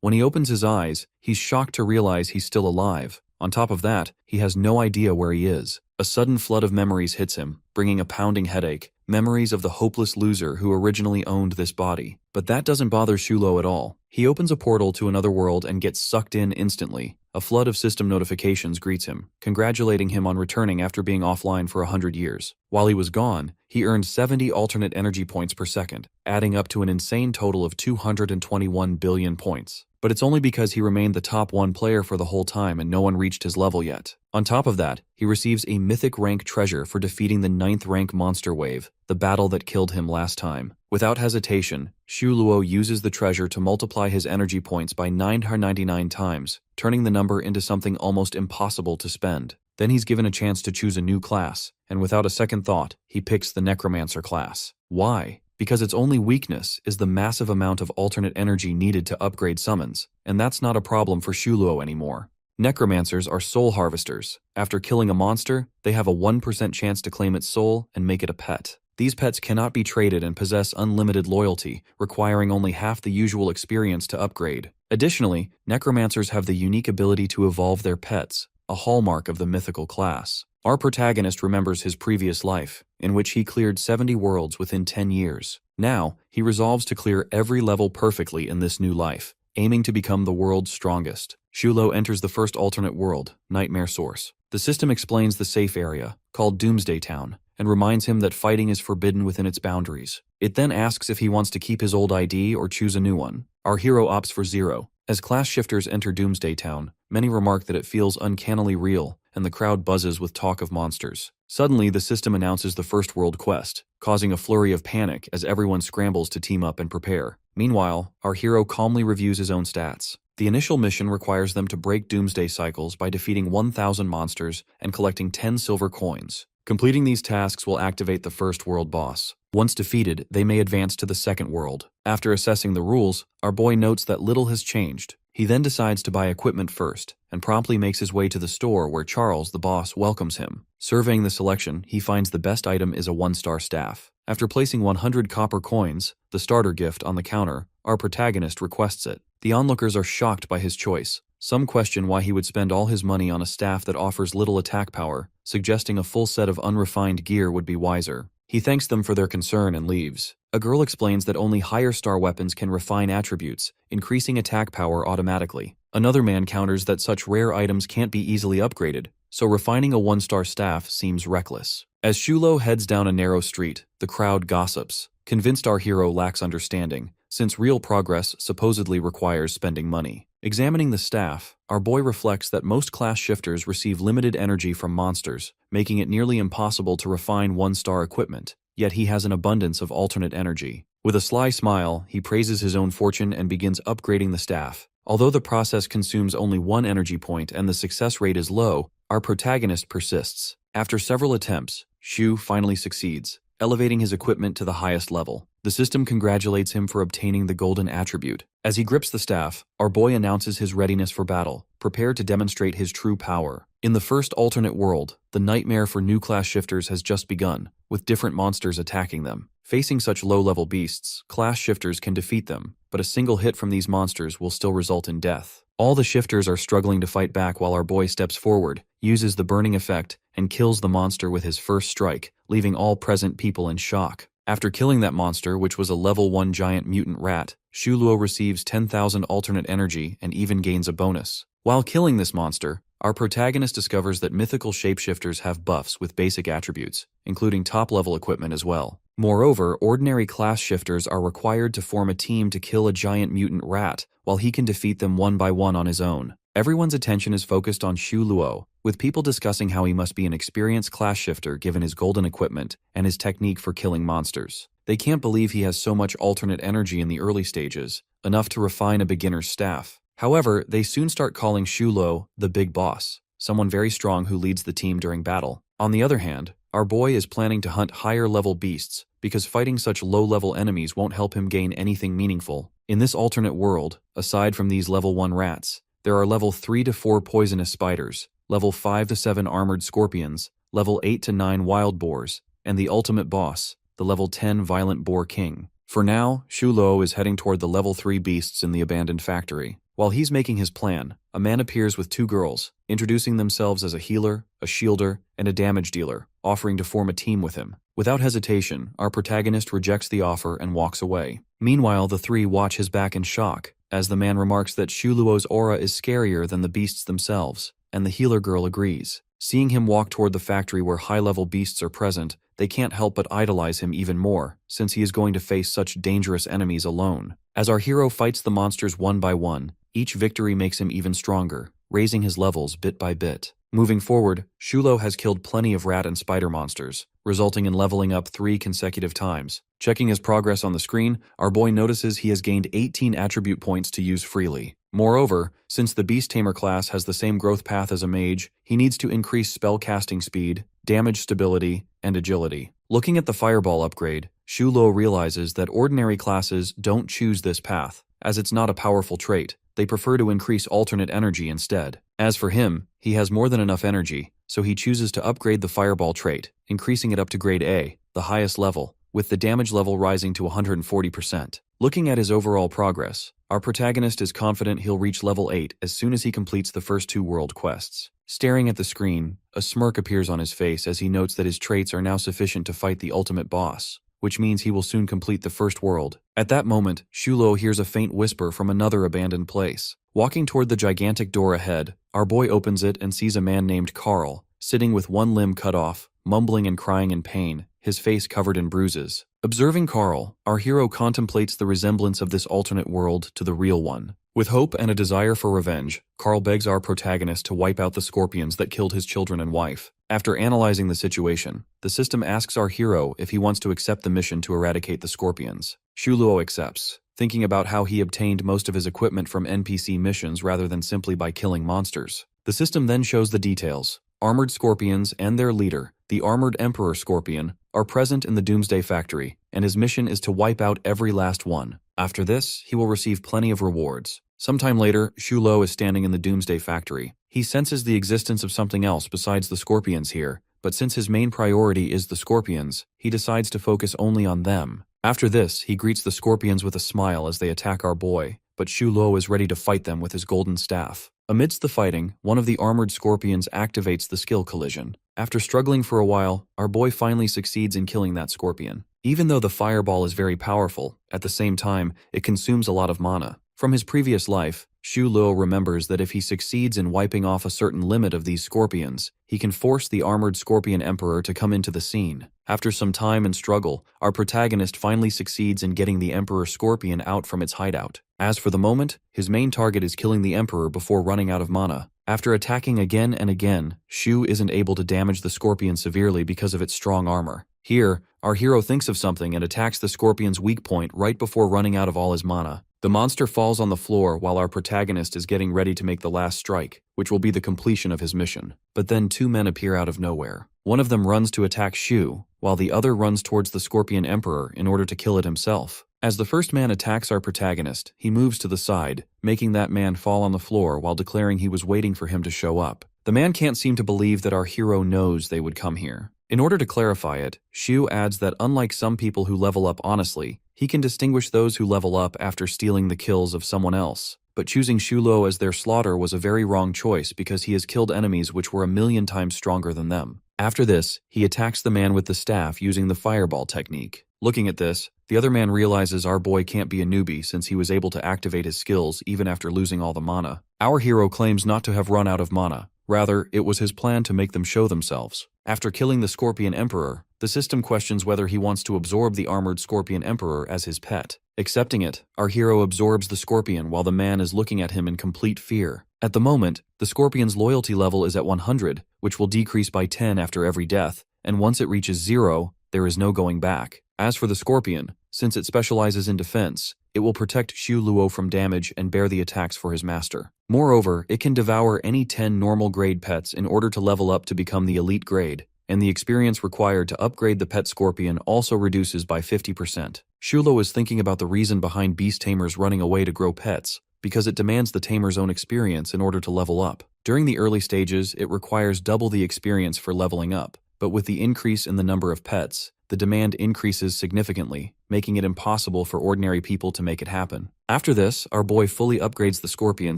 When he opens his eyes, he's shocked to realize he's still alive. On top of that, he has no idea where he is. A sudden flood of memories hits him, bringing a pounding headache. Memories of the hopeless loser who originally owned this body. But that doesn't bother Shulo at all. He opens a portal to another world and gets sucked in instantly. A flood of system notifications greets him, congratulating him on returning after being offline for 100 years. While he was gone, he earned 70 alternate energy points per second, adding up to an insane total of 221 billion points. But it's only because he remained the top 1 player for the whole time and no one reached his level yet. On top of that, he receives a mythic rank treasure for defeating the 9th rank monster wave, the battle that killed him last time. Without hesitation, Shulo uses the treasure to multiply his energy points by 999 times, turning the number into something almost impossible to spend. Then he's given a chance to choose a new class, and without a second thought, he picks the Necromancer class. Why? Because its only weakness is the massive amount of alternate energy needed to upgrade summons, and that's not a problem for Shulo anymore. Necromancers are soul harvesters. After killing a monster, they have a 1% chance to claim its soul and make it a pet. These pets cannot be traded and possess unlimited loyalty, requiring only half the usual experience to upgrade. Additionally, necromancers have the unique ability to evolve their pets, a hallmark of the mythical class. Our protagonist remembers his previous life, in which he cleared 70 worlds within 10 years. Now, he resolves to clear every level perfectly in this new life, aiming to become the world's strongest. Shulo enters the first alternate world, Nightmare Source. The system explains the safe area, called Doomsday Town, and reminds him that fighting is forbidden within its boundaries. It then asks if he wants to keep his old ID or choose a new one. Our hero opts for 0. As class shifters enter Doomsday Town, many remark that it feels uncannily real, and the crowd buzzes with talk of monsters. Suddenly, the system announces the first world quest, causing a flurry of panic as everyone scrambles to team up and prepare. Meanwhile, our hero calmly reviews his own stats. The initial mission requires them to break Doomsday cycles by defeating 1,000 monsters and collecting 10 silver coins. Completing these tasks will activate the first world boss. Once defeated, they may advance to the second world. After assessing the rules, our boy notes that little has changed. He then decides to buy equipment first, and promptly makes his way to the store where Charles, the boss, welcomes him. Surveying the selection, he finds the best item is a 1-star staff. After placing 100 copper coins, the starter gift, on the counter, our protagonist requests it. The onlookers are shocked by his choice. Some question why he would spend all his money on a staff that offers little attack power, suggesting a full set of unrefined gear would be wiser. He thanks them for their concern and leaves. A girl explains that only higher star weapons can refine attributes, increasing attack power automatically. Another man counters that such rare items can't be easily upgraded, so refining a 1-star staff seems reckless. As Shulo heads down a narrow street, the crowd gossips, convinced our hero lacks understanding, since real progress supposedly requires spending money. Examining the staff, our boy reflects that most class shifters receive limited energy from monsters, making it nearly impossible to refine 1-star equipment, yet he has an abundance of alternate energy. With a sly smile, he praises his own fortune and begins upgrading the staff. Although the process consumes only 1 energy point and the success rate is low, our protagonist persists. After several attempts, Shu finally succeeds, elevating his equipment to the highest level. The system congratulates him for obtaining the golden attribute. As he grips the staff, our boy announces his readiness for battle, prepared to demonstrate his true power. In the first alternate world, the nightmare for new class shifters has just begun, with different monsters attacking them. Facing such low-level beasts, class shifters can defeat them, but a single hit from these monsters will still result in death. All the shifters are struggling to fight back while our boy steps forward, uses the burning effect, and kills the monster with his first strike, leaving all present people in shock. After killing that monster, which was a level 1 giant mutant rat, Shulo receives 10,000 alternate energy and even gains a bonus. While killing this monster, our protagonist discovers that mythical shapeshifters have buffs with basic attributes, including top-level equipment as well. Moreover, ordinary class shifters are required to form a team to kill a giant mutant rat, while he can defeat them one by one on his own. Everyone's attention is focused on Shulo, with people discussing how he must be an experienced class shifter given his golden equipment and his technique for killing monsters. They can't believe he has so much alternate energy in the early stages, enough to refine a beginner's staff. However, they soon start calling Shulo the big boss, someone very strong who leads the team during battle. On the other hand, our boy is planning to hunt higher-level beasts, because fighting such low-level enemies won't help him gain anything meaningful. In this alternate world, aside from these level 1 rats, there are level 3 to 4 poisonous spiders, level 5 to 7 armored scorpions, level 8 to 9 wild boars, and the ultimate boss, the level 10 violent boar king. For now, Shulo is heading toward the level 3 beasts in the abandoned factory. While he's making his plan, a man appears with two girls, introducing themselves as a healer, a shielder, and a damage dealer, offering to form a team with him. Without hesitation, our protagonist rejects the offer and walks away. Meanwhile, the three watch his back in shock, as the man remarks that Shuluo's aura is scarier than the beasts themselves, and the healer girl agrees. Seeing him walk toward the factory where high-level beasts are present, they can't help but idolize him even more, since he is going to face such dangerous enemies alone. As our hero fights the monsters one by one, each victory makes him even stronger, raising his levels bit by bit. Moving forward, Shuluo has killed plenty of rat and spider monsters, resulting in leveling up 3 consecutive times. Checking his progress on the screen, our boy notices he has gained 18 attribute points to use freely. Moreover, since the Beast Tamer class has the same growth path as a mage, he needs to increase spell casting speed, damage stability, and agility. Looking at the Fireball upgrade, Shuluo realizes that ordinary classes don't choose this path, as it's not a powerful trait. They prefer to increase alternate energy instead. As for him, he has more than enough energy, so he chooses to upgrade the Fireball trait, increasing it up to grade A, the highest level, with the damage level rising to 140%. Looking at his overall progress, our protagonist is confident he'll reach level 8 as soon as he completes the first 2 world quests. Staring at the screen, a smirk appears on his face as he notes that his traits are now sufficient to fight the ultimate boss, which means he will soon complete the first world. At that moment, Shuluo hears a faint whisper from another abandoned place. Walking toward the gigantic door ahead, our boy opens it and sees a man named Carl, sitting with one limb cut off, mumbling and crying in pain, his face covered in bruises. Observing Carl, our hero contemplates the resemblance of this alternate world to the real one. With hope and a desire for revenge, Carl begs our protagonist to wipe out the scorpions that killed his children and wife. After analyzing the situation, the system asks our hero if he wants to accept the mission to eradicate the scorpions. Shuluo accepts, thinking about how he obtained most of his equipment from NPC missions rather than simply by killing monsters. The system then shows the details. Armored scorpions and their leader, the Armored Emperor Scorpion, are present in the Doomsday Factory, and his mission is to wipe out every last one. After this, he will receive plenty of rewards. Sometime later, Shuluo is standing in the Doomsday Factory. He senses the existence of something else besides the scorpions here, but since his main priority is the scorpions, he decides to focus only on them. After this, he greets the scorpions with a smile as they attack our boy, but Shuluo is ready to fight them with his golden staff. Amidst the fighting, one of the armored scorpions activates the skill collision. After struggling for a while, our boy finally succeeds in killing that scorpion. Even though the fireball is very powerful, at the same time, it consumes a lot of mana. From his previous life, Shuluo remembers that if he succeeds in wiping off a certain limit of these scorpions, he can force the Armored Scorpion Emperor to come into the scene. After some time and struggle, our protagonist finally succeeds in getting the Emperor Scorpion out from its hideout. As for the moment, his main target is killing the Emperor before running out of mana. After attacking again and again, Shu isn't able to damage the scorpion severely because of its strong armor. Here, our hero thinks of something and attacks the scorpion's weak point right before running out of all his mana. The monster falls on the floor while our protagonist is getting ready to make the last strike, which will be the completion of his mission. But then 2 men appear out of nowhere. One of them runs to attack Shu, while the other runs towards the Scorpion Emperor in order to kill it himself. As the first man attacks our protagonist, he moves to the side, making that man fall on the floor while declaring he was waiting for him to show up. The man can't seem to believe that our hero knows they would come here. In order to clarify it, Shu adds that unlike some people who level up honestly, he can distinguish those who level up after stealing the kills of someone else. But choosing Shuluo as their slaughter was a very wrong choice because he has killed enemies which were 1,000,000 times stronger than them. After this, he attacks the man with the staff using the fireball technique. Looking at this, the other man realizes our boy can't be a newbie since he was able to activate his skills even after losing all the mana. Our hero claims not to have run out of mana. Rather, it was his plan to make them show themselves. After killing the Scorpion Emperor, the system questions whether he wants to absorb the Armored Scorpion Emperor as his pet. Accepting it, our hero absorbs the scorpion while the man is looking at him in complete fear. At the moment, the scorpion's loyalty level is at 100, which will decrease by 10 after every death, and once it reaches 0, there is no going back. As for the scorpion, since it specializes in defense, it will protect Shuluo from damage and bear the attacks for his master. Moreover, it can devour any 10 normal grade pets in order to level up to become the elite grade, and the experience required to upgrade the pet scorpion also reduces by 50%. Shuluo is thinking about the reason behind beast tamers running away to grow pets, because it demands the tamer's own experience in order to level up. During the early stages, it requires double the experience for leveling up, but with the increase in the number of pets, the demand increases significantly, making it impossible for ordinary people to make it happen. After this, our boy fully upgrades the scorpion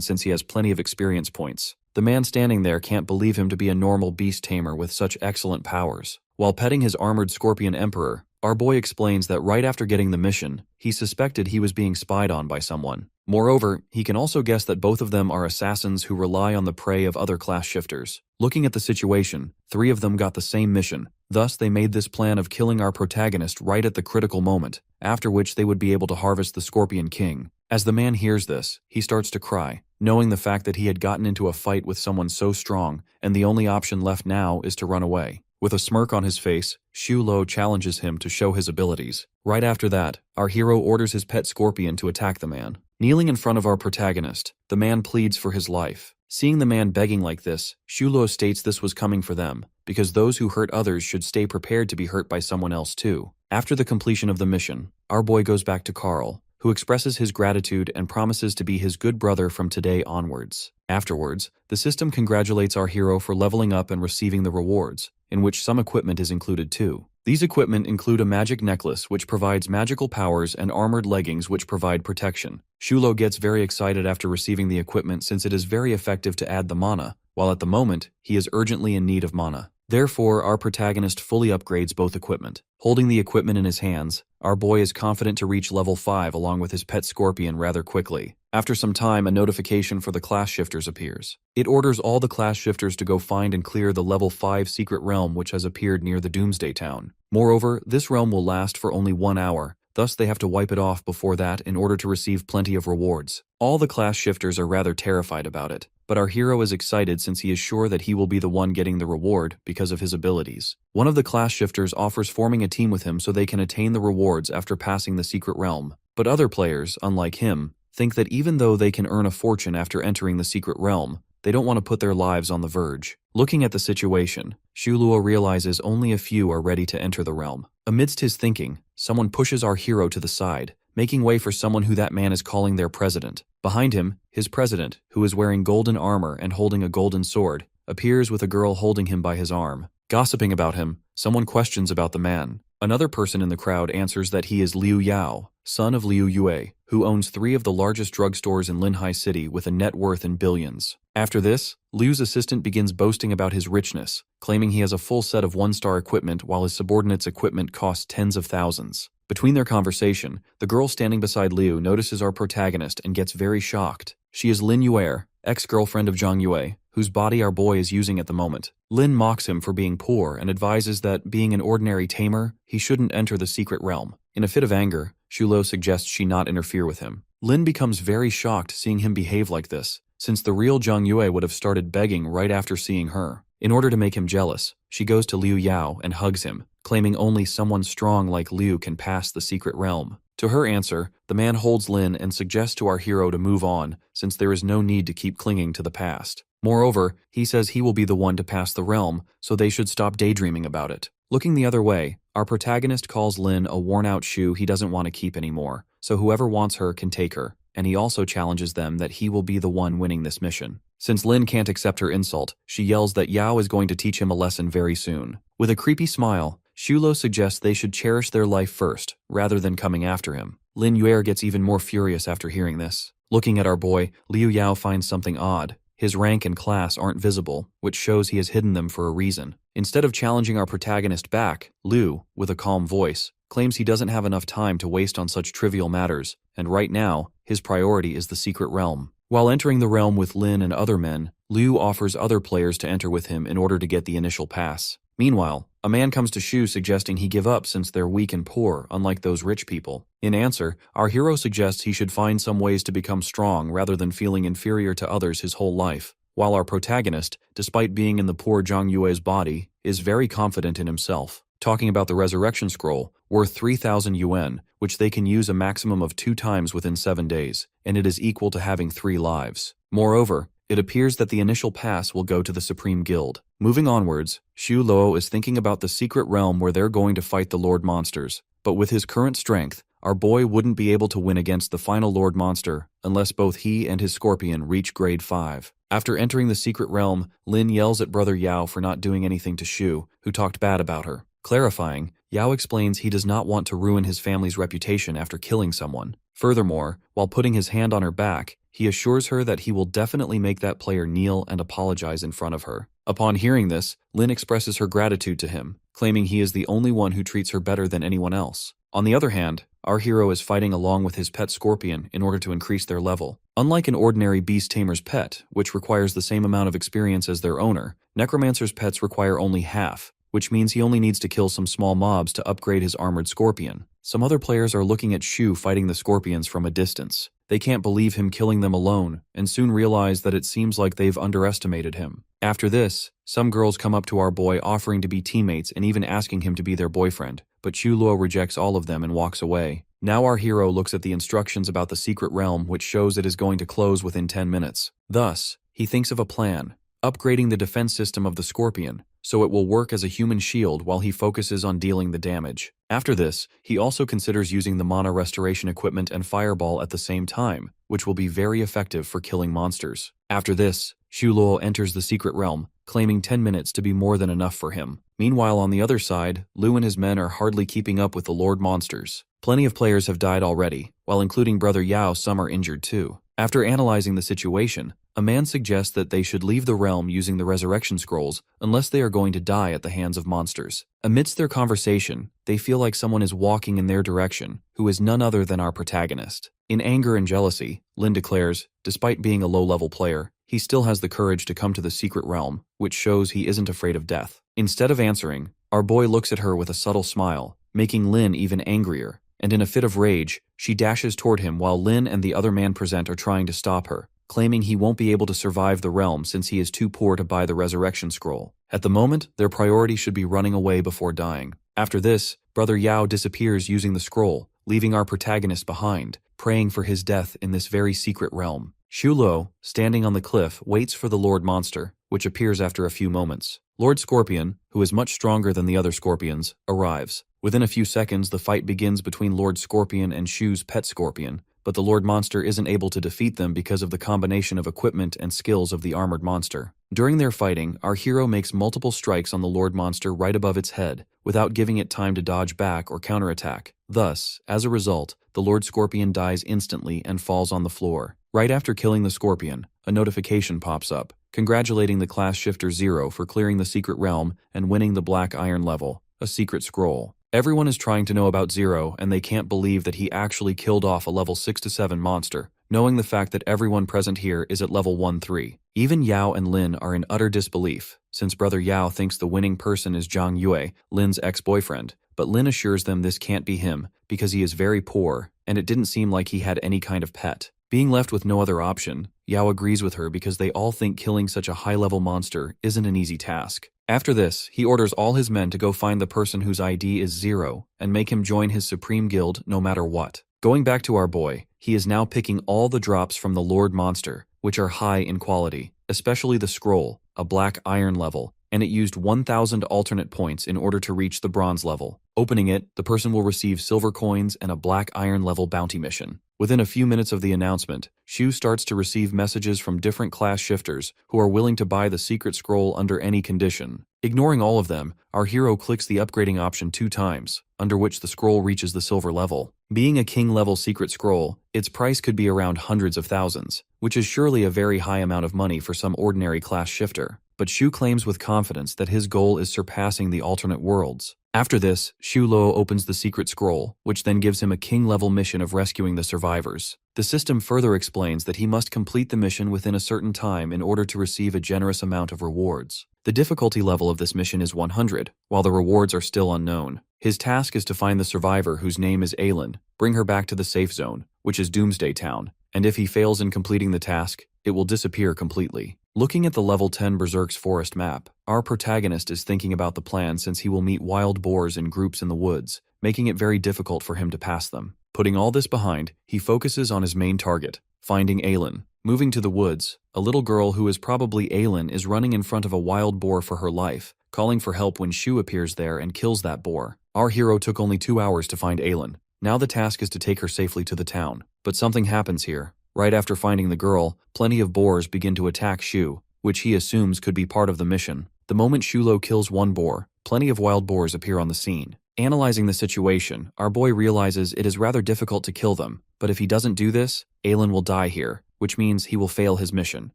since he has plenty of experience points. The man standing there can't believe him to be a normal beast tamer with such excellent powers. While petting his armored scorpion emperor, our boy explains that right after getting the mission, he suspected he was being spied on by someone. Moreover, he can also guess that both of them are assassins who rely on the prey of other class shifters. Looking at the situation, 3 of them got the same mission. Thus, they made this plan of killing our protagonist right at the critical moment, after which they would be able to harvest the Scorpion King. As the man hears this, he starts to cry, knowing the fact that he had gotten into a fight with someone so strong, and the only option left now is to run away. With a smirk on his face, Xu Lo challenges him to show his abilities. Right after that, our hero orders his pet scorpion to attack the man. Kneeling in front of our protagonist, the man pleads for his life. Seeing the man begging like this, Xu Lo states this was coming for them, because those who hurt others should stay prepared to be hurt by someone else too. After the completion of the mission, our boy goes back to Carl, who expresses his gratitude and promises to be his good brother from today onwards. Afterwards, the system congratulates our hero for leveling up and receiving the rewards, in which some equipment is included too. These equipment include a magic necklace which provides magical powers and armored leggings which provide protection. Xu Lo gets very excited after receiving the equipment since it is very effective to add the mana, while at the moment, he is urgently in need of mana. Therefore, our protagonist fully upgrades both equipment. Holding the equipment in his hands, our boy is confident to reach level 5 along with his pet scorpion rather quickly. After some time, a notification for the class shifters appears. It orders all the class shifters to go find and clear the level 5 secret realm which has appeared near the Doomsday Town. Moreover, this realm will last for only 1 hour, thus they have to wipe it off before that in order to receive plenty of rewards. All the class shifters are rather terrified about it, but our hero is excited since he is sure that he will be the one getting the reward because of his abilities. One of the class shifters offers forming a team with him so they can attain the rewards after passing the secret realm. But other players, unlike him, think that even though they can earn a fortune after entering the secret realm, they don't want to put their lives on the verge. Looking at the situation, Xu Luo realizes only a few are ready to enter the realm. Amidst his thinking, someone pushes our hero to the side, making way for someone who that man is calling their president. Behind him, his president, who is wearing golden armor and holding a golden sword, appears with a girl holding him by his arm. Gossiping about him, someone questions about the man. Another person in the crowd answers that he is Liu Yao, son of Liu Yue, who owns 3 of the largest drugstores in Linhai City with a net worth in billions. After this, Liu's assistant begins boasting about his richness, claiming he has a full set of 1-star equipment while his subordinate's equipment costs tens of thousands. Between their conversation, the girl standing beside Liu notices our protagonist and gets very shocked. She is Lin Yuer, ex-girlfriend of Zhang Yue, whose body our boy is using at the moment. Lin mocks him for being poor and advises that, being an ordinary tamer, he shouldn't enter the secret realm. In a fit of anger, Xu Lo suggests she not interfere with him. Lin becomes very shocked seeing him behave like this, since the real Zhang Yue would have started begging right after seeing her. In order to make him jealous, she goes to Liu Yao and hugs him, claiming only someone strong like Liu can pass the secret realm. To her answer, the man holds Lin and suggests to our hero to move on, since there is no need to keep clinging to the past. Moreover, he says he will be the one to pass the realm, so they should stop daydreaming about it. Looking the other way, our protagonist calls Lin a worn-out shoe he doesn't want to keep anymore, so whoever wants her can take her, and he also challenges them that he will be the one winning this mission. Since Lin can't accept her insult, she yells that Yao is going to teach him a lesson very soon. With a creepy smile, Xu Lo suggests they should cherish their life first, rather than coming after him. Lin Yuer gets even more furious after hearing this. Looking at our boy, Liu Yao finds something odd. His rank and class aren't visible, which shows he has hidden them for a reason. Instead of challenging our protagonist back, Liu, with a calm voice, claims he doesn't have enough time to waste on such trivial matters, and right now, his priority is the secret realm. While entering the realm with Lin and other men, Liu offers other players to enter with him in order to get the initial pass. Meanwhile, a man comes to Shu suggesting he give up since they're weak and poor, unlike those rich people. In answer, our hero suggests he should find some ways to become strong rather than feeling inferior to others his whole life, while our protagonist, despite being in the poor Zhang Yue's body, is very confident in himself. Talking about the resurrection scroll, worth 3,000 yuan, which they can use a maximum of 2 times within 7 days, and it is equal to having 3 lives. Moreover, it appears that the initial pass will go to the Supreme Guild. Moving onwards, Xu Luo is thinking about the secret realm where they're going to fight the Lord Monsters, but with his current strength, our boy wouldn't be able to win against the final Lord Monster unless both he and his scorpion reach grade 5. After entering the secret realm, Lin yells at brother Yao for not doing anything to Shu, who talked bad about her. Clarifying, Yao explains he does not want to ruin his family's reputation after killing someone. Furthermore, while putting his hand on her back, he assures her that he will definitely make that player kneel and apologize in front of her. Upon hearing this, Lin expresses her gratitude to him, claiming he is the only one who treats her better than anyone else. On the other hand, our hero is fighting along with his pet scorpion in order to increase their level. Unlike an ordinary beast tamer's pet, which requires the same amount of experience as their owner, Necromancer's pets require only half, which means he only needs to kill some small mobs to upgrade his armored scorpion. Some other players are looking at Shu fighting the scorpions from a distance. They can't believe him killing them alone, and soon realize that it seems like they've underestimated him. After this, some girls come up to our boy offering to be teammates and even asking him to be their boyfriend, but Shu Luo rejects all of them and walks away. Now our hero looks at the instructions about the secret realm, which shows it is going to close within 10 minutes. Thus, he thinks of a plan, upgrading the defense system of the scorpion, so it will work as a human shield while he focuses on dealing the damage. After this, he also considers using the mana restoration equipment and fireball at the same time, which will be very effective for killing monsters. After this, Shu Luo enters the secret realm, claiming 10 minutes to be more than enough for him. Meanwhile, on the other side, Lu and his men are hardly keeping up with the Lord monsters. Plenty of players have died already, while including Brother Yao, some are injured too. After analyzing the situation, a man suggests that they should leave the realm using the resurrection scrolls unless they are going to die at the hands of monsters. Amidst their conversation, they feel like someone is walking in their direction, who is none other than our protagonist. In anger and jealousy, Lin declares, despite being a low-level player, he still has the courage to come to the secret realm, which shows he isn't afraid of death. Instead of answering, our boy looks at her with a subtle smile, making Lin even angrier, and in a fit of rage, she dashes toward him while Lin and the other man present are trying to stop her, claiming he won't be able to survive the realm since he is too poor to buy the resurrection scroll. At the moment, their priority should be running away before dying. After this, Brother Yao disappears using the scroll, leaving our protagonist behind, praying for his death in this very secret realm. Shu Luo, standing on the cliff, waits for the Lord Monster, which appears after a few moments. Lord Scorpion, who is much stronger than the other scorpions, arrives. Within a few seconds, the fight begins between Lord Scorpion and Shu's pet scorpion, but the Lord Monster isn't able to defeat them because of the combination of equipment and skills of the armored monster. During their fighting, our hero makes multiple strikes on the Lord Monster right above its head, without giving it time to dodge back or counterattack. Thus, as a result, the Lord Scorpion dies instantly and falls on the floor. Right after killing the scorpion, a notification pops up, congratulating the class shifter 0 for clearing the secret realm and winning the Black Iron level, a secret scroll. Everyone is trying to know about 0, and they can't believe that he actually killed off a level 6 to 7 monster, knowing the fact that everyone present here is at level 1-3. Even Yao and Lin are in utter disbelief, since Brother Yao thinks the winning person is Zhang Yue, Lin's ex-boyfriend, but Lin assures them this can't be him because he is very poor, and it didn't seem like he had any kind of pet. Being left with no other option, Yao agrees with her because they all think killing such a high-level monster isn't an easy task. After this, he orders all his men to go find the person whose ID is 0 and make him join his supreme guild no matter what. Going back to our boy, he is now picking all the drops from the Lord Monster, which are high in quality, especially the scroll, a Black Iron level, and it used 1,000 alternate points in order to reach the bronze level. Opening it, the person will receive silver coins and a Black Iron level bounty mission. Within a few minutes of the announcement, Shu starts to receive messages from different class shifters who are willing to buy the secret scroll under any condition. Ignoring all of them, our hero clicks the upgrading option 2 times, under which the scroll reaches the silver level. Being a king-level secret scroll, its price could be around hundreds of thousands, which is surely a very high amount of money for some ordinary class shifter. But Shu claims with confidence that his goal is surpassing the alternate worlds. After this, Shu Luo opens the secret scroll, which then gives him a king-level mission of rescuing the survivors. The system further explains that he must complete the mission within a certain time in order to receive a generous amount of rewards. The difficulty level of this mission is 100, while the rewards are still unknown. His task is to find the survivor whose name is Aylin, bring her back to the safe zone, which is Doomsday Town, and if he fails in completing the task, it will disappear completely. Looking at the level 10 Berserk's forest map, our protagonist is thinking about the plan since he will meet wild boars in groups in the woods, making it very difficult for him to pass them. Putting all this behind, he focuses on his main target, finding Aylin. Moving to the woods, a little girl who is probably Aylin is running in front of a wild boar for her life, calling for help when Shu appears there and kills that boar. Our hero took only 2 hours to find Aylin. Now the task is to take her safely to the town. But something happens here. Right after finding the girl, plenty of boars begin to attack Shu, which he assumes could be part of the mission. The moment Shu Luo kills one boar, plenty of wild boars appear on the scene. Analyzing the situation, our boy realizes it is rather difficult to kill them, but if he doesn't do this, Aelin will die here, which means he will fail his mission.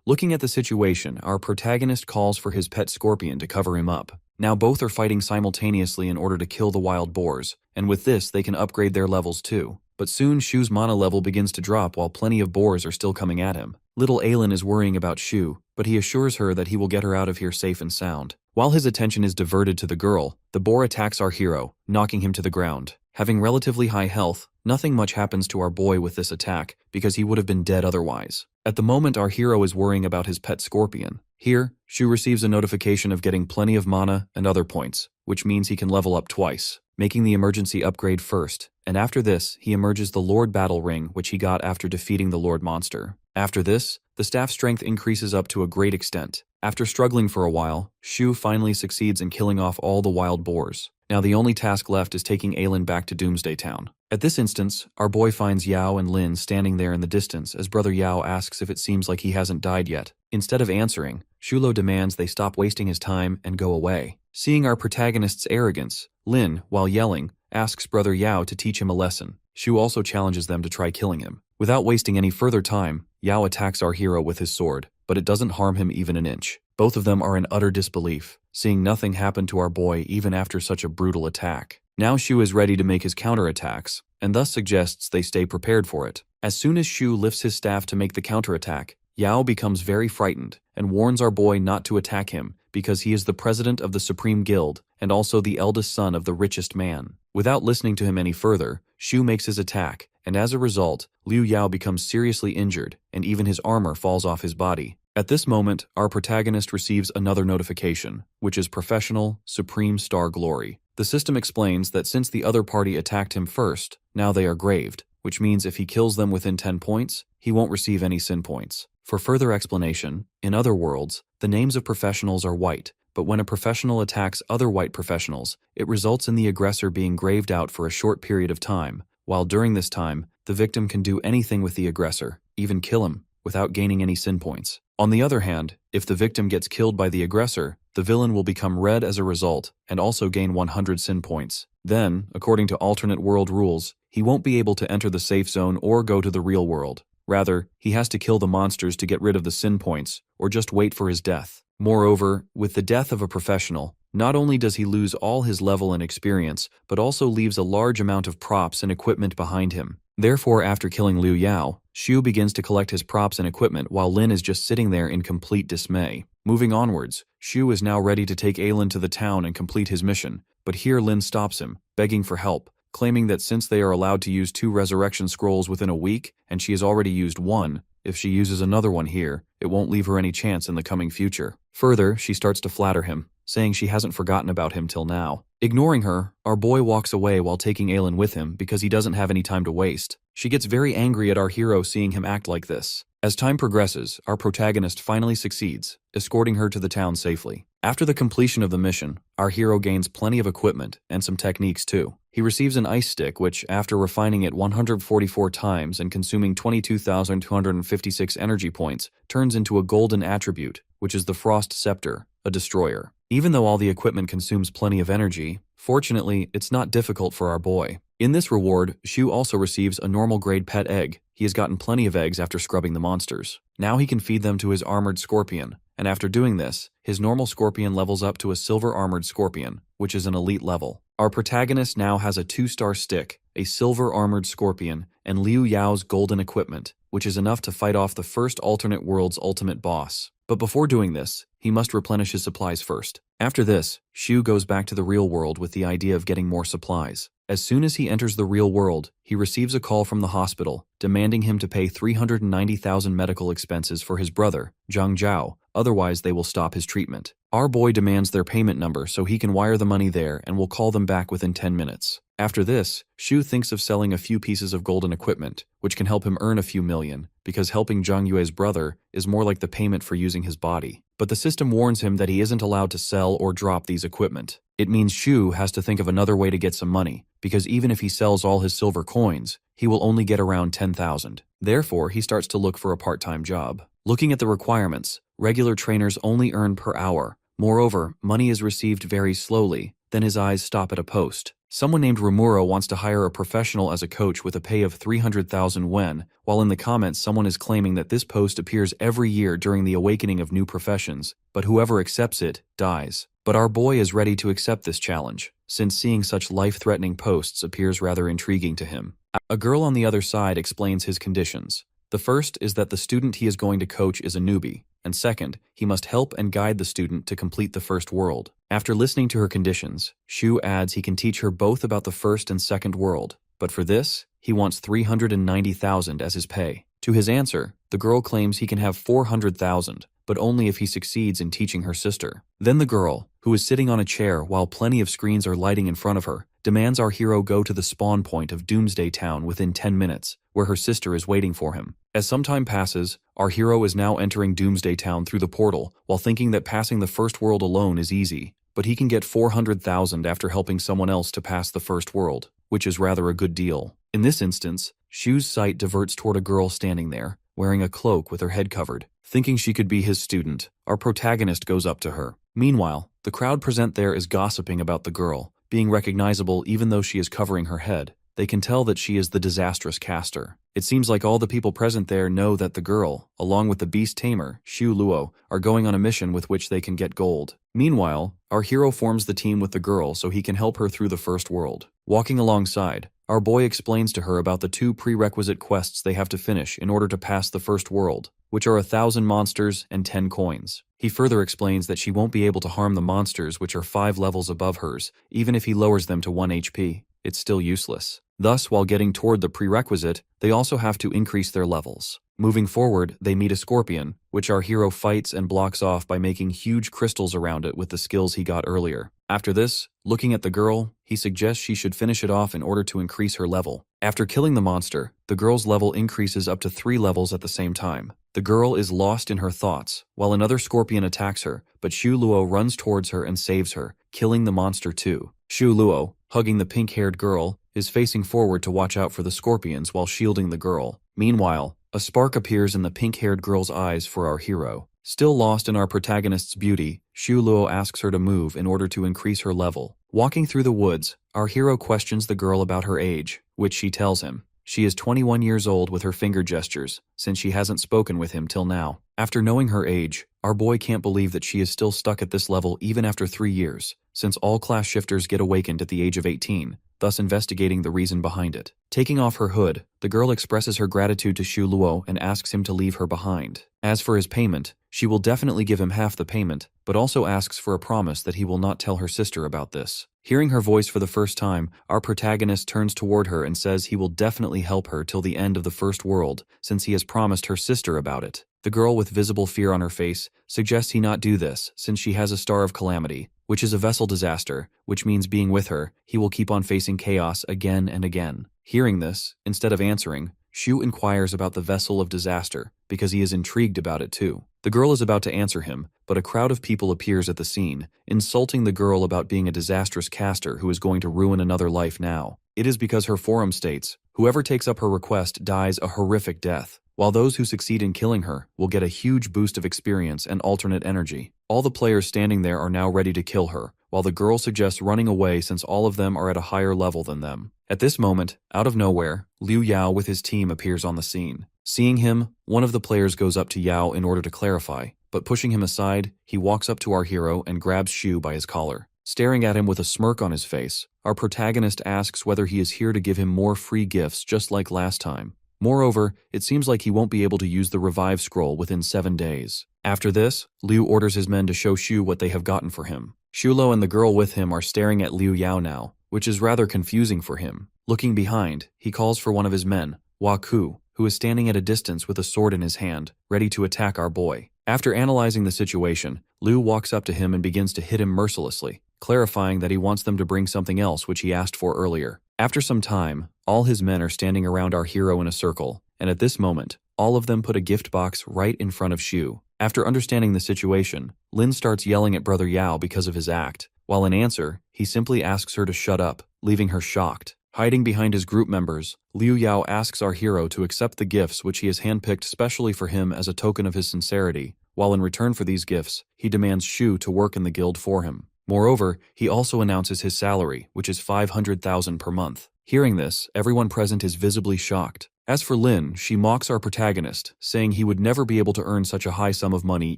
Looking at the situation, our protagonist calls for his pet scorpion to cover him up. Now both are fighting simultaneously in order to kill the wild boars, and with this they can upgrade their levels too. But soon Shu's mana level begins to drop while plenty of boars are still coming at him. Little Aelin is worrying about Shu, but he assures her that he will get her out of here safe and sound. While his attention is diverted to the girl, the boar attacks our hero, knocking him to the ground. Having relatively high health, nothing much happens to our boy with this attack because he would have been dead otherwise. At the moment, our hero is worrying about his pet scorpion. Here, Shu receives a notification of getting plenty of mana and other points, which means he can level up twice, making the emergency upgrade first, and after this, he emerges the Lord Battle Ring, which he got after defeating the Lord Monster. After this, the staff strength increases up to a great extent. After struggling for a while, Shu finally succeeds in killing off all the wild boars. Now the only task left is taking Aelin back to Doomsday Town. At this instance, our boy finds Yao and Lin standing there in the distance as Brother Yao asks if it seems like he hasn't died yet. Instead of answering, Shulo demands they stop wasting his time and go away. Seeing our protagonist's arrogance, Lin, while yelling, asks Brother Yao to teach him a lesson. Shu also challenges them to try killing him. Without wasting any further time, Yao attacks our hero with his sword, but it doesn't harm him even an inch. Both of them are in utter disbelief, seeing nothing happen to our boy even after such a brutal attack. Now Shu is ready to make his counterattacks, and thus suggests they stay prepared for it. As soon as Shu lifts his staff to make the counterattack, Yao becomes very frightened and warns our boy not to attack him because he is the president of the Supreme Guild and also the eldest son of the richest man. Without listening to him any further, Shu makes his attack, and as a result, Liu Yao becomes seriously injured and even his armor falls off his body. At this moment, our protagonist receives another notification, which is Professional Supreme Star Glory. The system explains that since the other party attacked him first, now they are graved, which means if he kills them within 10 points, he won't receive any sin points. For further explanation, in other worlds, the names of professionals are white, but when a professional attacks other white professionals, it results in the aggressor being graved out for a short period of time, while during this time, the victim can do anything with the aggressor, even kill him, without gaining any sin points. On the other hand, if the victim gets killed by the aggressor, the villain will become red as a result and also gain 100 sin points. Then, according to alternate world rules, he won't be able to enter the safe zone or go to the real world. Rather, he has to kill the monsters to get rid of the sin points, or just wait for his death. Moreover, with the death of a professional, not only does he lose all his level and experience, but also leaves a large amount of props and equipment behind him. Therefore, after killing Liu Yao, Shu begins to collect his props and equipment while Lin is just sitting there in complete dismay. Moving onwards, Shu is now ready to take Aelin to the town and complete his mission, but here Lin stops him, begging for help, claiming that since they are allowed to use 2 resurrection scrolls within a week, and she has already used 1, if she uses another one here, it won't leave her any chance in the coming future. Further, she starts to flatter him, saying she hasn't forgotten about him till now. Ignoring her, our boy walks away while taking Aelin with him because he doesn't have any time to waste. She gets very angry at our hero seeing him act like this. As time progresses, our protagonist finally succeeds, escorting her to the town safely. After the completion of the mission, our hero gains plenty of equipment and some techniques too. He receives an ice stick which, after refining it 144 times and consuming 22,256 energy points, turns into a golden attribute, which is the Frost Scepter, a destroyer. Even though all the equipment consumes plenty of energy, fortunately, it's not difficult for our boy. In this reward, Shu also receives a normal grade pet egg. He has gotten plenty of eggs after scrubbing the monsters. Now he can feed them to his armored scorpion, and after doing this, his normal scorpion levels up to a silver armored scorpion, which is an elite level. Our protagonist now has a 2-star stick, a silver armored scorpion, and Liu Yao's golden equipment, which is enough to fight off the first alternate world's ultimate boss. But before doing this, he must replenish his supplies first. After this, Shu goes back to the real world with the idea of getting more supplies. As soon as he enters the real world, he receives a call from the hospital, demanding him to pay 390,000 medical expenses for his brother, Zhang Zhao, otherwise they will stop his treatment. Our boy demands their payment number so he can wire the money there and will call them back within 10 minutes. After this, Shu thinks of selling a few pieces of golden equipment, which can help him earn a few million, because helping Zhang Yue's brother is more like the payment for using his body. But the system warns him that he isn't allowed to sell or drop these equipment. It means Shu has to think of another way to get some money, because even if he sells all his silver coins, he will only get around 10,000. Therefore, he starts to look for a part-time job. Looking at the requirements, regular trainers only earn per hour. Moreover, money is received very slowly. Then his eyes stop at a post, Someone named Rimuro wants to hire a professional as a coach with a pay of 300,000 yen, while in the comments someone is claiming that this post appears every year during the awakening of new professions, but whoever accepts it, dies. But our boy is ready to accept this challenge, since seeing such life-threatening posts appears rather intriguing to him. A girl on the other side explains his conditions. The first is that the student he is going to coach is a newbie, and second, he must help and guide the student to complete the first world. After listening to her conditions, Shu adds he can teach her both about the first and second world, but for this, he wants 390,000 as his pay. To his answer, the girl claims he can have 400,000, but only if he succeeds in teaching her sister. Then the girl, who is sitting on a chair while plenty of screens are lighting in front of her, demands our hero go to the spawn point of Doomsday Town within 10 minutes, where her sister is waiting for him. As some time passes, our hero is now entering Doomsday Town through the portal, while thinking that passing the first world alone is easy, but he can get 400,000 after helping someone else to pass the first world, which is rather a good deal. In this instance, Shu's sight diverts toward a girl standing there, wearing a cloak with her head covered. Thinking she could be his student, our protagonist goes up to her. Meanwhile, the crowd present there is gossiping about the girl, being recognizable even though she is covering her head. They can tell that she is the disastrous caster. It seems like all the people present there know that the girl, along with the beast tamer, Shu Luo, are going on a mission with which they can get gold. Meanwhile, our hero forms the team with the girl so he can help her through the first world. Walking alongside, our boy explains to her about the 2 prerequisite quests they have to finish in order to pass the first world, which are 1,000 monsters and 10 coins. He further explains that she won't be able to harm the monsters which are 5 levels above hers, even if he lowers them to 1 HP. It's still useless. Thus, while getting toward the prerequisite, they also have to increase their levels. Moving forward, they meet a scorpion, which our hero fights and blocks off by making huge crystals around it with the skills he got earlier. After this, looking at the girl, he suggests she should finish it off in order to increase her level. After killing the monster, the girl's level increases up to 3 levels at the same time. The girl is lost in her thoughts, while another scorpion attacks her, but Shu Luo runs towards her and saves her, killing the monster too. Shu Luo, hugging the pink-haired girl, is facing forward to watch out for the scorpions while shielding the girl. Meanwhile, a spark appears in the pink-haired girl's eyes for our hero. Still lost in our protagonist's beauty, Shu Luo asks her to move in order to increase her level. Walking through the woods, our hero questions the girl about her age, which she tells him. She is 21 years old with her finger gestures, since she hasn't spoken with him till now. After knowing her age, our boy can't believe that she is still stuck at this level even after 3 years, since all class shifters get awakened at the age of 18, thus investigating the reason behind it. Taking off her hood, the girl expresses her gratitude to Shu Luo and asks him to leave her behind. As for his payment, she will definitely give him half the payment, but also asks for a promise that he will not tell her sister about this. Hearing her voice for the first time, our protagonist turns toward her and says he will definitely help her till the end of the first world, since he has promised her sister about it. The girl, with visible fear on her face, suggests he not do this, since she has a star of calamity, which is a vessel disaster, which means being with her, he will keep on facing chaos again and again. Hearing this, instead of answering, Shu inquires about the vessel of disaster, because he is intrigued about it too. The girl is about to answer him, but a crowd of people appears at the scene, insulting the girl about being a disastrous caster who is going to ruin another life now. It is because her forum states, whoever takes up her request dies a horrific death, while those who succeed in killing her will get a huge boost of experience and alternate energy. All the players standing there are now ready to kill her, while the girl suggests running away since all of them are at a higher level than them. At this moment, out of nowhere, Liu Yao with his team appears on the scene. Seeing him, one of the players goes up to Yao in order to clarify, but pushing him aside, he walks up to our hero and grabs Shu by his collar. Staring at him with a smirk on his face, our protagonist asks whether he is here to give him more free gifts just like last time. Moreover, it seems like he won't be able to use the revive scroll within 7 days. After this, Liu orders his men to show Shu what they have gotten for him. Shulo and the girl with him are staring at Liu Yao now, which is rather confusing for him. Looking behind, he calls for one of his men, Hua Ku, who is standing at a distance with a sword in his hand, ready to attack our boy. After analyzing the situation, Liu walks up to him and begins to hit him mercilessly, clarifying that he wants them to bring something else which he asked for earlier. After some time, all his men are standing around our hero in a circle, and at this moment, all of them put a gift box right in front of Shu. After understanding the situation, Lin starts yelling at Brother Yao because of his act, while in answer, he simply asks her to shut up, leaving her shocked. Hiding behind his group members, Liu Yao asks our hero to accept the gifts which he has handpicked specially for him as a token of his sincerity, while in return for these gifts, he demands Shu to work in the guild for him. Moreover, he also announces his salary, which is 500,000 per month. Hearing this, everyone present is visibly shocked. As for Lin, she mocks our protagonist, saying he would never be able to earn such a high sum of money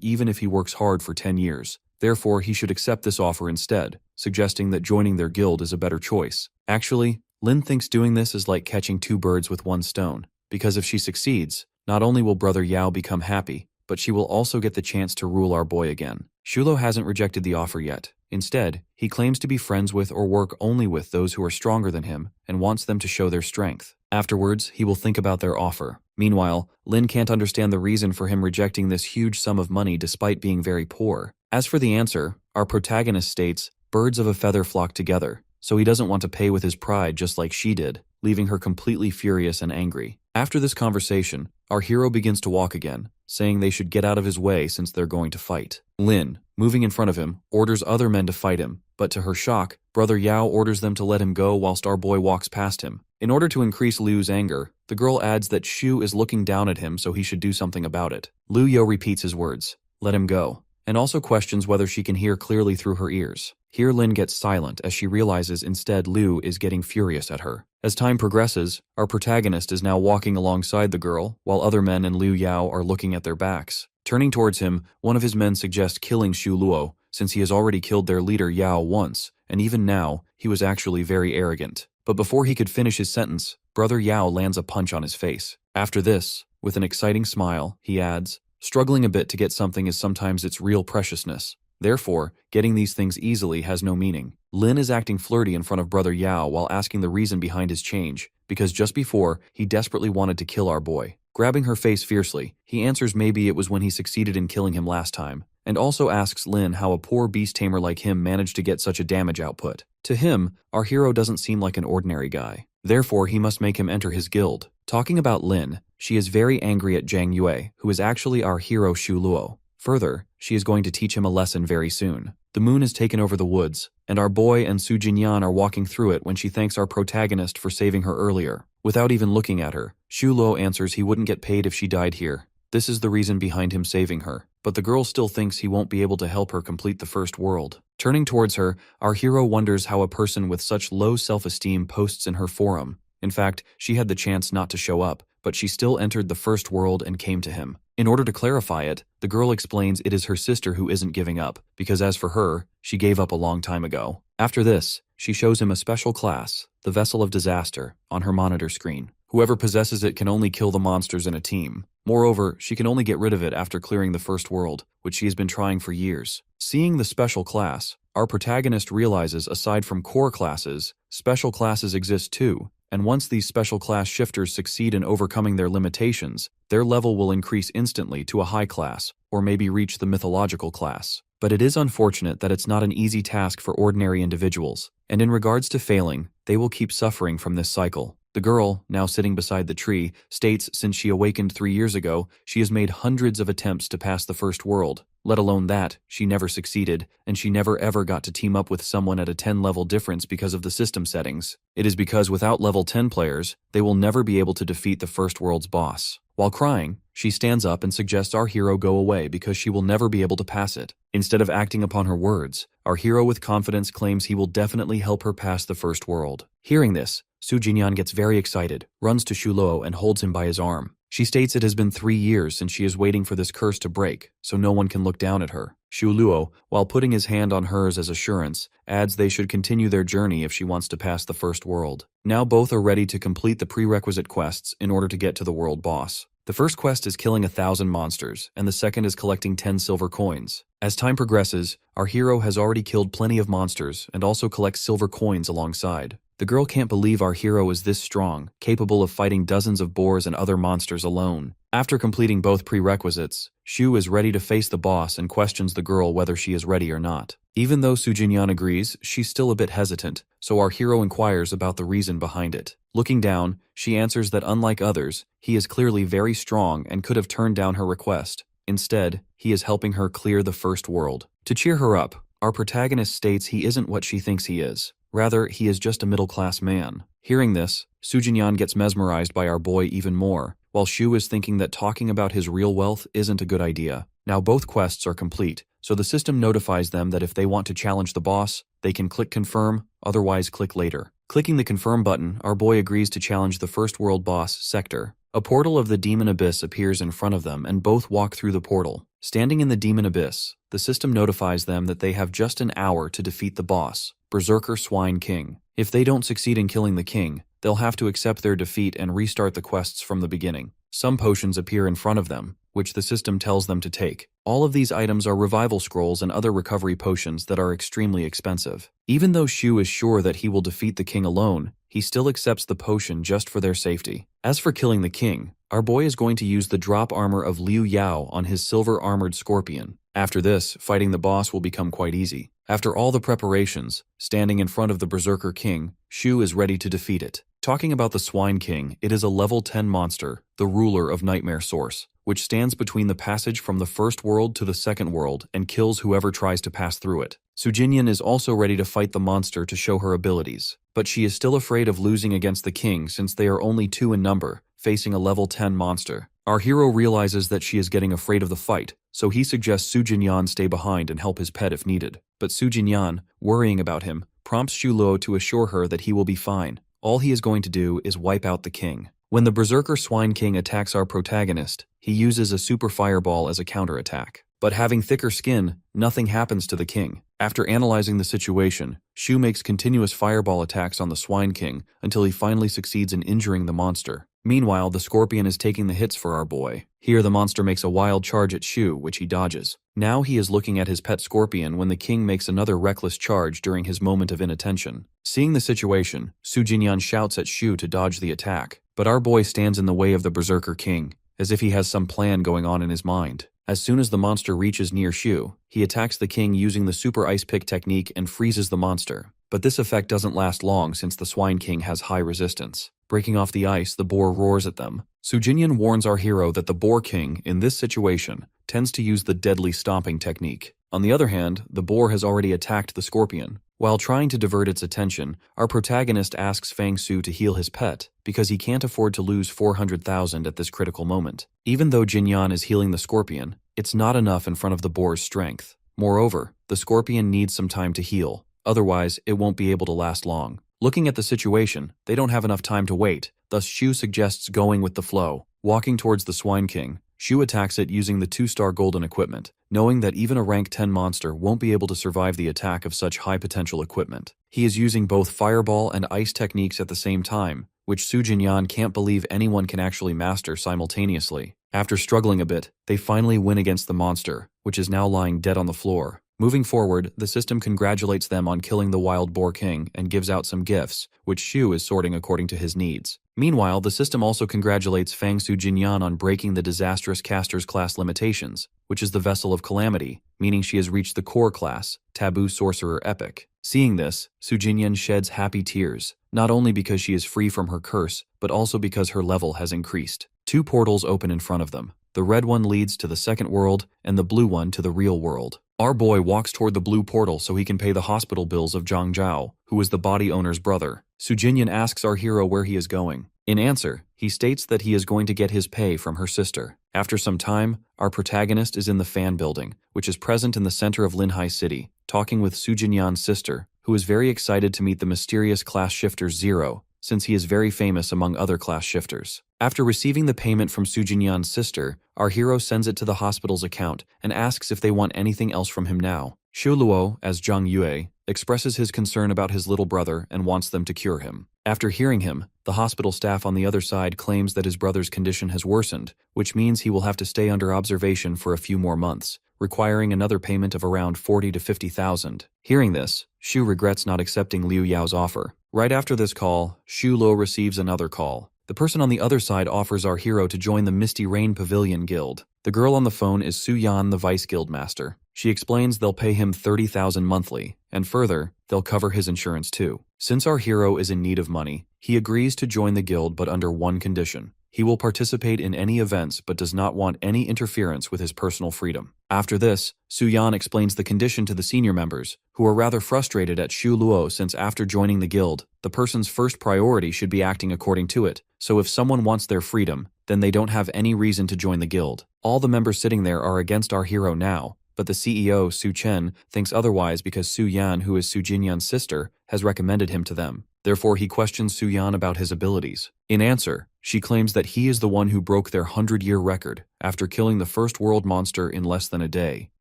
even if he works hard for 10 years. Therefore, he should accept this offer instead, suggesting that joining their guild is a better choice. Actually, Lin thinks doing this is like catching two birds with one stone, because if she succeeds, not only will Brother Yao become happy, but she will also get the chance to rule our boy again. Shulo hasn't rejected the offer yet. Instead, he claims to be friends with or work only with those who are stronger than him and wants them to show their strength. Afterwards, he will think about their offer. Meanwhile, Lin can't understand the reason for him rejecting this huge sum of money despite being very poor. As for the answer, our protagonist states, birds of a feather flock together, so he doesn't want to pay with his pride just like she did, leaving her completely furious and angry. After this conversation, our hero begins to walk again, saying they should get out of his way since they're going to fight. Lin, moving in front of him, orders other men to fight him, but to her shock, Brother Yao orders them to let him go whilst our boy walks past him. In order to increase Liu's anger, the girl adds that Shu is looking down at him so he should do something about it. Liu Yo repeats his words, "Let him go," and also questions whether she can hear clearly through her ears. Here Lin gets silent as she realizes instead Liu is getting furious at her. As time progresses, our protagonist is now walking alongside the girl, while other men and Liu Yao are looking at their backs. Turning towards him, one of his men suggests killing Shu Luo, since he has already killed their leader Yao once, and even now, he was actually very arrogant. But before he could finish his sentence, Brother Yao lands a punch on his face. After this, with an exciting smile, he adds, "Struggling a bit to get something is sometimes its real preciousness. Therefore, getting these things easily has no meaning." Lin is acting flirty in front of Brother Yao while asking the reason behind his change, because just before, he desperately wanted to kill our boy. Grabbing her face fiercely, he answers maybe it was when he succeeded in killing him last time, and also asks Lin how a poor beast tamer like him managed to get such a damage output. To him, our hero doesn't seem like an ordinary guy. Therefore, he must make him enter his guild. Talking about Lin, she is very angry at Zhang Yue, who is actually our hero Shu Luo. Further, she is going to teach him a lesson very soon. The moon has taken over the woods, and our boy and Su Jinyan are walking through it when she thanks our protagonist for saving her earlier. Without even looking at her, Shu Luo answers he wouldn't get paid if she died here. This is the reason behind him saving her, but the girl still thinks he won't be able to help her complete the first world. Turning towards her, our hero wonders how a person with such low self-esteem posts in her forum. In fact, she had the chance not to show up, but she still entered the first world and came to him. In order to clarify it, the girl explains it is her sister who isn't giving up, because as for her, she gave up a long time ago. After this, she shows him a special class, the Vessel of Disaster, on her monitor screen. Whoever possesses it can only kill the monsters in a team. Moreover, she can only get rid of it after clearing the first world, which she has been trying for years. Seeing the special class, our protagonist realizes aside from core classes, special classes exist too, and once these special class shifters succeed in overcoming their limitations, their level will increase instantly to a high class, or maybe reach the mythological class. But it is unfortunate that it's not an easy task for ordinary individuals, and in regards to failing, they will keep suffering from this cycle. The girl, now sitting beside the tree, states since she awakened 3 years ago, she has made hundreds of attempts to pass the first world. Let alone that, she never succeeded, and she never ever got to team up with someone at a 10 level difference because of the system settings. It is because without level 10 players, they will never be able to defeat the first world's boss. While crying, she stands up and suggests our hero go away because she will never be able to pass it. Instead of acting upon her words, our hero with confidence claims he will definitely help her pass the first world. Hearing this, Su Jinyan gets very excited, runs to Shu Luo and holds him by his arm. She states it has been 3 years since she is waiting for this curse to break, so no one can look down at her. Shu Luo, while putting his hand on hers as assurance, adds they should continue their journey if she wants to pass the first world. Now both are ready to complete the prerequisite quests in order to get to the world boss. The first quest is killing 1,000 monsters, and the second is collecting 10 silver coins. As time progresses, our hero has already killed plenty of monsters and also collects silver coins alongside. The girl can't believe our hero is this strong, capable of fighting dozens of boars and other monsters alone. After completing both prerequisites, Shu is ready to face the boss and questions the girl whether she is ready or not. Even though Su Jinyan agrees, she's still a bit hesitant, so our hero inquires about the reason behind it. Looking down, she answers that unlike others, he is clearly very strong and could have turned down her request. Instead, he is helping her clear the first world. To cheer her up, our protagonist states he isn't what she thinks he is. Rather, he is just a middle-class man. Hearing this, Su Jinyan gets mesmerized by our boy even more, while Shu is thinking that talking about his real wealth isn't a good idea. Now both quests are complete, so the system notifies them that if they want to challenge the boss, they can click confirm, otherwise click later. Clicking the confirm button, our boy agrees to challenge the first world boss, Sector. A portal of the demon abyss appears in front of them and both walk through the portal. Standing in the demon abyss, the system notifies them that they have just an hour to defeat the boss, Berserker Swine King. If they don't succeed in killing the king, they'll have to accept their defeat and restart the quests from the beginning. Some potions appear in front of them, which the system tells them to take. All of these items are revival scrolls and other recovery potions that are extremely expensive. Even though Shu is sure that he will defeat the king alone, he still accepts the potion just for their safety. As for killing the king, our boy is going to use the drop armor of Liu Yao on his silver-armored scorpion. After this, fighting the boss will become quite easy. After all the preparations, standing in front of the Berserker King, Shu is ready to defeat it. Talking about the Swine King, it is a level 10 monster, the ruler of Nightmare Source, which stands between the passage from the first world to the second world and kills whoever tries to pass through it. Sujinyan is also ready to fight the monster to show her abilities, but she is still afraid of losing against the king since they are only 2 in number, facing a level 10 monster. Our hero realizes that she is getting afraid of the fight, so he suggests Sujinyan stay behind and help his pet if needed. But Sujinyan, worrying about him, prompts Shu Luo to assure her that he will be fine. All he is going to do is wipe out the king. When the Berserker Swine King attacks our protagonist, he uses a super fireball as a counterattack. But having thicker skin, nothing happens to the king. After analyzing the situation, Shu makes continuous fireball attacks on the Swine King until he finally succeeds in injuring the monster. Meanwhile, the scorpion is taking the hits for our boy. Here the monster makes a wild charge at Shu, which he dodges. Now he is looking at his pet scorpion when the king makes another reckless charge during his moment of inattention. Seeing the situation, Sujinyan shouts at Shu to dodge the attack, but our boy stands in the way of the Berserker King, as if he has some plan going on in his mind. As soon as the monster reaches near Shu, he attacks the king using the super ice pick technique and freezes the monster. But this effect doesn't last long since the Swine King has high resistance. Breaking off the ice, the boar roars at them. Sujinyan warns our hero that the Boar King, in this situation, tends to use the deadly stomping technique. On the other hand, the boar has already attacked the scorpion. While trying to divert its attention, our protagonist asks Fang Su to heal his pet, because he can't afford to lose 400,000 at this critical moment. Even though Jinyan is healing the scorpion, it's not enough in front of the boar's strength. Moreover, the scorpion needs some time to heal, otherwise it won't be able to last long. Looking at the situation, they don't have enough time to wait, thus Shu suggests going with the flow. Walking towards the Swine King, Shu attacks it using the 2-star golden equipment, knowing that even a rank 10 monster won't be able to survive the attack of such high potential equipment. He is using both fireball and ice techniques at the same time, which Sujinyan can't believe anyone can actually master simultaneously. After struggling a bit, they finally win against the monster, which is now lying dead on the floor. Moving forward, the system congratulates them on killing the Wild Boar King and gives out some gifts, which Shu is sorting according to his needs. Meanwhile, the system also congratulates Fang Su Jinyan on breaking the disastrous caster's class limitations, which is the Vessel of Calamity, meaning she has reached the core class, Taboo Sorcerer Epic. Seeing this, Su Jinyan sheds happy tears, not only because she is free from her curse, but also because her level has increased. 2 portals open in front of them. The red one leads to the second world, and the blue one to the real world. Our boy walks toward the blue portal so he can pay the hospital bills of Zhang Zhao, who is the body owner's brother. Sujinyan asks our hero where he is going. In answer, he states that he is going to get his pay from her sister. After some time, our protagonist is in the fan building, which is present in the center of Linhai City, talking with Sujinyan's sister, who is very excited to meet the mysterious class shifter Zero, since he is very famous among other class shifters. After receiving the payment from Sujinyan's sister, our hero sends it to the hospital's account and asks if they want anything else from him now. Shu Luo, as Zhang Yue, expresses his concern about his little brother and wants them to cure him. After hearing him, the hospital staff on the other side claims that his brother's condition has worsened, which means he will have to stay under observation for a few more months, requiring another payment of around 40 to 50,000. Hearing this, Shu regrets not accepting Liu Yao's offer. Right after this call, Shu Luo receives another call. The person on the other side offers our hero to join the Misty Rain Pavilion Guild. The girl on the phone is Su Yan, the Vice Guild Master. She explains they'll pay him 30,000 monthly, and further, they'll cover his insurance too. Since our hero is in need of money, he agrees to join the guild but under one condition. He will participate in any events but does not want any interference with his personal freedom. After this, Su Yan explains the condition to the senior members, who are rather frustrated at Shu Luo since after joining the guild, the person's first priority should be acting according to it, so if someone wants their freedom, then they don't have any reason to join the guild. All the members sitting there are against our hero now, but the CEO, Su Chen, thinks otherwise because Su Yan, who is Su Jinyan's sister, has recommended him to them. Therefore, he questions Su Yan about his abilities. In answer, she claims that he is the one who broke their 100-year record after killing the first world monster in less than a day.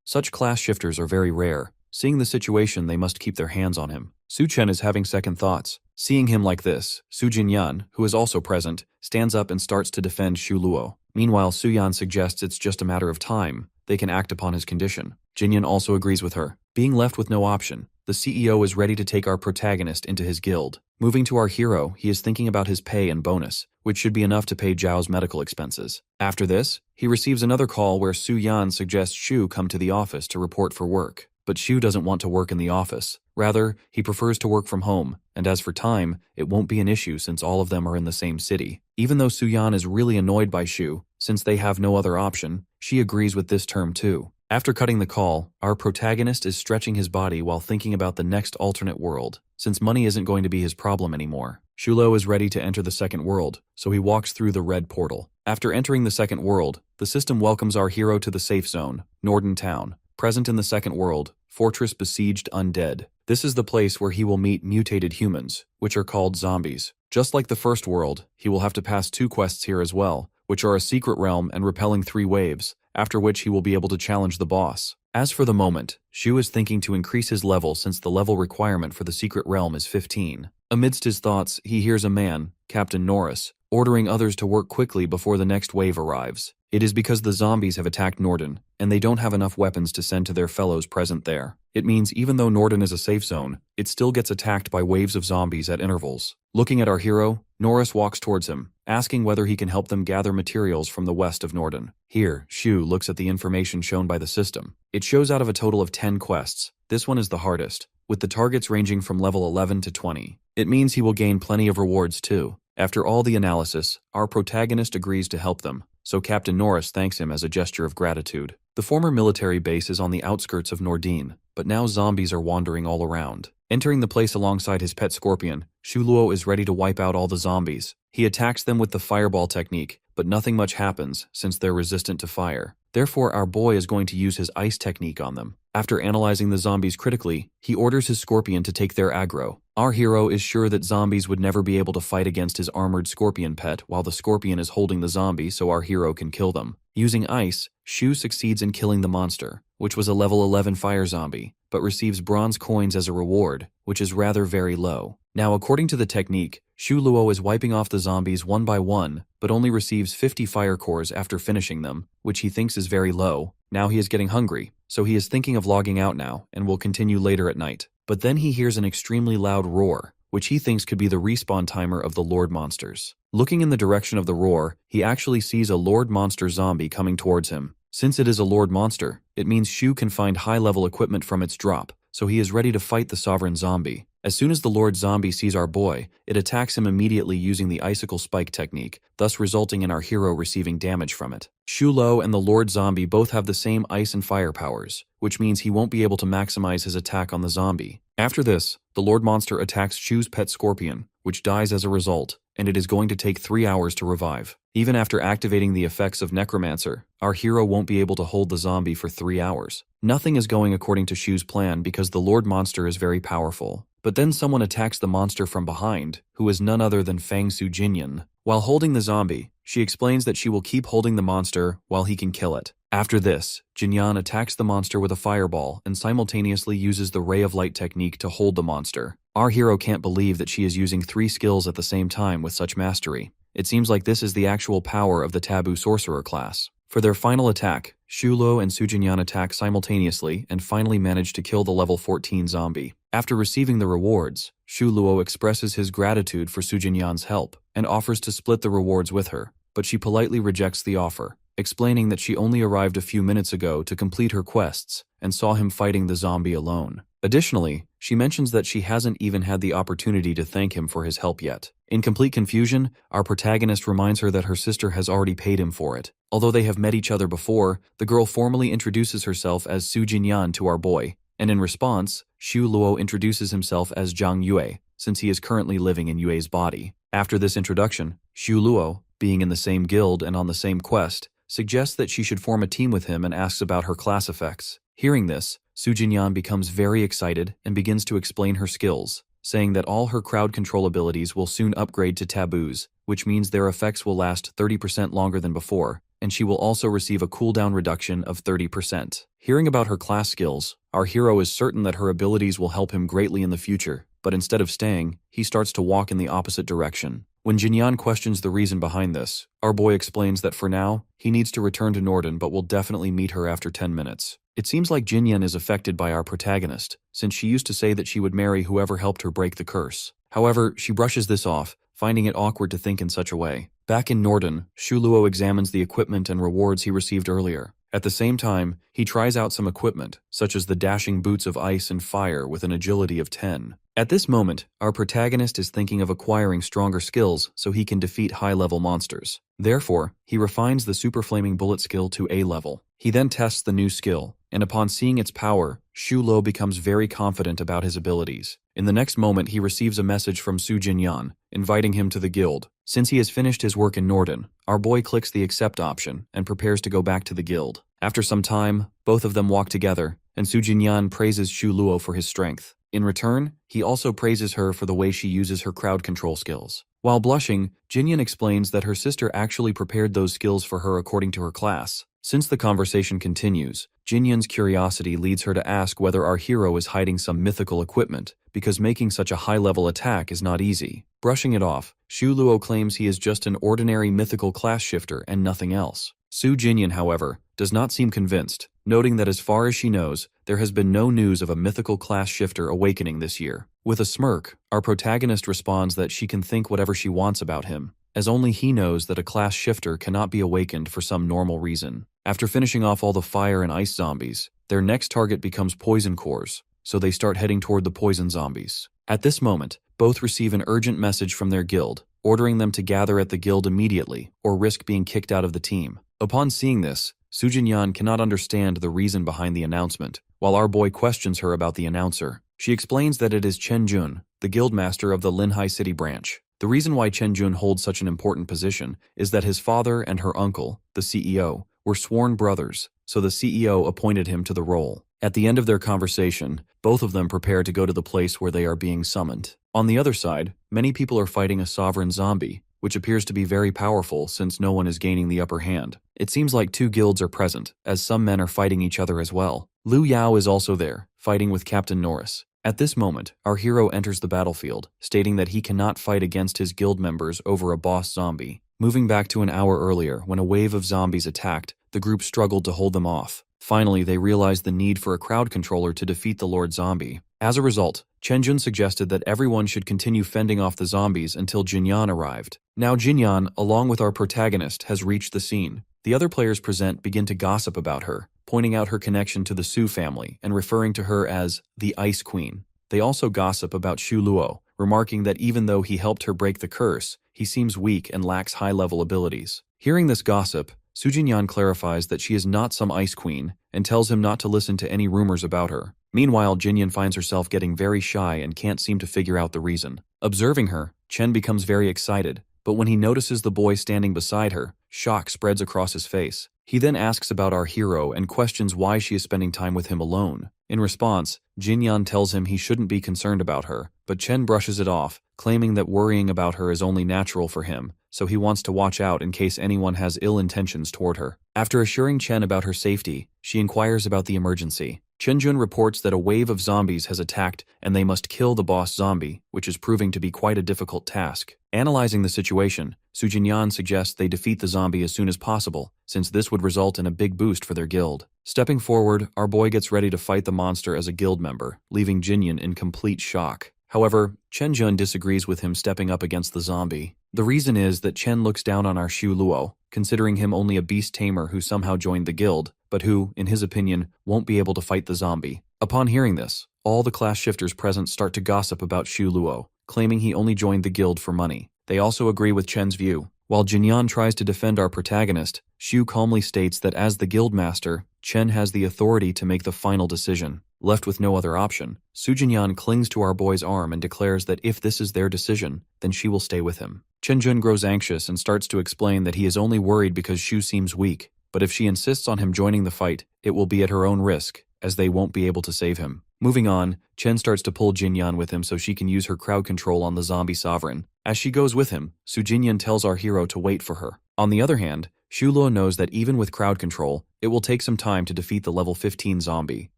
Such class shifters are very rare. Seeing the situation, they must keep their hands on him. Su Chen is having second thoughts. Seeing him like this, Su Jinyan, who is also present, stands up and starts to defend Xu Luo. Meanwhile, Su Yan suggests it's just a matter of time. They can act upon his condition. Jinyan also agrees with her. Being left with no option, the CEO is ready to take our protagonist into his guild. Moving to our hero, he is thinking about his pay and bonus, which should be enough to pay Zhao's medical expenses. After this, he receives another call where Su Yan suggests Xu come to the office to report for work. But Xu doesn't want to work in the office. Rather, he prefers to work from home, and as for time, it won't be an issue since all of them are in the same city. Even though Su Yan is really annoyed by Xu, since they have no other option, she agrees with this term too. After cutting the call, our protagonist is stretching his body while thinking about the next alternate world, since money isn't going to be his problem anymore. Shulo is ready to enter the second world, so he walks through the red portal. After entering the second world, the system welcomes our hero to the safe zone, Norden Town. Present in the second world, Fortress Besieged Undead. This is the place where he will meet mutated humans, which are called zombies. Just like the first world, he will have to pass 2 quests here as well, which are a secret realm and repelling 3 waves, after which he will be able to challenge the boss. As for the moment, Xu is thinking to increase his level since the level requirement for the secret realm is 15. Amidst his thoughts, he hears a man, Captain Norris, ordering others to work quickly before the next wave arrives. It is because the zombies have attacked Norden, and they don't have enough weapons to send to their fellows present there. It means even though Norden is a safe zone, it still gets attacked by waves of zombies at intervals. Looking at our hero, Norris walks towards him, asking whether he can help them gather materials from the west of Norden. Here, Xu looks at the information shown by the system. It shows out of a total of 10 quests. This one is the hardest, with the targets ranging from level 11 to 20. It means he will gain plenty of rewards too. After all the analysis, our protagonist agrees to help them, so Captain Norris thanks him as a gesture of gratitude. The former military base is on the outskirts of Nordine, but now zombies are wandering all around. Entering the place alongside his pet scorpion, Shuluo is ready to wipe out all the zombies. He attacks them with the fireball technique, but nothing much happens since they're resistant to fire. Therefore, our boy is going to use his ice technique on them. After analyzing the zombies critically, he orders his scorpion to take their aggro. Our hero is sure that zombies would never be able to fight against his armored scorpion pet while the scorpion is holding the zombie so our hero can kill them. Using ice, Shu succeeds in killing the monster, which was a level 11 fire zombie, but receives bronze coins as a reward, which is rather very low. Now, according to the technique, Shu Luo is wiping off the zombies one by one, but only receives 50 fire cores after finishing them, which he thinks is very low. Now he is getting hungry, so he is thinking of logging out now and will continue later at night. But then he hears an extremely loud roar, which he thinks could be the respawn timer of the Lord Monsters. Looking in the direction of the roar, he actually sees a Lord Monster zombie coming towards him. Since it is a Lord Monster, it means Shu can find high-level equipment from its drop, so he is ready to fight the Sovereign Zombie. As soon as the Lord Zombie sees our boy, it attacks him immediately using the Icicle Spike technique, thus resulting in our hero receiving damage from it. Shu Lo and the Lord Zombie both have the same ice and fire powers, which means he won't be able to maximize his attack on the zombie. After this, the Lord Monster attacks Shu's pet scorpion, which dies as a result, and it is going to take 3 hours to revive. Even after activating the effects of Necromancer, our hero won't be able to hold the zombie for 3 hours. Nothing is going according to Shu's plan because the Lord Monster is very powerful. But then someone attacks the monster from behind, who is none other than Fang Su Jinyan. While holding the zombie, she explains that she will keep holding the monster while he can kill it. After this, Jinyan attacks the monster with a fireball and simultaneously uses the Ray of Light technique to hold the monster. Our hero can't believe that she is using 3 skills at the same time with such mastery. It seems like this is the actual power of the Taboo Sorcerer class. For their final attack, Shulo and Sujinyan attack simultaneously and finally manage to kill the level 14 zombie. After receiving the rewards, Shuluo expresses his gratitude for Sujinyan's help and offers to split the rewards with her, but she politely rejects the offer, explaining that she only arrived a few minutes ago to complete her quests and saw him fighting the zombie alone. Additionally, she mentions that she hasn't even had the opportunity to thank him for his help yet. In complete confusion, our protagonist reminds her that her sister has already paid him for it. Although they have met each other before, the girl formally introduces herself as Su Jinyan to our boy, and in response, Xu Luo introduces himself as Zhang Yue, since he is currently living in Yue's body. After this introduction, Xu Luo, being in the same guild and on the same quest, suggests that she should form a team with him and asks about her class effects. Hearing this, Su Jinyan becomes very excited and begins to explain her skills, saying that all her crowd control abilities will soon upgrade to taboos, which means their effects will last 30% longer than before, and she will also receive a cooldown reduction of 30%. Hearing about her class skills, our hero is certain that her abilities will help him greatly in the future, but instead of staying, he starts to walk in the opposite direction. When Jinyan questions the reason behind this, our boy explains that for now, he needs to return to Norden but will definitely meet her after 10 minutes. It seems like Jinyan is affected by our protagonist, since she used to say that she would marry whoever helped her break the curse. However, she brushes this off, finding it awkward to think in such a way. Back in Norden, Shu Luo examines the equipment and rewards he received earlier. At the same time, he tries out some equipment, such as the dashing boots of ice and fire with an agility of 10. At this moment, our protagonist is thinking of acquiring stronger skills so he can defeat high-level monsters. Therefore, he refines the Super Flaming Bullet skill to A level. He then tests the new skill, and upon seeing its power, Shu Luo becomes very confident about his abilities. In the next moment, he receives a message from Su Jinyan, inviting him to the guild. Since he has finished his work in Norden, our boy clicks the accept option and prepares to go back to the guild. After some time, both of them walk together, and Su Jinyan praises Shu Luo for his strength. In return, he also praises her for the way she uses her crowd control skills. While blushing, Jinyan explains that her sister actually prepared those skills for her according to her class. Since the conversation continues, Jinyan's curiosity leads her to ask whether our hero is hiding some mythical equipment, because making such a high-level attack is not easy. Brushing it off, Shu Luo claims he is just an ordinary mythical class shifter and nothing else. Su Jinyan, however, does not seem convinced, noting that as far as she knows, there has been no news of a mythical class shifter awakening this year. With a smirk, our protagonist responds that she can think whatever she wants about him, as only he knows that a class shifter cannot be awakened for some normal reason. After finishing off all the fire and ice zombies, their next target becomes poison cores, so they start heading toward the poison zombies. At this moment, both receive an urgent message from their guild, ordering them to gather at the guild immediately or risk being kicked out of the team. Upon seeing this, Su Jinyan cannot understand the reason behind the announcement, while our boy questions her about the announcer. She explains that it is Chen Jun, the guildmaster of the Linhai City branch. The reason why Chen Jun holds such an important position is that his father and her uncle, the CEO, were sworn brothers, so the CEO appointed him to the role. At the end of their conversation, both of them prepare to go to the place where they are being summoned. On the other side, many people are fighting a sovereign zombie, which appears to be very powerful since no one is gaining the upper hand. It seems like two guilds are present, as some men are fighting each other as well. Liu Yao is also there, fighting with Captain Norris. At this moment, our hero enters the battlefield, stating that he cannot fight against his guild members over a boss zombie. Moving back to an hour earlier, when a wave of zombies attacked, the group struggled to hold them off. Finally, they realized the need for a crowd controller to defeat the Lord Zombie. As a result, Chen Jun suggested that everyone should continue fending off the zombies until Jinyan arrived. Now Jinyan, along with our protagonist, has reached the scene. The other players present begin to gossip about her, pointing out her connection to the Su family and referring to her as the Ice Queen. They also gossip about Shu Luo, remarking that even though he helped her break the curse, he seems weak and lacks high-level abilities. Hearing this gossip, Su Jinyan clarifies that she is not some ice queen and tells him not to listen to any rumors about her. Meanwhile, Jinyan finds herself getting very shy and can't seem to figure out the reason. Observing her, Chen becomes very excited, but when he notices the boy standing beside her, shock spreads across his face. He then asks about our hero and questions why she is spending time with him alone. In response, Jinyan tells him he shouldn't be concerned about her, but Chen brushes it off, claiming that worrying about her is only natural for him, so he wants to watch out in case anyone has ill intentions toward her. After assuring Chen about her safety, she inquires about the emergency. Chen Jun reports that a wave of zombies has attacked and they must kill the boss zombie, which is proving to be quite a difficult task. Analyzing the situation, Su Jinyan suggests they defeat the zombie as soon as possible, since this would result in a big boost for their guild. Stepping forward, our boy gets ready to fight the monster as a guild member, leaving Jinyan in complete shock. However, Chen Jun disagrees with him stepping up against the zombie. The reason is that Chen looks down on our Shu Luo, considering him only a beast tamer who somehow joined the guild, but who, in his opinion, won't be able to fight the zombie. Upon hearing this, all the class shifters present start to gossip about Shu Luo, claiming he only joined the guild for money. They also agree with Chen's view. While Jinyan tries to defend our protagonist, Shu calmly states that as the guild master, Chen has the authority to make the final decision. Left with no other option, Su Jinyan clings to our boy's arm and declares that if this is their decision, then she will stay with him. Chen Jun grows anxious and starts to explain that he is only worried because Shu seems weak, but if she insists on him joining the fight, it will be at her own risk, as they won't be able to save him. Moving on, Chen starts to pull Jinyan with him so she can use her crowd control on the zombie sovereign. As she goes with him, Su Jinyan tells our hero to wait for her. On the other hand, Xu Luo knows that even with crowd control, it will take some time to defeat the level 15 zombie.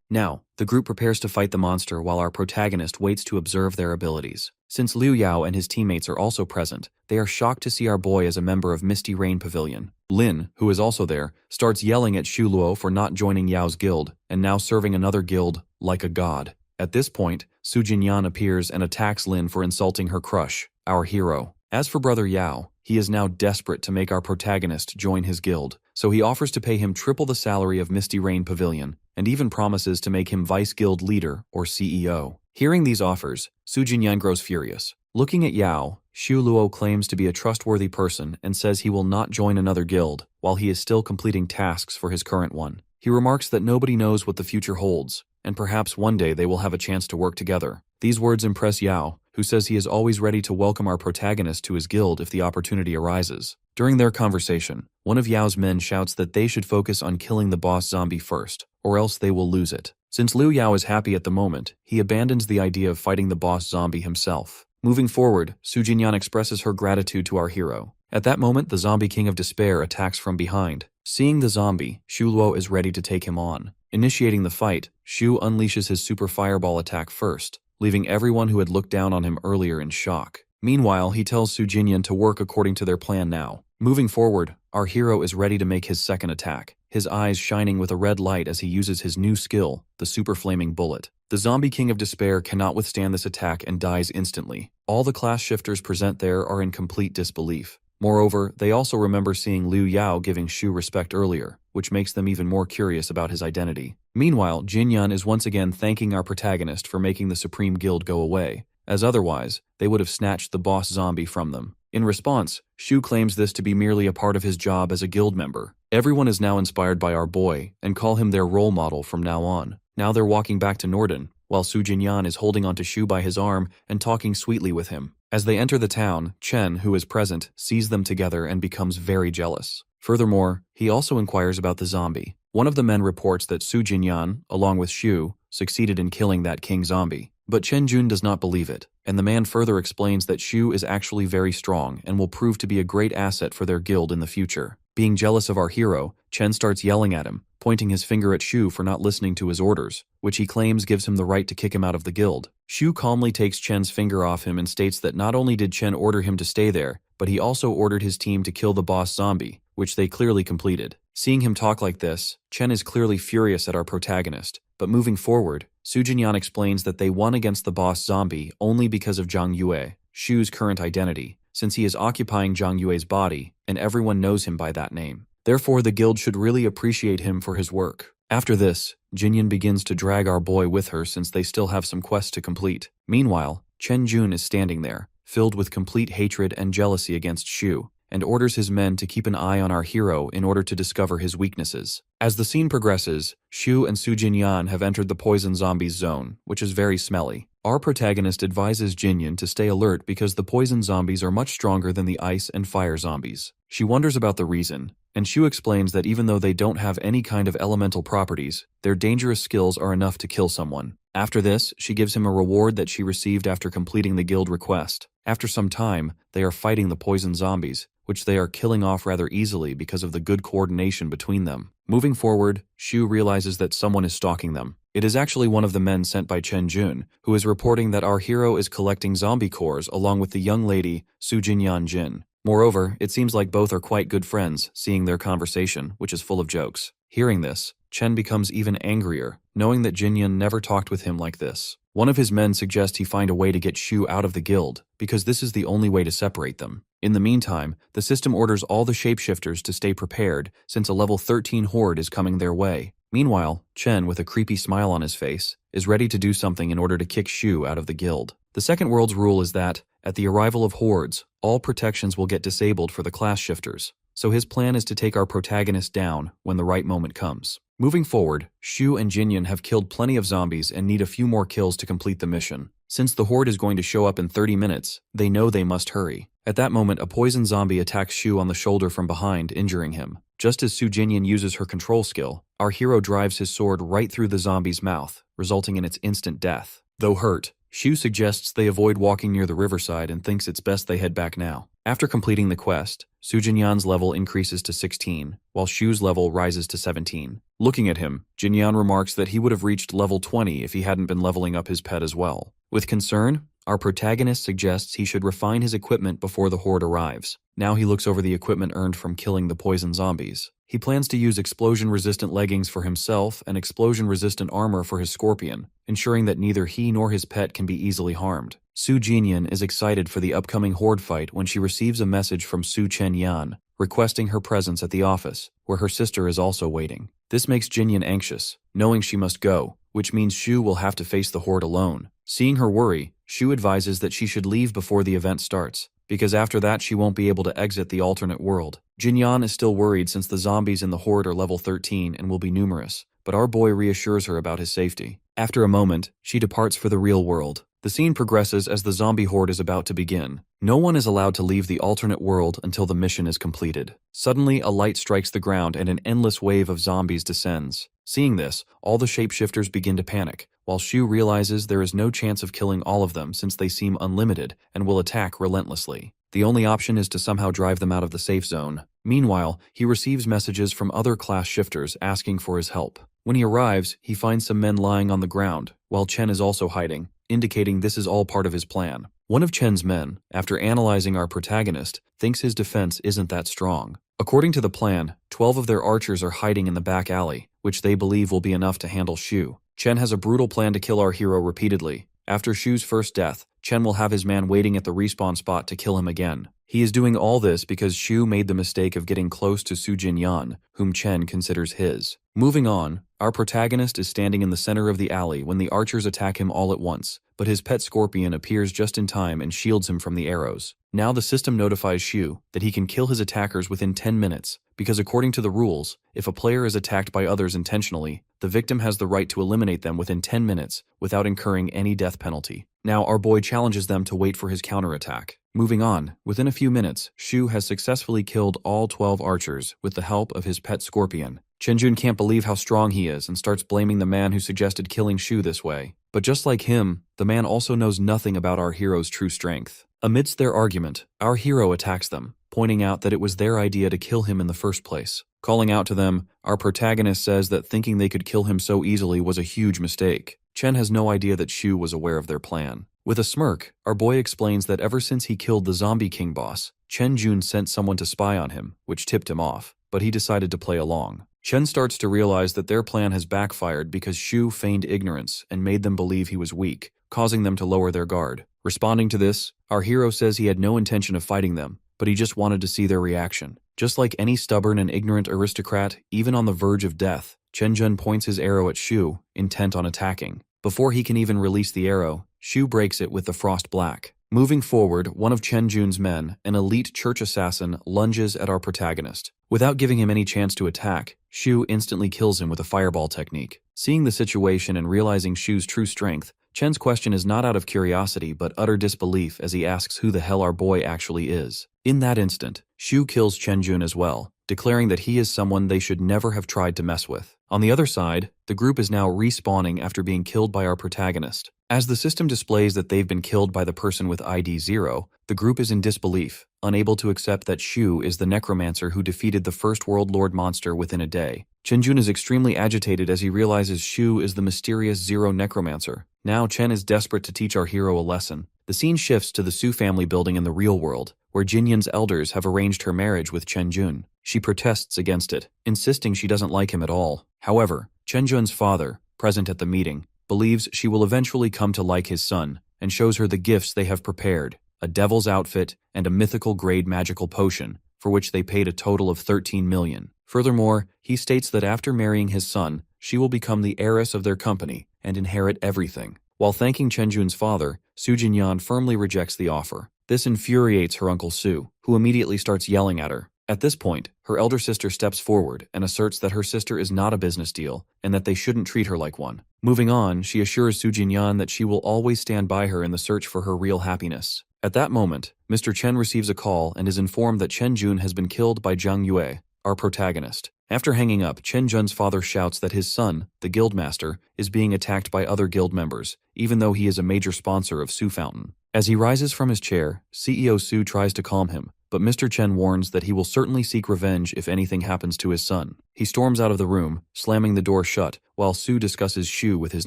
Now, the group prepares to fight the monster while our protagonist waits to observe their abilities. Since Liu Yao and his teammates are also present, they are shocked to see our boy as a member of Misty Rain Pavilion. Lin, who is also there, starts yelling at Xu Luo for not joining Yao's guild, and now serving another guild like a god. At this point, Su Jinyan appears and attacks Lin for insulting her crush, our hero. As for Brother Yao, he is now desperate to make our protagonist join his guild, so he offers to pay him triple the salary of Misty Rain Pavilion, and even promises to make him vice guild leader or CEO. Hearing these offers, Su Jinyan grows furious. Looking at Yao, Xu Luo claims to be a trustworthy person and says he will not join another guild while he is still completing tasks for his current one. He remarks that nobody knows what the future holds, and perhaps one day they will have a chance to work together. These words impress Yao, who says he is always ready to welcome our protagonist to his guild if the opportunity arises. During their conversation, one of Yao's men shouts that they should focus on killing the boss zombie first, or else they will lose it. Since Liu Yao is happy at the moment, he abandons the idea of fighting the boss zombie himself. Moving forward, Su Jinyan expresses her gratitude to our hero. At that moment, the zombie King of Despair attacks from behind. Seeing the zombie, Xu Luo is ready to take him on. Initiating the fight, Xu unleashes his super fireball attack first, leaving everyone who had looked down on him earlier in shock. Meanwhile, he tells Su Jinyan to work according to their plan now. Moving forward, our hero is ready to make his second attack, his eyes shining with a red light as he uses his new skill, the Super Flaming Bullet. The zombie King of Despair cannot withstand this attack and dies instantly. All the class shifters present there are in complete disbelief. Moreover, they also remember seeing Liu Yao giving Xu respect earlier, which makes them even more curious about his identity. Meanwhile, Jinyan is once again thanking our protagonist for making the Supreme Guild go away, as otherwise, they would have snatched the boss zombie from them. In response, Xu claims this to be merely a part of his job as a guild member. Everyone is now inspired by our boy and call him their role model from now on. Now they're walking back to Norden, while Su Jinyan is holding onto Xu by his arm and talking sweetly with him. As they enter the town, Chen, who is present, sees them together and becomes very jealous. Furthermore, he also inquires about the zombie. One of the men reports that Su Jinyan, along with Xu, succeeded in killing that king zombie. But Chen Jun does not believe it, and the man further explains that Xu is actually very strong and will prove to be a great asset for their guild in the future. Being jealous of our hero, Chen starts yelling at him, pointing his finger at Xu for not listening to his orders, which he claims gives him the right to kick him out of the guild. Xu calmly takes Chen's finger off him and states that not only did Chen order him to stay there, but he also ordered his team to kill the boss zombie, which they clearly completed. Seeing him talk like this, Chen is clearly furious at our protagonist, but moving forward, Su Jinyan explains that they won against the boss zombie only because of Zhang Yue, Xu's current identity, since he is occupying Zhang Yue's body, and everyone knows him by that name. Therefore, the guild should really appreciate him for his work. After this, Jinyan begins to drag our boy with her since they still have some quests to complete. Meanwhile, Chen Jun is standing there, filled with complete hatred and jealousy against Xu, and orders his men to keep an eye on our hero in order to discover his weaknesses. As the scene progresses, Xu and Su Jinyan have entered the poison zombies zone, which is very smelly. Our protagonist advises Jinyan to stay alert because the poison zombies are much stronger than the ice and fire zombies. She wonders about the reason, and Xu explains that even though they don't have any kind of elemental properties, their dangerous skills are enough to kill someone. After this, she gives him a reward that she received after completing the guild request. After some time, they are fighting the poison zombies, which they are killing off rather easily because of the good coordination between them. Moving forward, Xu realizes that someone is stalking them. It is actually one of the men sent by Chen Jun, who is reporting that our hero is collecting zombie cores along with the young lady, Su Jinyan Jin. Moreover, it seems like both are quite good friends, seeing their conversation, which is full of jokes. Hearing this, Chen becomes even angrier, knowing that Jinyan never talked with him like this. One of his men suggests he find a way to get Xu out of the guild, because this is the only way to separate them. In the meantime, the system orders all the shapeshifters to stay prepared, since a level 13 horde is coming their way. Meanwhile, Chen, with a creepy smile on his face, is ready to do something in order to kick Xu out of the guild. The second world's rule is that, at the arrival of hordes, all protections will get disabled for the class shifters, so his plan is to take our protagonist down when the right moment comes. Moving forward, Xu and Jinyan have killed plenty of zombies and need a few more kills to complete the mission. Since the horde is going to show up in 30 minutes, they know they must hurry. At that moment, a poison zombie attacks Xu on the shoulder from behind, injuring him. Just as Su Jinyan uses her control skill, our hero drives his sword right through the zombie's mouth, resulting in its instant death. Though hurt, Shu suggests they avoid walking near the riverside and thinks it's best they head back now. After completing the quest, Su Jinyan's level increases to 16, while Shu's level rises to 17. Looking at him, Jinyan remarks that he would have reached level 20 if he hadn't been leveling up his pet as well. With concern, our protagonist suggests he should refine his equipment before the horde arrives. Now he looks over the equipment earned from killing the poison zombies. He plans to use explosion-resistant leggings for himself and explosion-resistant armor for his scorpion, ensuring that neither he nor his pet can be easily harmed. Su Jinyan is excited for the upcoming horde fight when she receives a message from Su Chenyan, requesting her presence at the office, where her sister is also waiting. This makes Jinyan anxious, knowing she must go, which means Shu will have to face the horde alone. Seeing her worry, Shu advises that she should leave before the event starts, because after that she won't be able to exit the alternate world. Jinyan is still worried since the zombies in the horde are level 13 and will be numerous, but our boy reassures her about his safety. After a moment, she departs for the real world. The scene progresses as the zombie horde is about to begin. No one is allowed to leave the alternate world until the mission is completed. Suddenly, a light strikes the ground and an endless wave of zombies descends. Seeing this, all the shapeshifters begin to panic, while Shu realizes there is no chance of killing all of them since they seem unlimited and will attack relentlessly. The only option is to somehow drive them out of the safe zone. Meanwhile, he receives messages from other class shifters asking for his help. When he arrives, he finds some men lying on the ground, while Chen is also hiding, indicating this is all part of his plan. One of Chen's men, after analyzing our protagonist, thinks his defense isn't that strong. According to the plan, 12 of their archers are hiding in the back alley, which they believe will be enough to handle Shu. Chen has a brutal plan to kill our hero repeatedly. After Shu's first death, Chen will have his man waiting at the respawn spot to kill him again. He is doing all this because Shu made the mistake of getting close to Su Jinyan, whom Chen considers his. Moving on, our protagonist is standing in the center of the alley when the archers attack him all at once, but his pet scorpion appears just in time and shields him from the arrows. Now the system notifies Shu that he can kill his attackers within 10 minutes, because according to the rules, if a player is attacked by others intentionally, the victim has the right to eliminate them within 10 minutes without incurring any death penalty. Now our boy challenges them to wait for his counterattack. Moving on, within a few minutes, Shu has successfully killed all 12 archers with the help of his pet scorpion. Chenjun can't believe how strong he is and starts blaming the man who suggested killing Shu this way. But just like him, the man also knows nothing about our hero's true strength. Amidst their argument, our hero attacks them, pointing out that it was their idea to kill him in the first place. Calling out to them, our protagonist says that thinking they could kill him so easily was a huge mistake. Chen has no idea that Shu was aware of their plan. With a smirk, our boy explains that ever since he killed the Zombie King boss, Chen Jun sent someone to spy on him, which tipped him off, but he decided to play along. Chen starts to realize that their plan has backfired because Shu feigned ignorance and made them believe he was weak, causing them to lower their guard. Responding to this, our hero says he had no intention of fighting them, but he just wanted to see their reaction. Just like any stubborn and ignorant aristocrat, even on the verge of death, Chen Jun points his arrow at Shu, intent on attacking. Before he can even release the arrow, Shu breaks it with the frost black. Moving forward, one of Chen Jun's men, an elite church assassin, lunges at our protagonist. Without giving him any chance to attack, Shu instantly kills him with a fireball technique. Seeing the situation and realizing Shu's true strength, Chen's question is not out of curiosity but utter disbelief as he asks who the hell our boy actually is. In that instant, Shu kills Chen Jun as well, declaring that he is someone they should never have tried to mess with. On the other side, the group is now respawning after being killed by our protagonist. As the system displays that they've been killed by the person with ID 0, the group is in disbelief, unable to accept that Shu is the necromancer who defeated the first World Lord monster within a day. Chen Jun is extremely agitated as he realizes Shu is the mysterious Zero necromancer. Now Chen is desperate to teach our hero a lesson. The scene shifts to the Su family building in the real world, where Jinyan's elders have arranged her marriage with Chen Jun. She protests against it, insisting she doesn't like him at all. However, Chen Jun's father, present at the meeting, believes she will eventually come to like his son, and shows her the gifts they have prepared, a devil's outfit and a mythical grade magical potion, for which they paid a total of 13 million. Furthermore, he states that after marrying his son, she will become the heiress of their company and inherit everything. While thanking Chen Jun's father, Su Jinyan firmly rejects the offer. This infuriates her uncle Su, who immediately starts yelling at her. At this point, her elder sister steps forward and asserts that her sister is not a business deal and that they shouldn't treat her like one. Moving on, she assures Su Jinyan that she will always stand by her in the search for her real happiness. At that moment, Mr. Chen receives a call and is informed that Chen Jun has been killed by Zhang Yue. our protagonist. After hanging up, Chen Jun's father shouts that his son, the guildmaster, is being attacked by other guild members, even though he is a major sponsor of Su Fountain. As he rises from his chair, CEO Su tries to calm him, but Mr. Chen warns that he will certainly seek revenge if anything happens to his son. He storms out of the room, slamming the door shut, while Su discusses Shu with his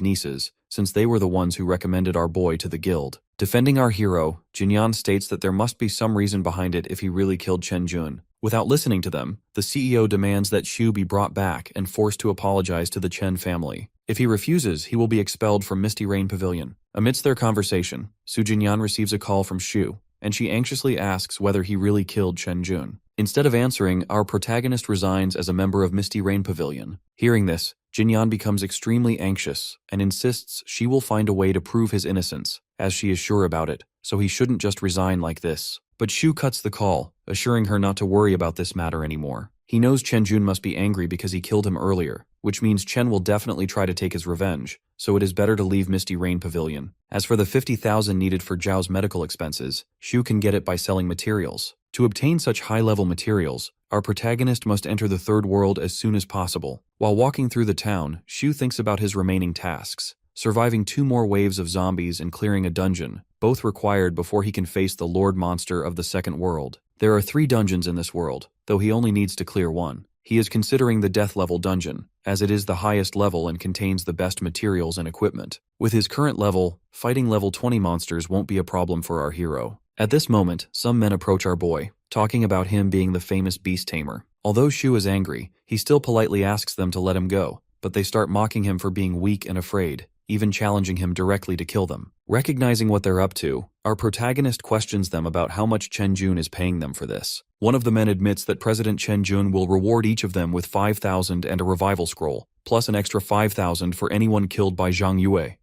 nieces, since they were the ones who recommended our boy to the guild. Defending our hero, Jinyan states that there must be some reason behind it if he really killed Chen Jun. Without listening to them, the CEO demands that Shu be brought back and forced to apologize to the Chen family. If he refuses, he will be expelled from Misty Rain Pavilion. Amidst their conversation, Su Jinyan receives a call from Shu, and she anxiously asks whether he really killed Chen Jun. Instead of answering, our protagonist resigns as a member of Misty Rain Pavilion. Hearing this, Jinyan becomes extremely anxious and insists she will find a way to prove his innocence, as she is sure about it, so he shouldn't just resign like this. But Shu cuts the call, assuring her not to worry about this matter anymore. He knows Chen Jun must be angry because he killed him earlier, which means Chen will definitely try to take his revenge, so it is better to leave Misty Rain Pavilion. As for the 50,000 needed for Zhao's medical expenses, Shu can get it by selling materials. To obtain such high-level materials, our protagonist must enter the third world as soon as possible. While walking through the town, Shu thinks about his remaining tasks. Surviving 2 more waves of zombies and clearing a dungeon, both required before he can face the Lord Monster of the second world. There are 3 dungeons in this world, though he only needs to clear 1. He is considering the death level dungeon, as it is the highest level and contains the best materials and equipment. With his current level, fighting level 20 monsters won't be a problem for our hero. At this moment, some men approach our boy, talking about him being the famous beast tamer. Although Shu is angry, he still politely asks them to let him go, but they start mocking him for being weak and afraid, even challenging him directly to kill them. Recognizing what they're up to, our protagonist questions them about how much Chen Jun is paying them for this. One of the men admits that President Chen Jun will reward each of them with 5,000 and a revival scroll, plus an extra 5,000 for anyone killed by Zhang Yue.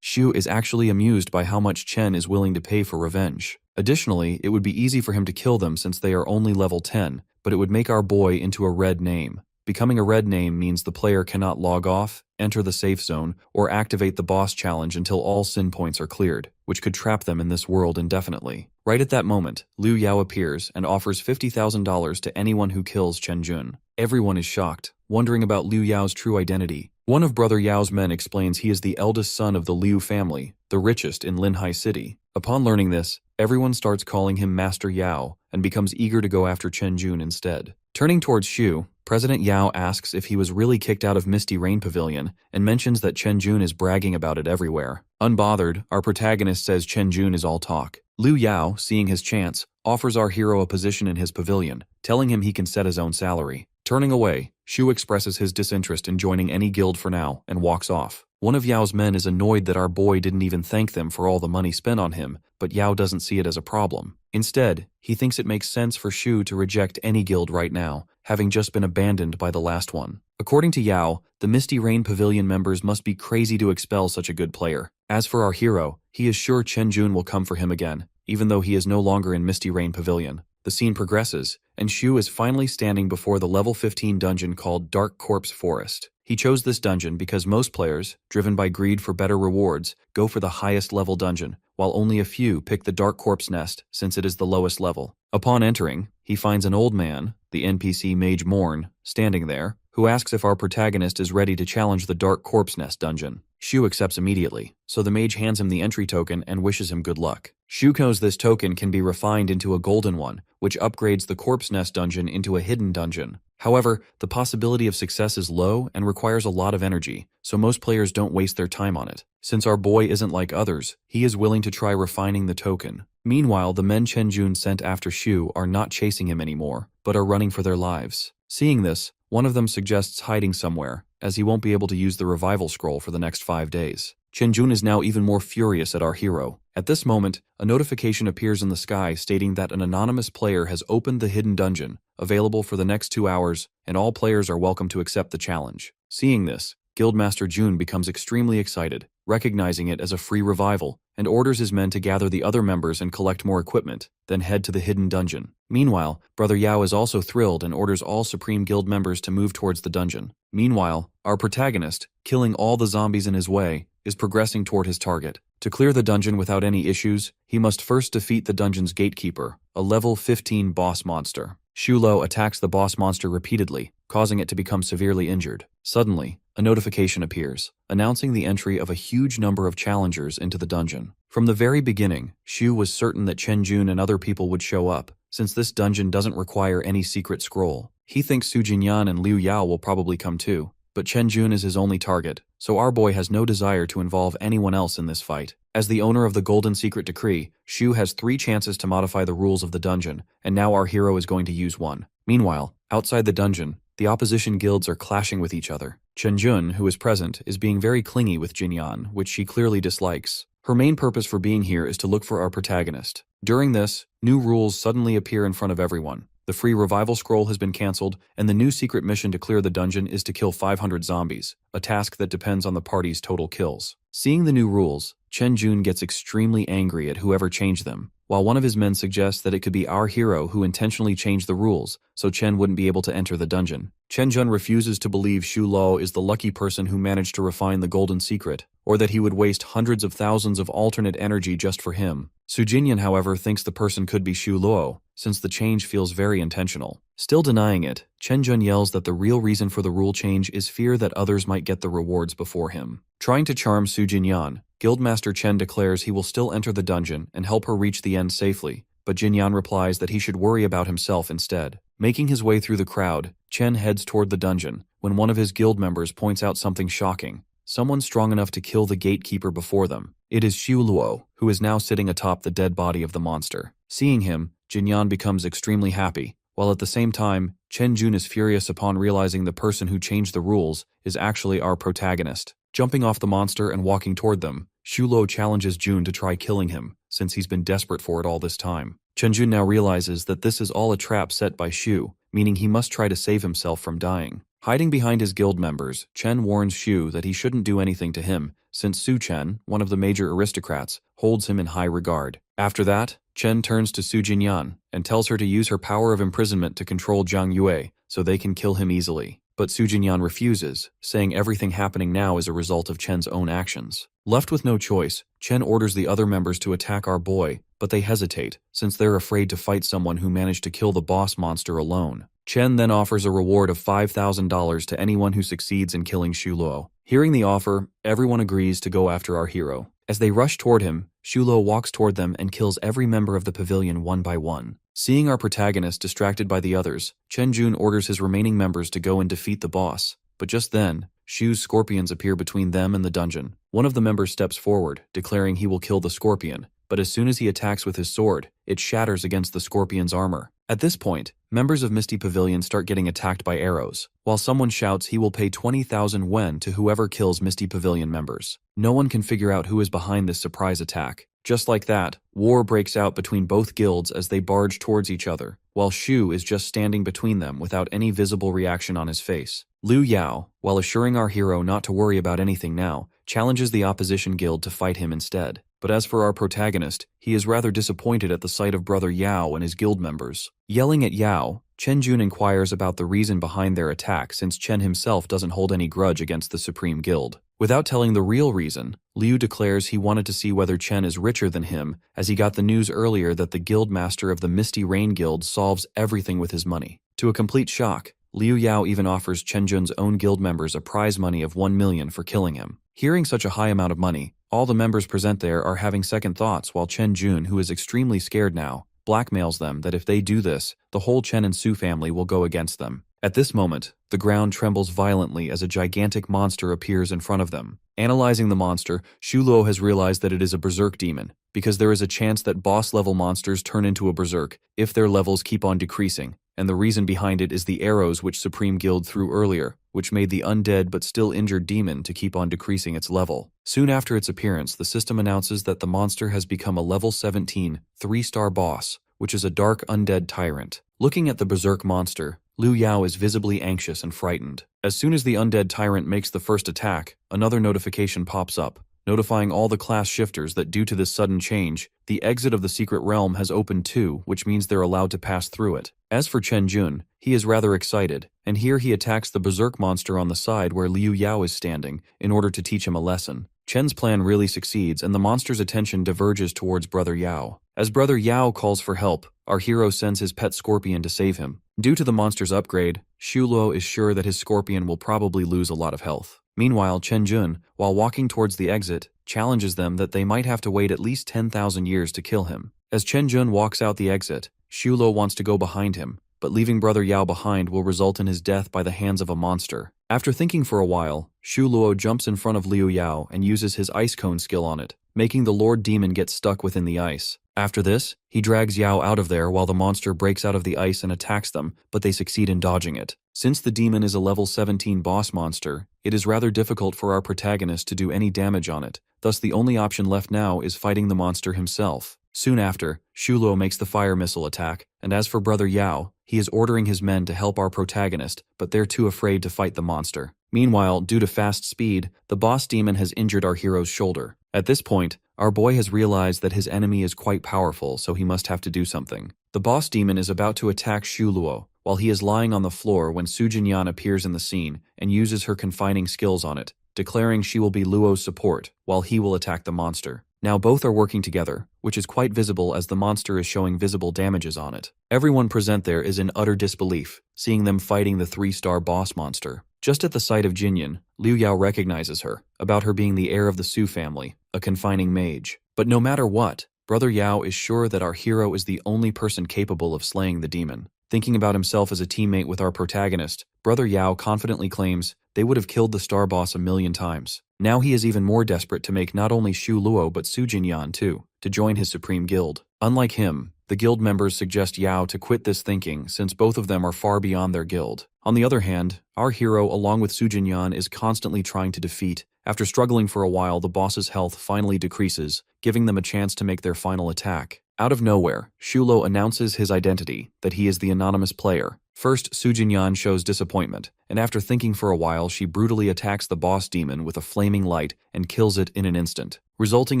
Shu is actually amused by how much Chen is willing to pay for revenge. Additionally, it would be easy for him to kill them since they are only level 10, but it would make our boy into a red name. Becoming a red name means the player cannot log off, enter the safe zone, or activate the boss challenge until all sin points are cleared, which could trap them in this world indefinitely. Right at that moment, Liu Yao appears and offers $50,000 to anyone who kills Chen Jun. Everyone is shocked, wondering about Liu Yao's true identity. One of Brother Yao's men explains he is the eldest son of the Liu family, the richest in Linhai City. Upon learning this, everyone starts calling him Master Yao and becomes eager to go after Chen Jun instead. Turning towards Shu, President Yao asks if he was really kicked out of Misty Rain Pavilion and mentions that Chen Jun is bragging about it everywhere. Unbothered, our protagonist says Chen Jun is all talk. Liu Yao, seeing his chance, offers our hero a position in his pavilion, telling him he can set his own salary. Turning away, Shu expresses his disinterest in joining any guild for now and walks off. One of Yao's men is annoyed that our boy didn't even thank them for all the money spent on him, but Yao doesn't see it as a problem. Instead, he thinks it makes sense for Shu to reject any guild right now, having just been abandoned by the last one. According to Yao, the Misty Rain Pavilion members must be crazy to expel such a good player. As for our hero, he is sure Chen Jun will come for him again, even though he is no longer in Misty Rain Pavilion. The scene progresses, and Shu is finally standing before the level 15 dungeon called Dark Corpse Forest. He chose this dungeon because most players, driven by greed for better rewards, go for the highest level dungeon, while only a few pick the Dark Corpse Nest since it is the lowest level. Upon entering, he finds an old man, the NPC Mage Morn, standing there, who asks if our protagonist is ready to challenge the Dark Corpse Nest dungeon. Shu accepts immediately, so the mage hands him the entry token and wishes him good luck. Shu knows this token can be refined into a golden one, which upgrades the Corpse Nest dungeon into a hidden dungeon. However, the possibility of success is low and requires a lot of energy, so most players don't waste their time on it. Since our boy isn't like others, he is willing to try refining the token. Meanwhile, the men Chen Jun sent after Shu are not chasing him anymore, but are running for their lives. Seeing this, one of them suggests hiding somewhere, as he won't be able to use the revival scroll for the next 5 days. Chen Jun is now even more furious at our hero. At this moment, a notification appears in the sky stating that an anonymous player has opened the hidden dungeon, available for the next 2 hours, and all players are welcome to accept the challenge. Seeing this, Guildmaster Jun becomes extremely excited, recognizing it as a free revival, and orders his men to gather the other members and collect more equipment, then head to the hidden dungeon. Meanwhile, Brother Yao is also thrilled and orders all Supreme Guild members to move towards the dungeon. Meanwhile, our protagonist, killing all the zombies in his way, is progressing toward his target. To clear the dungeon without any issues, he must first defeat the dungeon's gatekeeper, a level 15 boss monster. Shulo attacks the boss monster repeatedly, causing it to become severely injured. Suddenly, a notification appears, announcing the entry of a huge number of challengers into the dungeon. From the very beginning, Shu was certain that Chen Jun and other people would show up, since this dungeon doesn't require any secret scroll. He thinks Su Jinyan and Liu Yao will probably come too, but Chen Jun is his only target, so our boy has no desire to involve anyone else in this fight. As the owner of the Golden Secret Decree, Shu has 3 chances to modify the rules of the dungeon, and now our hero is going to use one. Meanwhile, outside the dungeon, the opposition guilds are clashing with each other. Chen Jun, who is present, is being very clingy with Jinyan, which she clearly dislikes. Her main purpose for being here is to look for our protagonist. During this, new rules suddenly appear in front of everyone. The free revival scroll has been cancelled, and the new secret mission to clear the dungeon is to kill 500 zombies, a task that depends on the party's total kills. Seeing the new rules, Chen Jun gets extremely angry at whoever changed them, while one of his men suggests that it could be our hero who intentionally changed the rules, so Chen wouldn't be able to enter the dungeon. Chen Jun refuses to believe Shu Luo is the lucky person who managed to refine the golden secret, or that he would waste hundreds of thousands of alternate energy just for him. Su Jinyan, however, thinks the person could be Shu Luo, since the change feels very intentional. Still denying it, Chen Jun yells that the real reason for the rule change is fear that others might get the rewards before him. Trying to charm Su Jinyan, Guildmaster Chen declares he will still enter the dungeon and help her reach the end safely, but Jinyan replies that he should worry about himself instead. Making his way through the crowd, Chen heads toward the dungeon, when one of his guild members points out something shocking. Someone strong enough to kill the gatekeeper before them. It is Shu Luo, who is now sitting atop the dead body of the monster. Seeing him, Jinyan becomes extremely happy, while at the same time, Chen Jun is furious upon realizing the person who changed the rules is actually our protagonist. Jumping off the monster and walking toward them, Shu Luo challenges Jun to try killing him, since he's been desperate for it all this time. Chen Jun now realizes that this is all a trap set by Shu, meaning he must try to save himself from dying. Hiding behind his guild members, Chen warns Shu that he shouldn't do anything to him, since Su Chen, one of the major aristocrats, holds him in high regard. After that, Chen turns to Su Jinyan and tells her to use her power of imprisonment to control Zhang Yue so they can kill him easily. But Su Jinyan refuses, saying everything happening now is a result of Chen's own actions. Left with no choice, Chen orders the other members to attack our boy, but they hesitate, since they're afraid to fight someone who managed to kill the boss monster alone. Chen then offers a reward of $5,000 to anyone who succeeds in killing Shu Luo. Hearing the offer, everyone agrees to go after our hero. As they rush toward him, Shu Luo walks toward them and kills every member of the pavilion one by one. Seeing our protagonist distracted by the others, Chen Jun orders his remaining members to go and defeat the boss. But just then, Shu's scorpions appear between them and the dungeon. One of the members steps forward, declaring he will kill the scorpion, but as soon as he attacks with his sword, it shatters against the scorpion's armor. At this point, members of Misty Pavilion start getting attacked by arrows, while someone shouts he will pay 20,000 wen to whoever kills Misty Pavilion members. No one can figure out who is behind this surprise attack. Just like that, war breaks out between both guilds as they barge towards each other, while Shu is just standing between them without any visible reaction on his face. Liu Yao, while assuring our hero not to worry about anything now, challenges the opposition guild to fight him instead. But as for our protagonist, he is rather disappointed at the sight of brother Yao and his guild members. Yelling at Yao, Chen Jun inquires about the reason behind their attack since Chen himself doesn't hold any grudge against the Supreme Guild. Without telling the real reason, Liu declares he wanted to see whether Chen is richer than him as he got the news earlier that the guild master of the Misty Rain Guild solves everything with his money. To a complete shock, Liu Yao even offers Chen Jun's own guild members a prize money of 1 million for killing him. Hearing such a high amount of money, all the members present there are having second thoughts while Chen Jun, who is extremely scared now, blackmails them that if they do this, the whole Chen and Su family will go against them. At this moment, the ground trembles violently as a gigantic monster appears in front of them. Analyzing the monster, Shu Luo has realized that it is a berserk demon, because there is a chance that boss-level monsters turn into a berserk if their levels keep on decreasing, and the reason behind it is the arrows which Supreme Guild threw earlier, which made the undead but still injured demon to keep on decreasing its level. Soon after its appearance, the system announces that the monster has become a level 17, 3-star boss, which is a dark undead tyrant. Looking at the berserk monster, Liu Yao is visibly anxious and frightened. As soon as the undead tyrant makes the first attack, another notification pops up, notifying all the class shifters that due to this sudden change, the exit of the secret realm has opened too, which means they're allowed to pass through it. As for Chen Jun, he is rather excited, and here he attacks the berserk monster on the side where Liu Yao is standing in order to teach him a lesson. Chen's plan really succeeds and the monster's attention diverges towards Brother Yao. As Brother Yao calls for help, our hero sends his pet scorpion to save him. Due to the monster's upgrade, Shulo is sure that his scorpion will probably lose a lot of health. Meanwhile, Chen Jun, while walking towards the exit, challenges them that they might have to wait at least 10,000 years to kill him. As Chen Jun walks out the exit, Shulo wants to go behind him, but leaving Brother Yao behind will result in his death by the hands of a monster. After thinking for a while, Shulo jumps in front of Liu Yao and uses his ice cone skill on it, making the Lord Demon get stuck within the ice. After this, he drags Yao out of there while the monster breaks out of the ice and attacks them, but they succeed in dodging it. Since the demon is a level 17 boss monster, it is rather difficult for our protagonist to do any damage on it, thus the only option left now is fighting the monster himself. Soon after, Shulo makes the fire missile attack, and as for Brother Yao, he is ordering his men to help our protagonist, but they're too afraid to fight the monster. Meanwhile, due to fast speed, the boss demon has injured our hero's shoulder. At this point, our boy has realized that his enemy is quite powerful, so he must have to do something. The boss demon is about to attack Shulo, while he is lying on the floor when Su Jinyan appears in the scene and uses her confining skills on it, declaring she will be Luo's support, while he will attack the monster. Now both are working together, which is quite visible as the monster is showing visible damages on it. Everyone present there is in utter disbelief, seeing them fighting the 3-star boss monster. Just at the sight of Jinyan, Liu Yao recognizes her, about her being the heir of the Su family, a confining mage. But no matter what, Brother Yao is sure that our hero is the only person capable of slaying the demon. Thinking about himself as a teammate with our protagonist, Brother Yao confidently claims they would have killed the star boss 1,000,000 times. Now he is even more desperate to make not only Shu Luo but Su Jinyan too, to join his supreme guild. Unlike him, the guild members suggest Yao to quit this thinking since both of them are far beyond their guild. On the other hand, our hero along with Su Jinyan is constantly trying to defeat. After struggling for a while, the boss's health finally decreases, giving them a chance to make their final attack. Out of nowhere, Shulo announces his identity, that he is the anonymous player. First, Su Jinyan shows disappointment, and after thinking for a while she brutally attacks the boss demon with a flaming light and kills it in an instant, resulting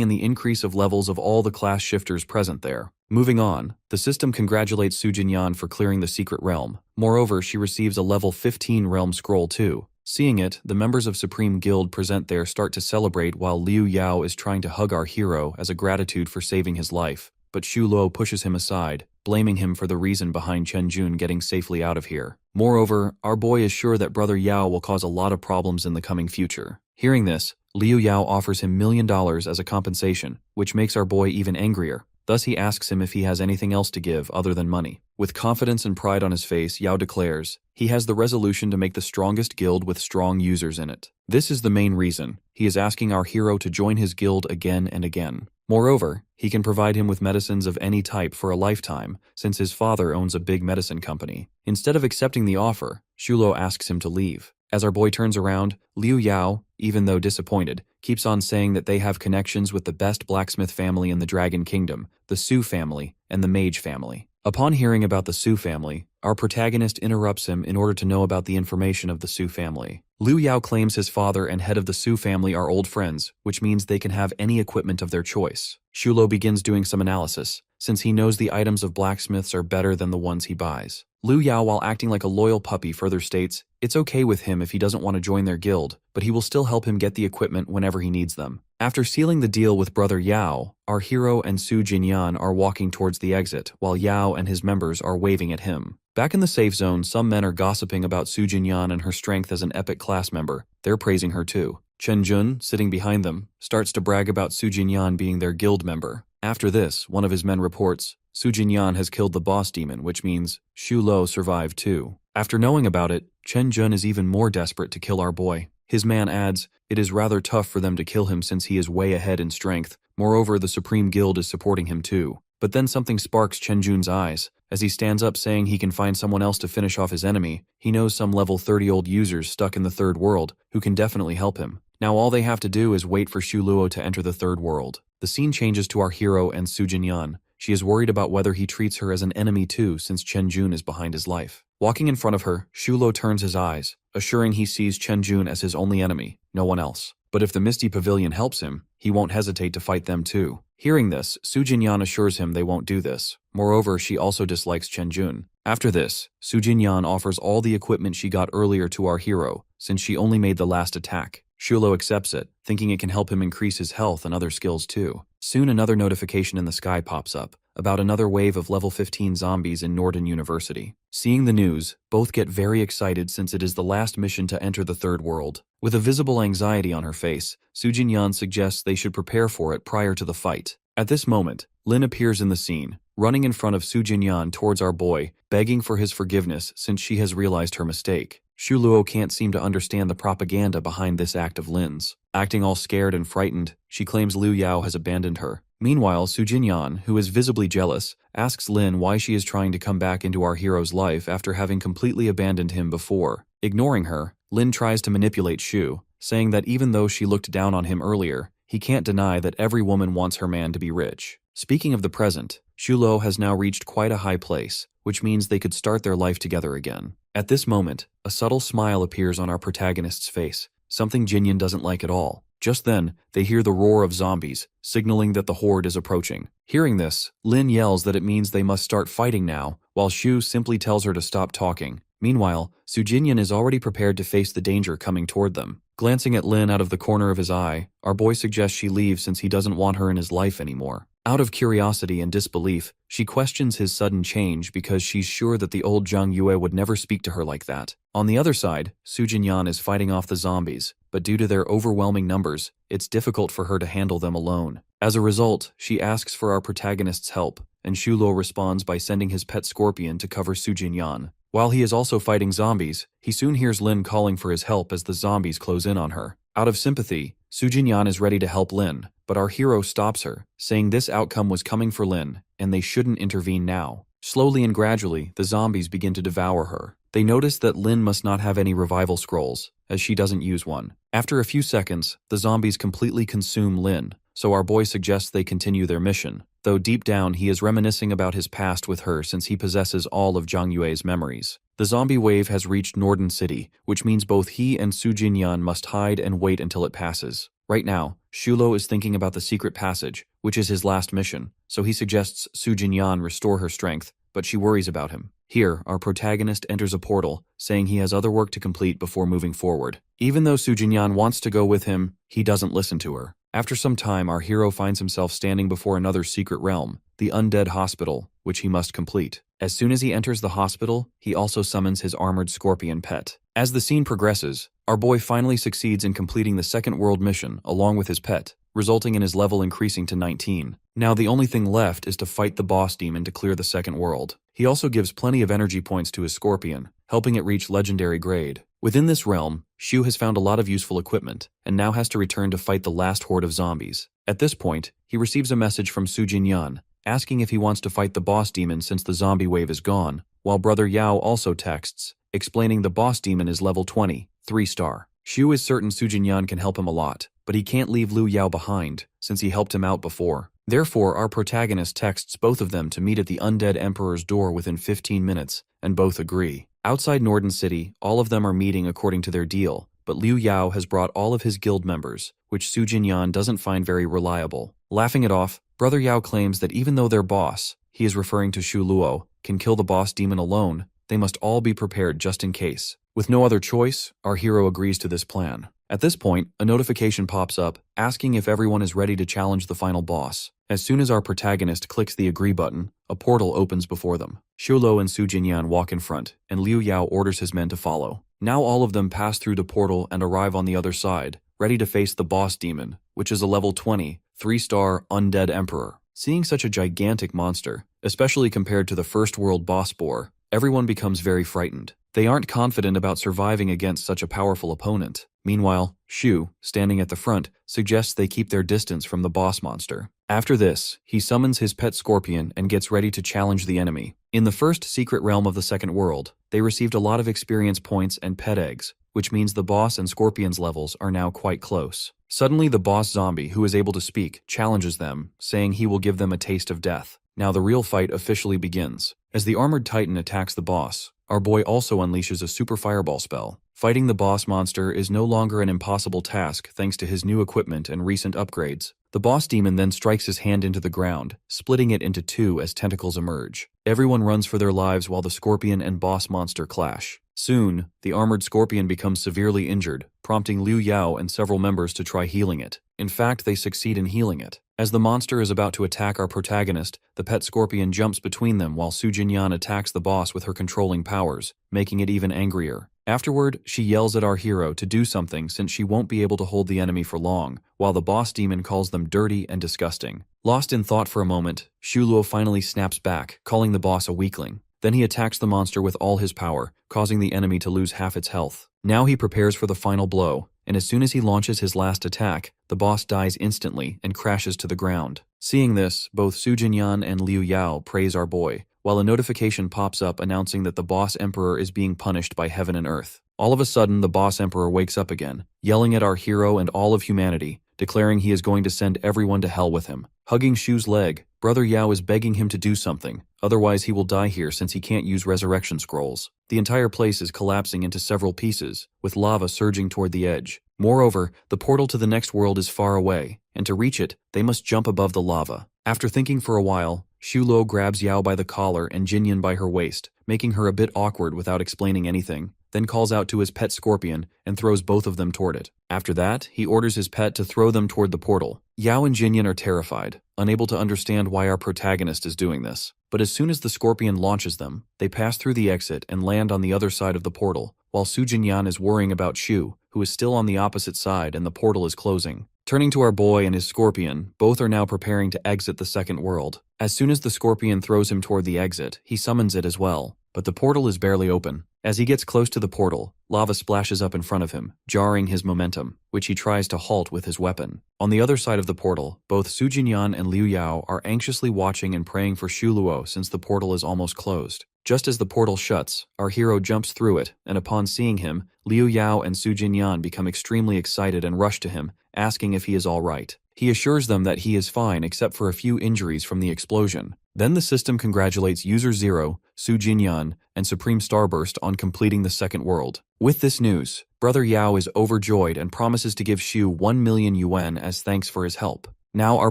in the increase of levels of all the class shifters present there. Moving on, the system congratulates Su Jinyan for clearing the secret realm. Moreover, she receives a level 15 realm scroll too. Seeing it, the members of Supreme Guild present there start to celebrate while Liu Yao is trying to hug our hero as a gratitude for saving his life. But Shu Luo pushes him aside, blaming him for the reason behind Chen Jun getting safely out of here. Moreover, our boy is sure that Brother Yao will cause a lot of problems in the coming future. Hearing this, Liu Yao offers him $1,000,000 as a compensation, which makes our boy even angrier. Thus he asks him if he has anything else to give other than money. With confidence and pride on his face, Yao declares he has the resolution to make the strongest guild with strong users in it. This is the main reason. He is asking our hero to join his guild again and again. Moreover, he can provide him with medicines of any type for a lifetime, since his father owns a big medicine company. Instead of accepting the offer, Shulo asks him to leave. As our boy turns around, Liu Yao, even though disappointed, keeps on saying that they have connections with the best blacksmith family in the Dragon Kingdom, the Su family, and the Mage family. Upon hearing about the Su family, our protagonist interrupts him in order to know about the information of the Su family. Liu Yao claims his father and head of the Su family are old friends, which means they can have any equipment of their choice. Shulo begins doing some analysis, since he knows the items of blacksmiths are better than the ones he buys. Liu Yao, while acting like a loyal puppy, further states it's okay with him if he doesn't want to join their guild, but he will still help him get the equipment whenever he needs them. After sealing the deal with Brother Yao, our hero and Su Jinyan are walking towards the exit, while Yao and his members are waving at him. Back in the safe zone, some men are gossiping about Su Jinyan and her strength as an epic class member. They're praising her too. Chen Jun, sitting behind them, starts to brag about Su Jinyan being their guild member. After this, one of his men reports, Su Jinyan has killed the boss demon, which means Shu Luo survived too. After knowing about it, Chen Jun is even more desperate to kill our boy. His man adds, it is rather tough for them to kill him since he is way ahead in strength. Moreover, the Supreme Guild is supporting him too. But then something sparks Chen Jun's eyes. As he stands up saying he can find someone else to finish off his enemy, he knows some level 30 old users stuck in the third world who can definitely help him. Now all they have to do is wait for Shu Luo to enter the third world. The scene changes to our hero and Su Jinyan. She is worried about whether he treats her as an enemy too since Chen Jun is behind his life. Walking in front of her, Shu Luo turns his eyes, assuring he sees Chen Jun as his only enemy, no one else. But if the Misty Pavilion helps him, he won't hesitate to fight them too. Hearing this, Su Jinyan assures him they won't do this. Moreover, she also dislikes Chen Jun. After this, Su Jinyan offers all the equipment she got earlier to our hero, since she only made the last attack. Shulo accepts it, thinking it can help him increase his health and other skills too. Soon another notification in the sky pops up, about another wave of level 15 zombies in Norden University. Seeing the news, both get very excited since it is the last mission to enter the third world. With a visible anxiety on her face, Sujin-yan suggests they should prepare for it prior to the fight. At this moment, Lin appears in the scene, running in front of Sujin-yan towards our boy, begging for his forgiveness since she has realized her mistake. Shuluo can't seem to understand the propaganda behind this act of Lin's. Acting all scared and frightened, she claims Liu Yao has abandoned her. Meanwhile, Sujin-yan, who is visibly jealous, asks Lin why she is trying to come back into our hero's life after having completely abandoned him before. Ignoring her, Lin tries to manipulate Shu, saying that even though she looked down on him earlier, he can't deny that every woman wants her man to be rich. Speaking of the present, Shulo has now reached quite a high place, which means they could start their life together again. At this moment, a subtle smile appears on our protagonist's face, something Jinyan doesn't like at all. Just then, they hear the roar of zombies, signaling that the horde is approaching. Hearing this, Lin yells that it means they must start fighting now, while Shu simply tells her to stop talking. Meanwhile, Sujinyan is already prepared to face the danger coming toward them. Glancing at Lin out of the corner of his eye, our boy suggests she leave since he doesn't want her in his life anymore. Out of curiosity and disbelief, she questions his sudden change because she's sure that the old Zhang Yue would never speak to her like that. On the other side, Sujinyan is fighting off the zombies, but due to their overwhelming numbers, it's difficult for her to handle them alone. As a result, she asks for our protagonist's help, and Shulo responds by sending his pet scorpion to cover Sujinyan. While he is also fighting zombies, he soon hears Lin calling for his help as the zombies close in on her. Out of sympathy, Sujinyan is ready to help Lin, but our hero stops her, saying this outcome was coming for Lin, and they shouldn't intervene now. Slowly and gradually, the zombies begin to devour her. They notice that Lin must not have any revival scrolls, as she doesn't use one. After a few seconds, the zombies completely consume Lin, so our boy suggests they continue their mission, though deep down he is reminiscing about his past with her since he possesses all of Zhang Yue's memories. The zombie wave has reached Norden City, which means both he and Sujinyan must hide and wait until it passes. Right now, Shulo is thinking about the secret passage, which is his last mission, so he suggests Sujinyan restore her strength, but she worries about him. Here, our protagonist enters a portal, saying he has other work to complete before moving forward. Even though Sujinyan wants to go with him, he doesn't listen to her. After some time, our hero finds himself standing before another secret realm, the undead hospital, which he must complete. As soon as he enters the hospital, he also summons his armored scorpion pet. As the scene progresses, our boy finally succeeds in completing the second world mission along with his pet, resulting in his level increasing to 19. Now the only thing left is to fight the boss demon to clear the second world. He also gives plenty of energy points to his scorpion, helping it reach legendary grade. Within this realm, Shu has found a lot of useful equipment, and now has to return to fight the last horde of zombies. At this point, he receives a message from Sujinyan, asking if he wants to fight the boss demon since the zombie wave is gone, while brother Yao also texts, explaining the boss demon is level 20, 3-star. Shu is certain Sujinyan can help him a lot, but he can't leave Liu Yao behind, since he helped him out before. Therefore, our protagonist texts both of them to meet at the undead emperor's door within 15 minutes, and both agree. Outside Norden City, all of them are meeting according to their deal, but Liu Yao has brought all of his guild members, which Sujinyan doesn't find very reliable. Laughing it off, brother Yao claims that even though their boss, he is referring to Shu Luo, can kill the boss demon alone, they must all be prepared just in case. With no other choice, our hero agrees to this plan. At this point, a notification pops up, asking if everyone is ready to challenge the final boss. As soon as our protagonist clicks the agree button, a portal opens before them. Shulo and Sujinyan walk in front, and Liu Yao orders his men to follow. Now all of them pass through the portal and arrive on the other side, ready to face the boss demon, which is a level 20, 3-star undead emperor. Seeing such a gigantic monster, especially compared to the first world boss boar, everyone becomes very frightened. They aren't confident about surviving against such a powerful opponent. Meanwhile, Shu, standing at the front, suggests they keep their distance from the boss monster. After this, he summons his pet scorpion and gets ready to challenge the enemy. In the first secret realm of the second world, they received a lot of experience points and pet eggs, which means the boss and scorpion's levels are now quite close. Suddenly, the boss zombie, who is able to speak, challenges them, saying he will give them a taste of death. Now the real fight officially begins. As the armored titan attacks the boss, our boy also unleashes a super fireball spell. Fighting the boss monster is no longer an impossible task thanks to his new equipment and recent upgrades. The boss demon then strikes his hand into the ground, splitting it into two as tentacles emerge. Everyone runs for their lives while the scorpion and boss monster clash. Soon, the armored scorpion becomes severely injured, prompting Liu Yao and several members to try healing it. In fact, they succeed in healing it. As the monster is about to attack our protagonist, the pet scorpion jumps between them while Su Jinyan attacks the boss with her controlling powers, making it even angrier. Afterward, she yells at our hero to do something since she won't be able to hold the enemy for long, while the boss demon calls them dirty and disgusting. Lost in thought for a moment, Xu Luo finally snaps back, calling the boss a weakling. Then he attacks the monster with all his power, causing the enemy to lose half its health. Now he prepares for the final blow, and as soon as he launches his last attack, the boss dies instantly and crashes to the ground. Seeing this, both Su Jinyan and Liu Yao praise our boy, while a notification pops up announcing that the boss emperor is being punished by heaven and earth. All of a sudden, the boss emperor wakes up again, yelling at our hero and all of humanity, declaring he is going to send everyone to hell with him. Hugging Shu's leg, Brother Yao is begging him to do something, otherwise he will die here since he can't use resurrection scrolls. The entire place is collapsing into several pieces, with lava surging toward the edge. Moreover, the portal to the next world is far away, and to reach it, they must jump above the lava. After thinking for a while, Xu Luo grabs Yao by the collar and Jinyan by her waist, making her a bit awkward without explaining anything, then calls out to his pet scorpion and throws both of them toward it. After that, he orders his pet to throw them toward the portal. Yao and Jinyan are terrified, unable to understand why our protagonist is doing this. But as soon as the scorpion launches them, they pass through the exit and land on the other side of the portal, while Su Jinyan is worrying about Shu, who is still on the opposite side and the portal is closing. Turning to our boy and his scorpion, both are now preparing to exit the second world. As soon as the scorpion throws him toward the exit, he summons it as well. But the portal is barely open. As he gets close to the portal, lava splashes up in front of him, jarring his momentum, which he tries to halt with his weapon. On the other side of the portal, both Su Jinyan and Liu Yao are anxiously watching and praying for Xu Luo since the portal is almost closed. Just as the portal shuts, our hero jumps through it, and upon seeing him, Liu Yao and Su Jinyan become extremely excited and rush to him, asking if he is all right. He assures them that he is fine except for a few injuries from the explosion. Then the system congratulates User 0, Su Jinyan, and Supreme Starburst on completing the second world. With this news, Brother Yao is overjoyed and promises to give Shu 1 million yuan as thanks for his help. Now our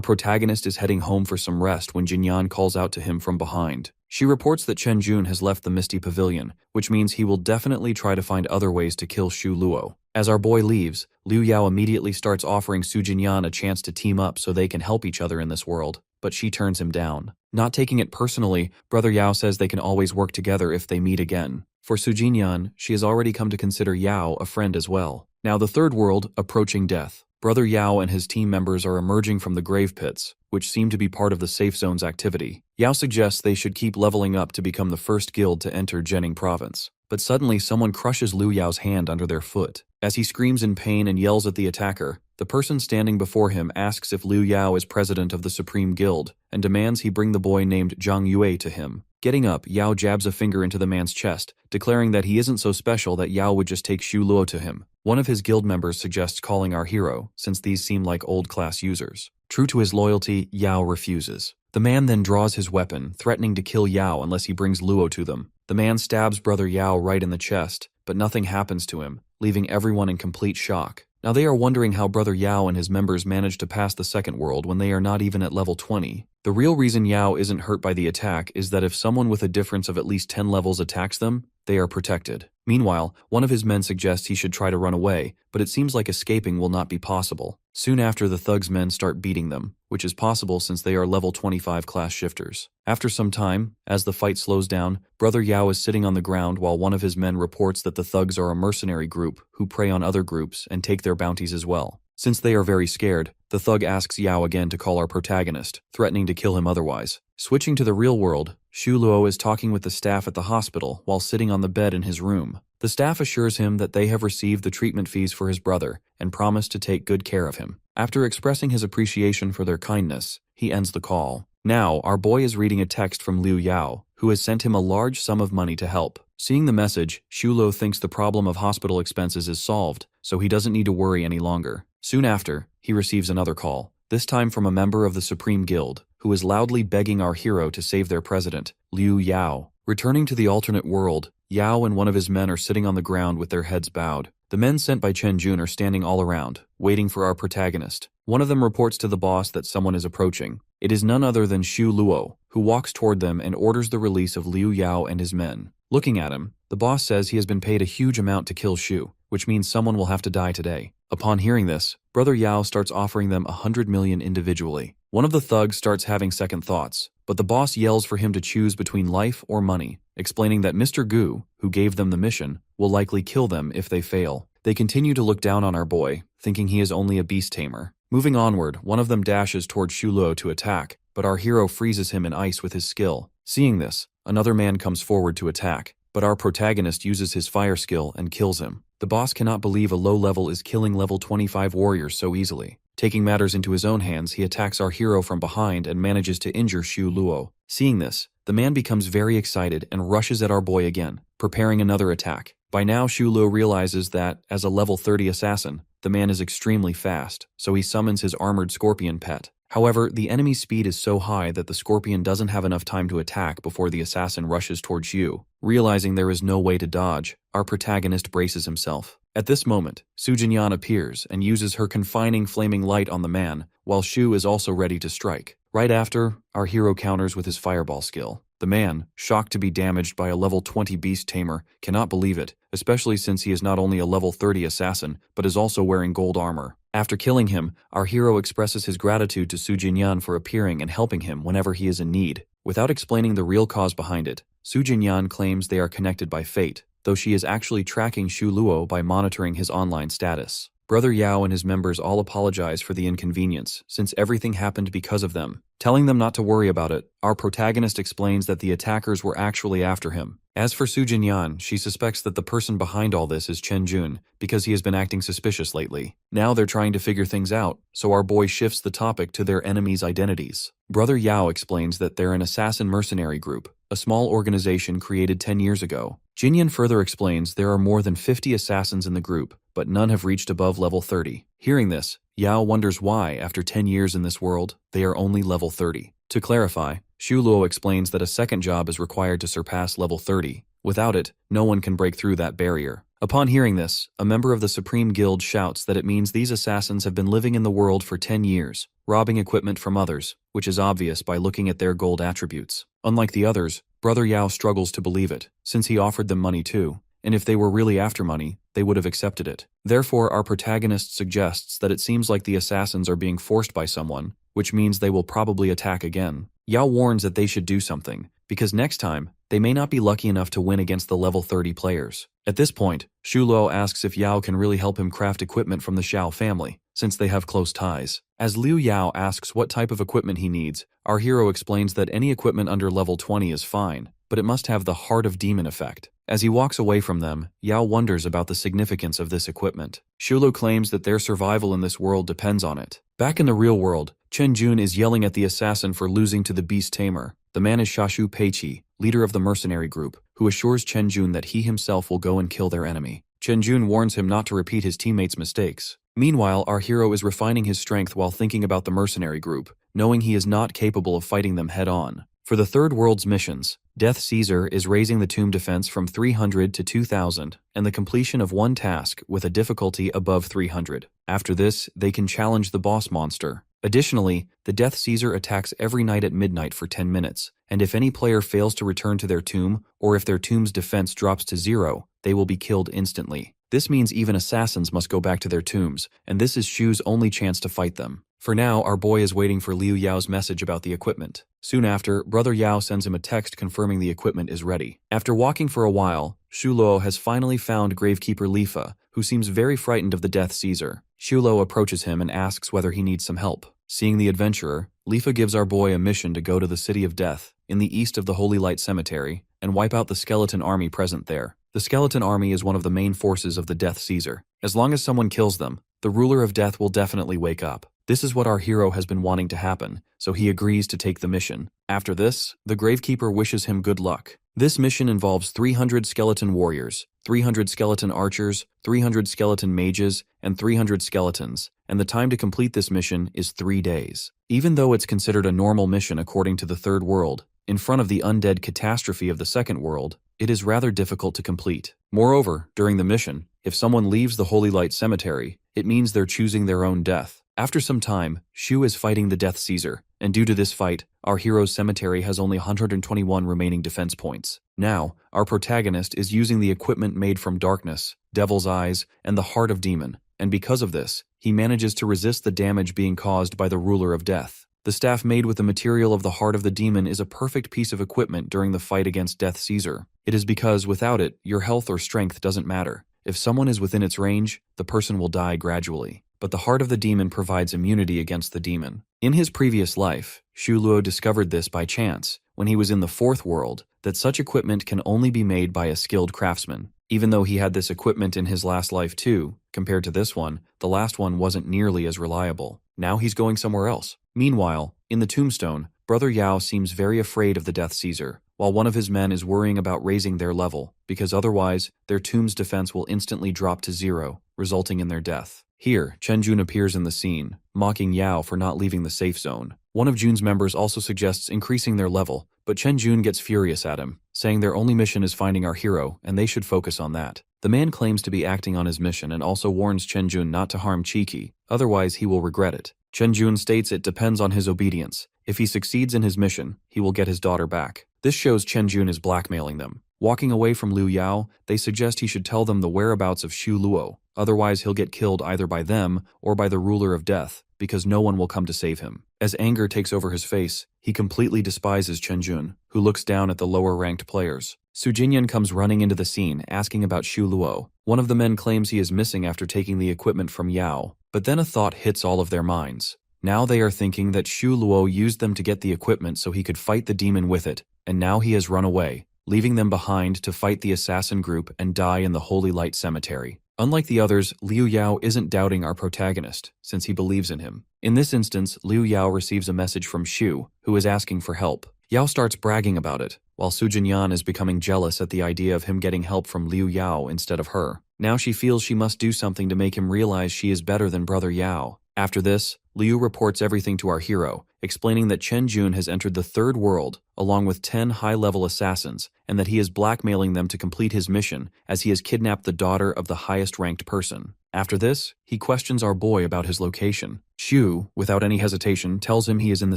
protagonist is heading home for some rest when Jinyan calls out to him from behind. She reports that Chen Jun has left the Misty Pavilion, which means he will definitely try to find other ways to kill Xu Luo. As our boy leaves, Liu Yao immediately starts offering Su Jinyan a chance to team up so they can help each other in this world, but she turns him down. Not taking it personally, Brother Yao says they can always work together if they meet again. For Su Jinyan, she has already come to consider Yao a friend as well. Now the third world, approaching death. Brother Yao and his team members are emerging from the grave pits, which seem to be part of the safe zone's activity. Yao suggests they should keep leveling up to become the first guild to enter Jining province. But suddenly someone crushes Liu Yao's hand under their foot. As he screams in pain and yells at the attacker, the person standing before him asks if Liu Yao is president of the Supreme Guild and demands he bring the boy named Zhang Yue to him. Getting up, Yao jabs a finger into the man's chest, declaring that he isn't so special that Yao would just take Xu Luo to him. One of his guild members suggests calling our hero, since these seem like old-class users. True to his loyalty, Yao refuses. The man then draws his weapon, threatening to kill Yao unless he brings Luo to them. The man stabs Brother Yao right in the chest, but nothing happens to him, leaving everyone in complete shock. Now they are wondering how Brother Yao and his members managed to pass the second world when they are not even at level 20. The real reason Yao isn't hurt by the attack is that if someone with a difference of at least 10 levels attacks them, they are protected. Meanwhile, one of his men suggests he should try to run away, but it seems like escaping will not be possible. Soon after, the thugs' men start beating them, which is possible since they are level 25 class shifters. After some time, as the fight slows down, Brother Yao is sitting on the ground while one of his men reports that the thugs are a mercenary group who prey on other groups and take their bounties as well. Since they are very scared, the thug asks Yao again to call our protagonist, threatening to kill him otherwise. Switching to the real world, Xu Luo is talking with the staff at the hospital while sitting on the bed in his room. The staff assures him that they have received the treatment fees for his brother and promise to take good care of him. After expressing his appreciation for their kindness, he ends the call. Now, our boy is reading a text from Liu Yao, who has sent him a large sum of money to help. Seeing the message, Xu Luo thinks the problem of hospital expenses is solved, so he doesn't need to worry any longer. Soon after, he receives another call, this time from a member of the Supreme Guild, who is loudly begging our hero to save their president, Liu Yao. Returning to the alternate world, Yao and one of his men are sitting on the ground with their heads bowed. The men sent by Chen Jun are standing all around, waiting for our protagonist. One of them reports to the boss that someone is approaching. It is none other than Xu Luo, who walks toward them and orders the release of Liu Yao and his men. Looking at him, the boss says he has been paid a huge amount to kill Xu, which means someone will have to die today. Upon hearing this, Brother Yao starts offering them 100 million individually. One of the thugs starts having second thoughts, but the boss yells for him to choose between life or money, explaining that Mr. Gu, who gave them the mission, will likely kill them if they fail. They continue to look down on our boy, thinking he is only a beast tamer. Moving onward, one of them dashes toward Xu Luo to attack, but our hero freezes him in ice with his skill. Seeing this, another man comes forward to attack, but our protagonist uses his fire skill and kills him. The boss cannot believe a low level is killing level 25 warriors so easily. Taking matters into his own hands, he attacks our hero from behind and manages to injure Xu Luo. Seeing this, the man becomes very excited and rushes at our boy again, preparing another attack. By now, Xu Luo realizes that, as a level 30 assassin, the man is extremely fast, so he summons his armored scorpion pet. However, the enemy's speed is so high that the scorpion doesn't have enough time to attack before the assassin rushes towards Xu. Realizing there is no way to dodge, our protagonist braces himself. At this moment, Su Jinyan appears and uses her confining flaming light on the man, while Xu is also ready to strike. Right after, our hero counters with his fireball skill. The man, shocked to be damaged by a level 20 beast tamer, cannot believe it, especially since he is not only a level 30 assassin, but is also wearing gold armor. After killing him, our hero expresses his gratitude to Su Jinyan for appearing and helping him whenever he is in need. Without explaining the real cause behind it, Su Jinyan claims they are connected by fate, though she is actually tracking Xu Luo by monitoring his online status. Brother Yao and his members all apologize for the inconvenience, since everything happened because of them. Telling them not to worry about it, our protagonist explains that the attackers were actually after him. As for Su Jinyan, she suspects that the person behind all this is Chen Jun, because he has been acting suspicious lately. Now they're trying to figure things out, so our boy shifts the topic to their enemies' identities. Brother Yao explains that they're an assassin mercenary group, a small organization created 10 years ago. Jinyan further explains there are more than 50 assassins in the group, but none have reached above level 30. Hearing this, Yao wonders why, after 10 years in this world, they are only level 30. To clarify, Xu Luo explains that a second job is required to surpass level 30. Without it, no one can break through that barrier. Upon hearing this, a member of the Supreme Guild shouts that it means these assassins have been living in the world for 10 years, robbing equipment from others, which is obvious by looking at their gold attributes. Unlike the others, Brother Yao struggles to believe it, since he offered them money too, and if they were really after money, they would have accepted it. Therefore, our protagonist suggests that it seems like the assassins are being forced by someone, which means they will probably attack again. Yao warns that they should do something, because next time, they may not be lucky enough to win against the level 30 players. At this point, Xu Luo asks if Yao can really help him craft equipment from the Xiao family, since they have close ties. As Liu Yao asks what type of equipment he needs, our hero explains that any equipment under level 20 is fine, but it must have the Heart of Demon effect. As he walks away from them, Yao wonders about the significance of this equipment. Xu Luo claims that their survival in this world depends on it. Back in the real world, Chen Jun is yelling at the assassin for losing to the beast tamer. The man is Shashu Peiqi, leader of the mercenary group, who assures Chen Jun that he himself will go and kill their enemy. Chen Jun warns him not to repeat his teammates' mistakes. Meanwhile, our hero is refining his strength while thinking about the mercenary group, knowing he is not capable of fighting them head-on. For the Third World's missions, Death Caesar is raising the tomb defense from 300 to 2,000, and the completion of one task with a difficulty above 300. After this, they can challenge the boss monster. Additionally, the Death Caesar attacks every night at midnight for 10 minutes, and if any player fails to return to their tomb, or if their tomb's defense drops to 0, they will be killed instantly. This means even assassins must go back to their tombs, and this is Shu's only chance to fight them. For now, our boy is waiting for Liu Yao's message about the equipment. Soon after, Brother Yao sends him a text confirming the equipment is ready. After walking for a while, Xu Luo has finally found Gravekeeper Lifa, who seems very frightened of the Death Caesar. Xu Luo approaches him and asks whether he needs some help. Seeing the adventurer, Lifa gives our boy a mission to go to the City of Death, in the east of the Holy Light Cemetery, and wipe out the skeleton army present there. The skeleton army is one of the main forces of the Death Caesar. As long as someone kills them, the ruler of death will definitely wake up. This is what our hero has been wanting to happen, so he agrees to take the mission. After this, the Gravekeeper wishes him good luck. This mission involves 300 skeleton warriors, 300 skeleton archers, 300 skeleton mages, and 300 skeletons, and the time to complete this mission is 3 days. Even though it's considered a normal mission according to the Third World, in front of the undead catastrophe of the second world, it is rather difficult to complete. Moreover, during the mission, if someone leaves the Holy Light Cemetery, it means they're choosing their own death. After some time, Shu is fighting the Death Caesar, and due to this fight, our hero's cemetery has only 121 remaining defense points. Now, our protagonist is using the equipment made from darkness, devil's eyes, and the heart of demon, and because of this, he manages to resist the damage being caused by the ruler of death. The staff made with the material of the heart of the demon is a perfect piece of equipment during the fight against Death Caesar. It is because without it, your health or strength doesn't matter. If someone is within its range, the person will die gradually. But the heart of the demon provides immunity against the demon. In his previous life, Shu Luo discovered this by chance, when he was in the fourth world, that such equipment can only be made by a skilled craftsman. Even though he had this equipment in his last life too, compared to this one, the last one wasn't nearly as reliable. Now he's going somewhere else. Meanwhile, in the tombstone, Brother Yao seems very afraid of the Death Caesar, while one of his men is worrying about raising their level, because otherwise, their tomb's defense will instantly drop to 0, resulting in their death. Here, Chen Jun appears in the scene, mocking Yao for not leaving the safe zone. One of Jun's members also suggests increasing their level, but Chen Jun gets furious at him, saying their only mission is finding our hero, and they should focus on that. The man claims to be acting on his mission and also warns Chen Jun not to harm Qi, otherwise he will regret it. Chen Jun states it depends on his obedience. If he succeeds in his mission, he will get his daughter back. This shows Chen Jun is blackmailing them. Walking away from Liu Yao, they suggest he should tell them the whereabouts of Shu Luo, otherwise he'll get killed either by them or by the ruler of death, because no one will come to save him. As anger takes over his face, he completely despises Chen Jun, who looks down at the lower-ranked players. Su Jinyan comes running into the scene, asking about Shu Luo. One of the men claims he is missing after taking the equipment from Yao, but then a thought hits all of their minds. Now they are thinking that Shu Luo used them to get the equipment so he could fight the demon with it, and now he has run away, leaving them behind to fight the assassin group and die in the Holy Light Cemetery. Unlike the others, Liu Yao isn't doubting our protagonist, since he believes in him. In this instance, Liu Yao receives a message from Shu, who is asking for help. Yao starts bragging about it, while Su Jinyan is becoming jealous at the idea of him getting help from Liu Yao instead of her. Now she feels she must do something to make him realize she is better than Brother Yao. After this, Liu reports everything to our hero, explaining that Chen Jun has entered the third world, along with 10 high-level assassins, and that he is blackmailing them to complete his mission, as he has kidnapped the daughter of the highest-ranked person. After this, he questions our boy about his location. Shu, without any hesitation, tells him he is in the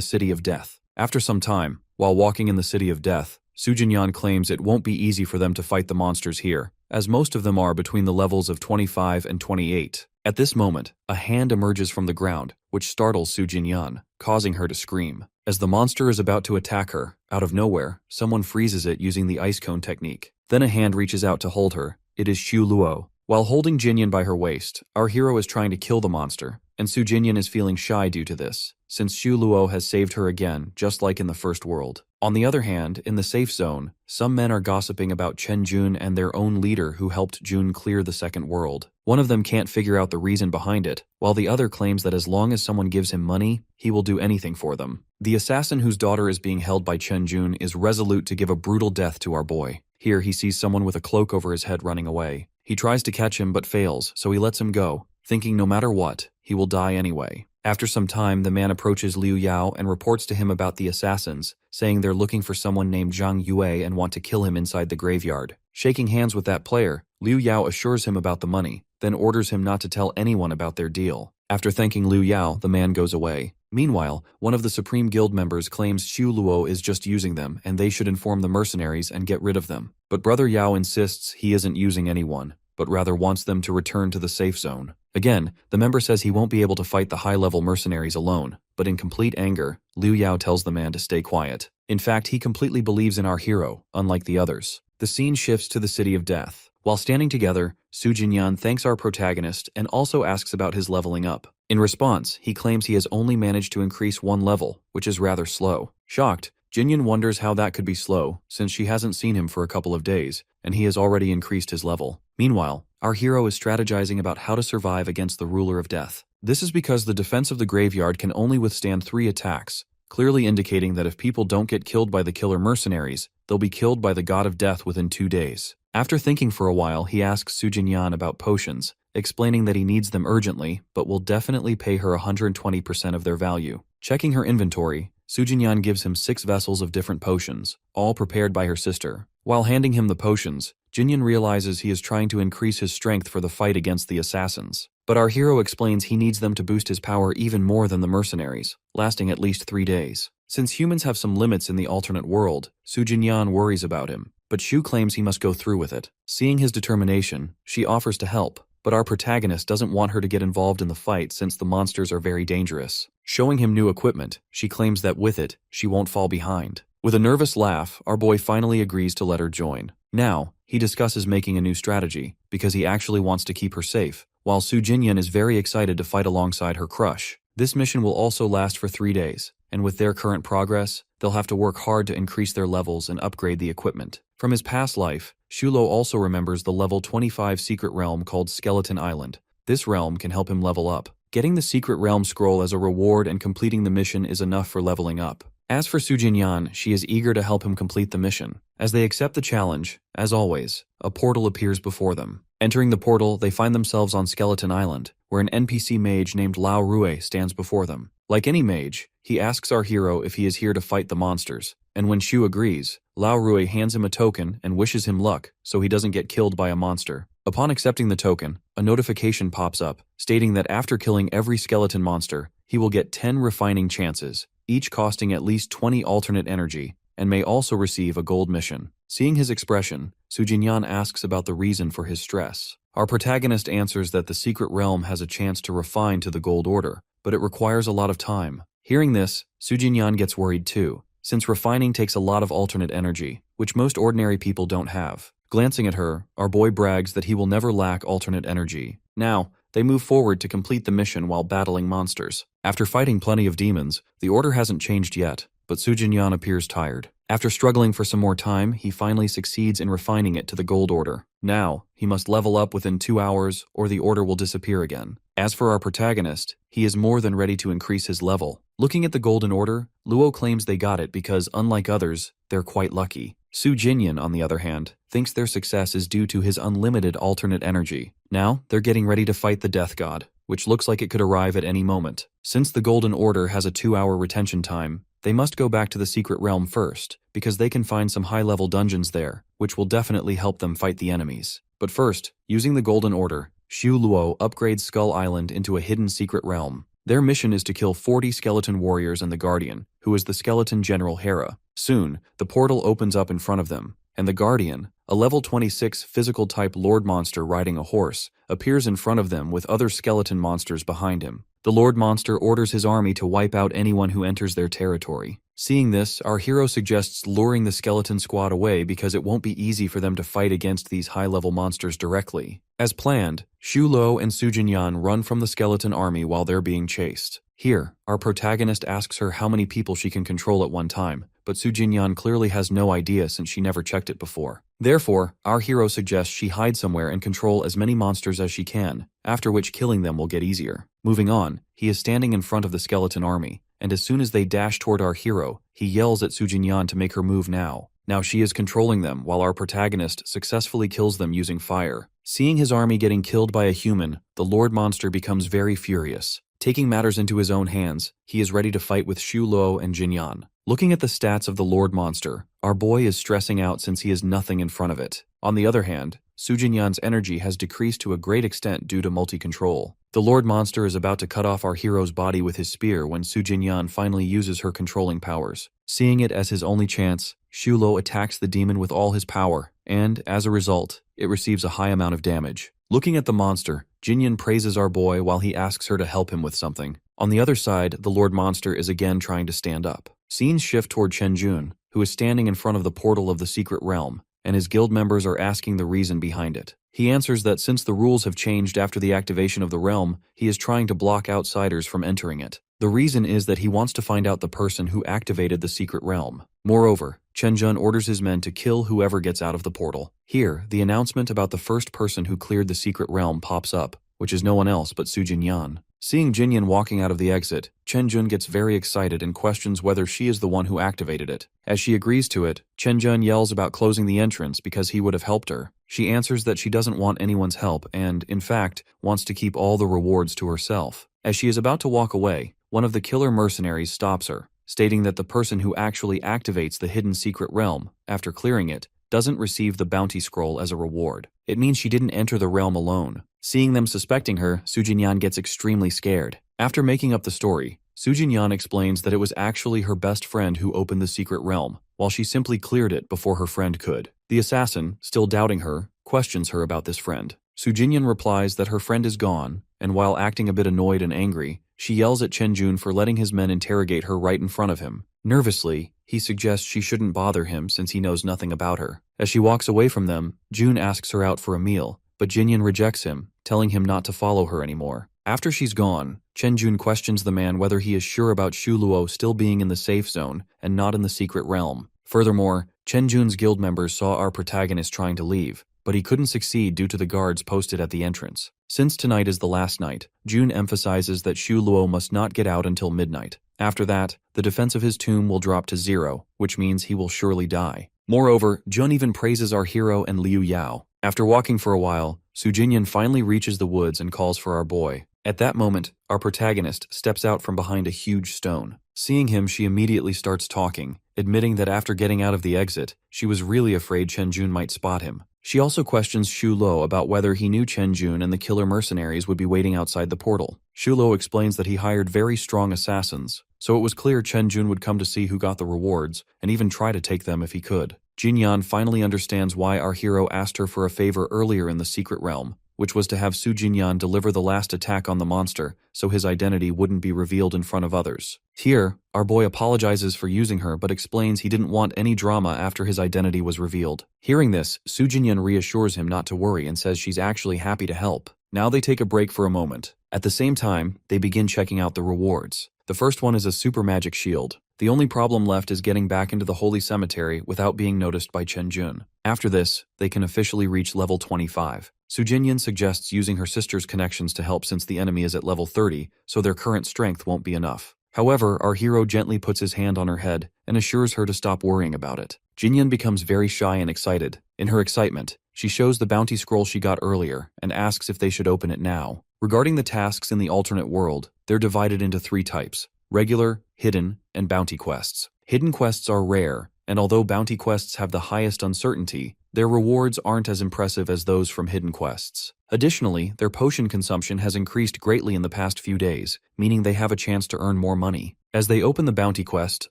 City of Death. After some time, while walking in the City of Death, Su Jinyan claims it won't be easy for them to fight the monsters here, as most of them are between the levels of 25 and 28. At this moment, a hand emerges from the ground, which startles Su Jinyan, causing her to scream. As the monster is about to attack her, out of nowhere, someone freezes it using the ice cone technique. Then a hand reaches out to hold her. It is Shu Luo. While holding Jinyan by her waist, our hero is trying to kill the monster, and Su Jinyan is feeling shy due to this, since Shu Luo has saved her again, just like in the first world. On the other hand, in the safe zone, some men are gossiping about Chen Jun and their own leader who helped Jun clear the second world. One of them can't figure out the reason behind it, while the other claims that as long as someone gives him money, he will do anything for them. The assassin whose daughter is being held by Chen Jun is resolute to give a brutal death to our boy. Here he sees someone with a cloak over his head running away. He tries to catch him but fails, so he lets him go, thinking no matter what, he will die anyway. After some time, the man approaches Liu Yao and reports to him about the assassins, saying they're looking for someone named Zhang Yue and want to kill him inside the graveyard. Shaking hands with that player, Liu Yao assures him about the money, then orders him not to tell anyone about their deal. After thanking Liu Yao, the man goes away. Meanwhile, one of the Supreme Guild members claims Shu Luo is just using them and they should inform the mercenaries and get rid of them. But Brother Yao insists he isn't using anyone, but rather wants them to return to the safe zone. Again, the member says he won't be able to fight the high-level mercenaries alone, but in complete anger, Liu Yao tells the man to stay quiet. In fact, he completely believes in our hero, unlike the others. The scene shifts to the City of Death. While standing together, Su Jinyan thanks our protagonist and also asks about his leveling up. In response, he claims he has only managed to increase 1 level, which is rather slow. Shocked, Jinyan wonders how that could be slow, since she hasn't seen him for a couple of days, and he has already increased his level. Meanwhile, our hero is strategizing about how to survive against the ruler of death. This is because the defense of the graveyard can only withstand 3 attacks, clearly indicating that if people don't get killed by the killer mercenaries, they'll be killed by the god of death within 2 days. After thinking for a while, he asks Su Jinyan about potions, explaining that he needs them urgently, but will definitely pay her 120% of their value. Checking her inventory, Su Jinyan gives him 6 vessels of different potions, all prepared by her sister. While handing him the potions, Jinyan realizes he is trying to increase his strength for the fight against the assassins. But our hero explains he needs them to boost his power even more than the mercenaries, lasting at least 3 days. Since humans have some limits in the alternate world, Su Jinyan worries about him, but Shu claims he must go through with it. Seeing his determination, she offers to help, but our protagonist doesn't want her to get involved in the fight since the monsters are very dangerous. Showing him new equipment, she claims that with it, she won't fall behind. With a nervous laugh, our boy finally agrees to let her join. Now, he discusses making a new strategy, because he actually wants to keep her safe, while Su Jinyan is very excited to fight alongside her crush. This mission will also last for 3 days, and with their current progress, they'll have to work hard to increase their levels and upgrade the equipment. From his past life, Shulo also remembers the level 25 secret realm called Skeleton Island. This realm can help him level up. Getting the secret realm scroll as a reward and completing the mission is enough for leveling up. As for Su Jinyan, she is eager to help him complete the mission. As they accept the challenge, as always, a portal appears before them. Entering the portal, they find themselves on Skeleton Island, where an NPC mage named Lao Rue stands before them. Like any mage, he asks our hero if he is here to fight the monsters, and when Shu agrees, Lao Rue hands him a token and wishes him luck so he doesn't get killed by a monster. Upon accepting the token, a notification pops up, stating that after killing every skeleton monster, he will get 10 refining chances, each costing at least 20 alternate energy, and may also receive a gold mission. Seeing his expression, Su Jinyan asks about the reason for his stress. Our protagonist answers that the secret realm has a chance to refine to the gold order, but it requires a lot of time. Hearing this, Su Jinyan gets worried too, since refining takes a lot of alternate energy, which most ordinary people don't have. Glancing at her, our boy brags that he will never lack alternate energy. Now, they move forward to complete the mission while battling monsters. After fighting plenty of demons, the order hasn't changed yet, but Su Jinyan appears tired. After struggling for some more time, he finally succeeds in refining it to the gold order. Now, he must level up within 2 hours or the order will disappear again. As for our protagonist, he is more than ready to increase his level. Looking at the golden order, Luo claims they got it because, unlike others, they're quite lucky. Su Jinyan, on the other hand, thinks their success is due to his unlimited alternate energy. Now, they're getting ready to fight the Death God, which looks like it could arrive at any moment. Since the Golden Order has a 2-hour retention time, they must go back to the secret realm first, because they can find some high-level dungeons there, which will definitely help them fight the enemies. But first, using the Golden Order, Shu Luo upgrades Skull Island into a hidden secret realm. Their mission is to kill 40 skeleton warriors and the Guardian, who is the skeleton General Hera. Soon, the portal opens up in front of them, and the Guardian, a level 26 physical-type Lord Monster riding a horse, appears in front of them with other skeleton monsters behind him. The Lord Monster orders his army to wipe out anyone who enters their territory. Seeing this, our hero suggests luring the skeleton squad away because it won't be easy for them to fight against these high-level monsters directly. As planned, Shu Luo and Su Jinyan run from the skeleton army while they're being chased. Here, our protagonist asks her how many people she can control at one time, but Su Jinyan clearly has no idea since she never checked it before. Therefore, our hero suggests she hide somewhere and control as many monsters as she can, after which killing them will get easier. Moving on, he is standing in front of the skeleton army, and as soon as they dash toward our hero, he yells at Su Jinyan to make her move now. Now she is controlling them while our protagonist successfully kills them using fire. Seeing his army getting killed by a human, the Lord Monster becomes very furious. Taking matters into his own hands, he is ready to fight with Shu Luo and Jinyan. Looking at the stats of the Lord Monster, our boy is stressing out since he has nothing in front of it. On the other hand, Su Jinyan's energy has decreased to a great extent due to multi-control. The Lord Monster is about to cut off our hero's body with his spear when Su Jinyan finally uses her controlling powers. Seeing it as his only chance, Shu Luo attacks the demon with all his power, and, as a result, it receives a high amount of damage. Looking at the monster, Jinyan praises our boy while he asks her to help him with something. On the other side, the Lord Monster is again trying to stand up. Scenes shift toward Chen Jun, who is standing in front of the portal of the secret realm, and his guild members are asking the reason behind it. He answers that since the rules have changed after the activation of the realm, he is trying to block outsiders from entering it. The reason is that he wants to find out the person who activated the secret realm. Moreover, Chen Jun orders his men to kill whoever gets out of the portal. Here, the announcement about the first person who cleared the secret realm pops up, which is no one else but Su Jinyan. Seeing Jinyan walking out of the exit, Chen Jun gets very excited and questions whether she is the one who activated it. As she agrees to it, Chen Jun yells about closing the entrance because he would have helped her. She answers that she doesn't want anyone's help and, in fact, wants to keep all the rewards to herself. As she is about to walk away, one of the killer mercenaries stops her. stating that the person who actually activates the hidden secret realm, after clearing it, doesn't receive the bounty scroll as a reward. It means she didn't enter the realm alone. Seeing them suspecting her, Sujinyan gets extremely scared. After making up the story, Sujinyan explains that it was actually her best friend who opened the secret realm, while she simply cleared it before her friend could. The assassin, still doubting her, questions her about this friend. Sujinyan replies that her friend is gone, and while acting a bit annoyed and angry, she yells at Chenjun for letting his men interrogate her right in front of him. Nervously, he suggests she shouldn't bother him since he knows nothing about her. As she walks away from them, Jun asks her out for a meal, but Jinyan rejects him, telling him not to follow her anymore. After she's gone, Chenjun questions the man whether he is sure about Shu Luo still being in the safe zone and not in the secret realm. Furthermore, Chenjun's guild members saw our protagonist trying to leave, but he couldn't succeed due to the guards posted at the entrance. Since tonight is the last night, Jun emphasizes that Shu Luo must not get out until midnight. After that, the defense of his tomb will drop to 0, which means he will surely die. Moreover, Jun even praises our hero and Liu Yao. After walking for a while, Sujinyan finally reaches the woods and calls for our boy. At that moment, our protagonist steps out from behind a huge stone. Seeing him, she immediately starts talking, admitting that after getting out of the exit, she was really afraid Chenjun might spot him. She also questions Shu Luo about whether he knew Chenjun and the killer mercenaries would be waiting outside the portal. Shu Luo explains that he hired very strong assassins, so it was clear Chenjun would come to see who got the rewards, and even try to take them if he could. Jinyan finally understands why our hero asked her for a favor earlier in the secret realm, which was to have Su Jinyan deliver the last attack on the monster so his identity wouldn't be revealed in front of others. Here, our boy apologizes for using her but explains he didn't want any drama after his identity was revealed. Hearing this, Su Jinyan reassures him not to worry and says she's actually happy to help. Now they take a break for a moment. At the same time, they begin checking out the rewards. The first one is a super magic shield. The only problem left is getting back into the holy cemetery without being noticed by Chenjun. After this, they can officially reach level 25. Sujinyan suggests using her sister's connections to help since the enemy is at level 30, so their current strength won't be enough. However, our hero gently puts his hand on her head and assures her to stop worrying about it. Jinyan becomes very shy and excited. In her excitement, she shows the bounty scroll she got earlier and asks if they should open it now. Regarding the tasks in the alternate world, they're divided into 3 types: regular, hidden, and bounty quests. Hidden quests are rare, and although bounty quests have the highest uncertainty, their rewards aren't as impressive as those from hidden quests. Additionally, their potion consumption has increased greatly in the past few days, meaning they have a chance to earn more money. As they open the bounty quest,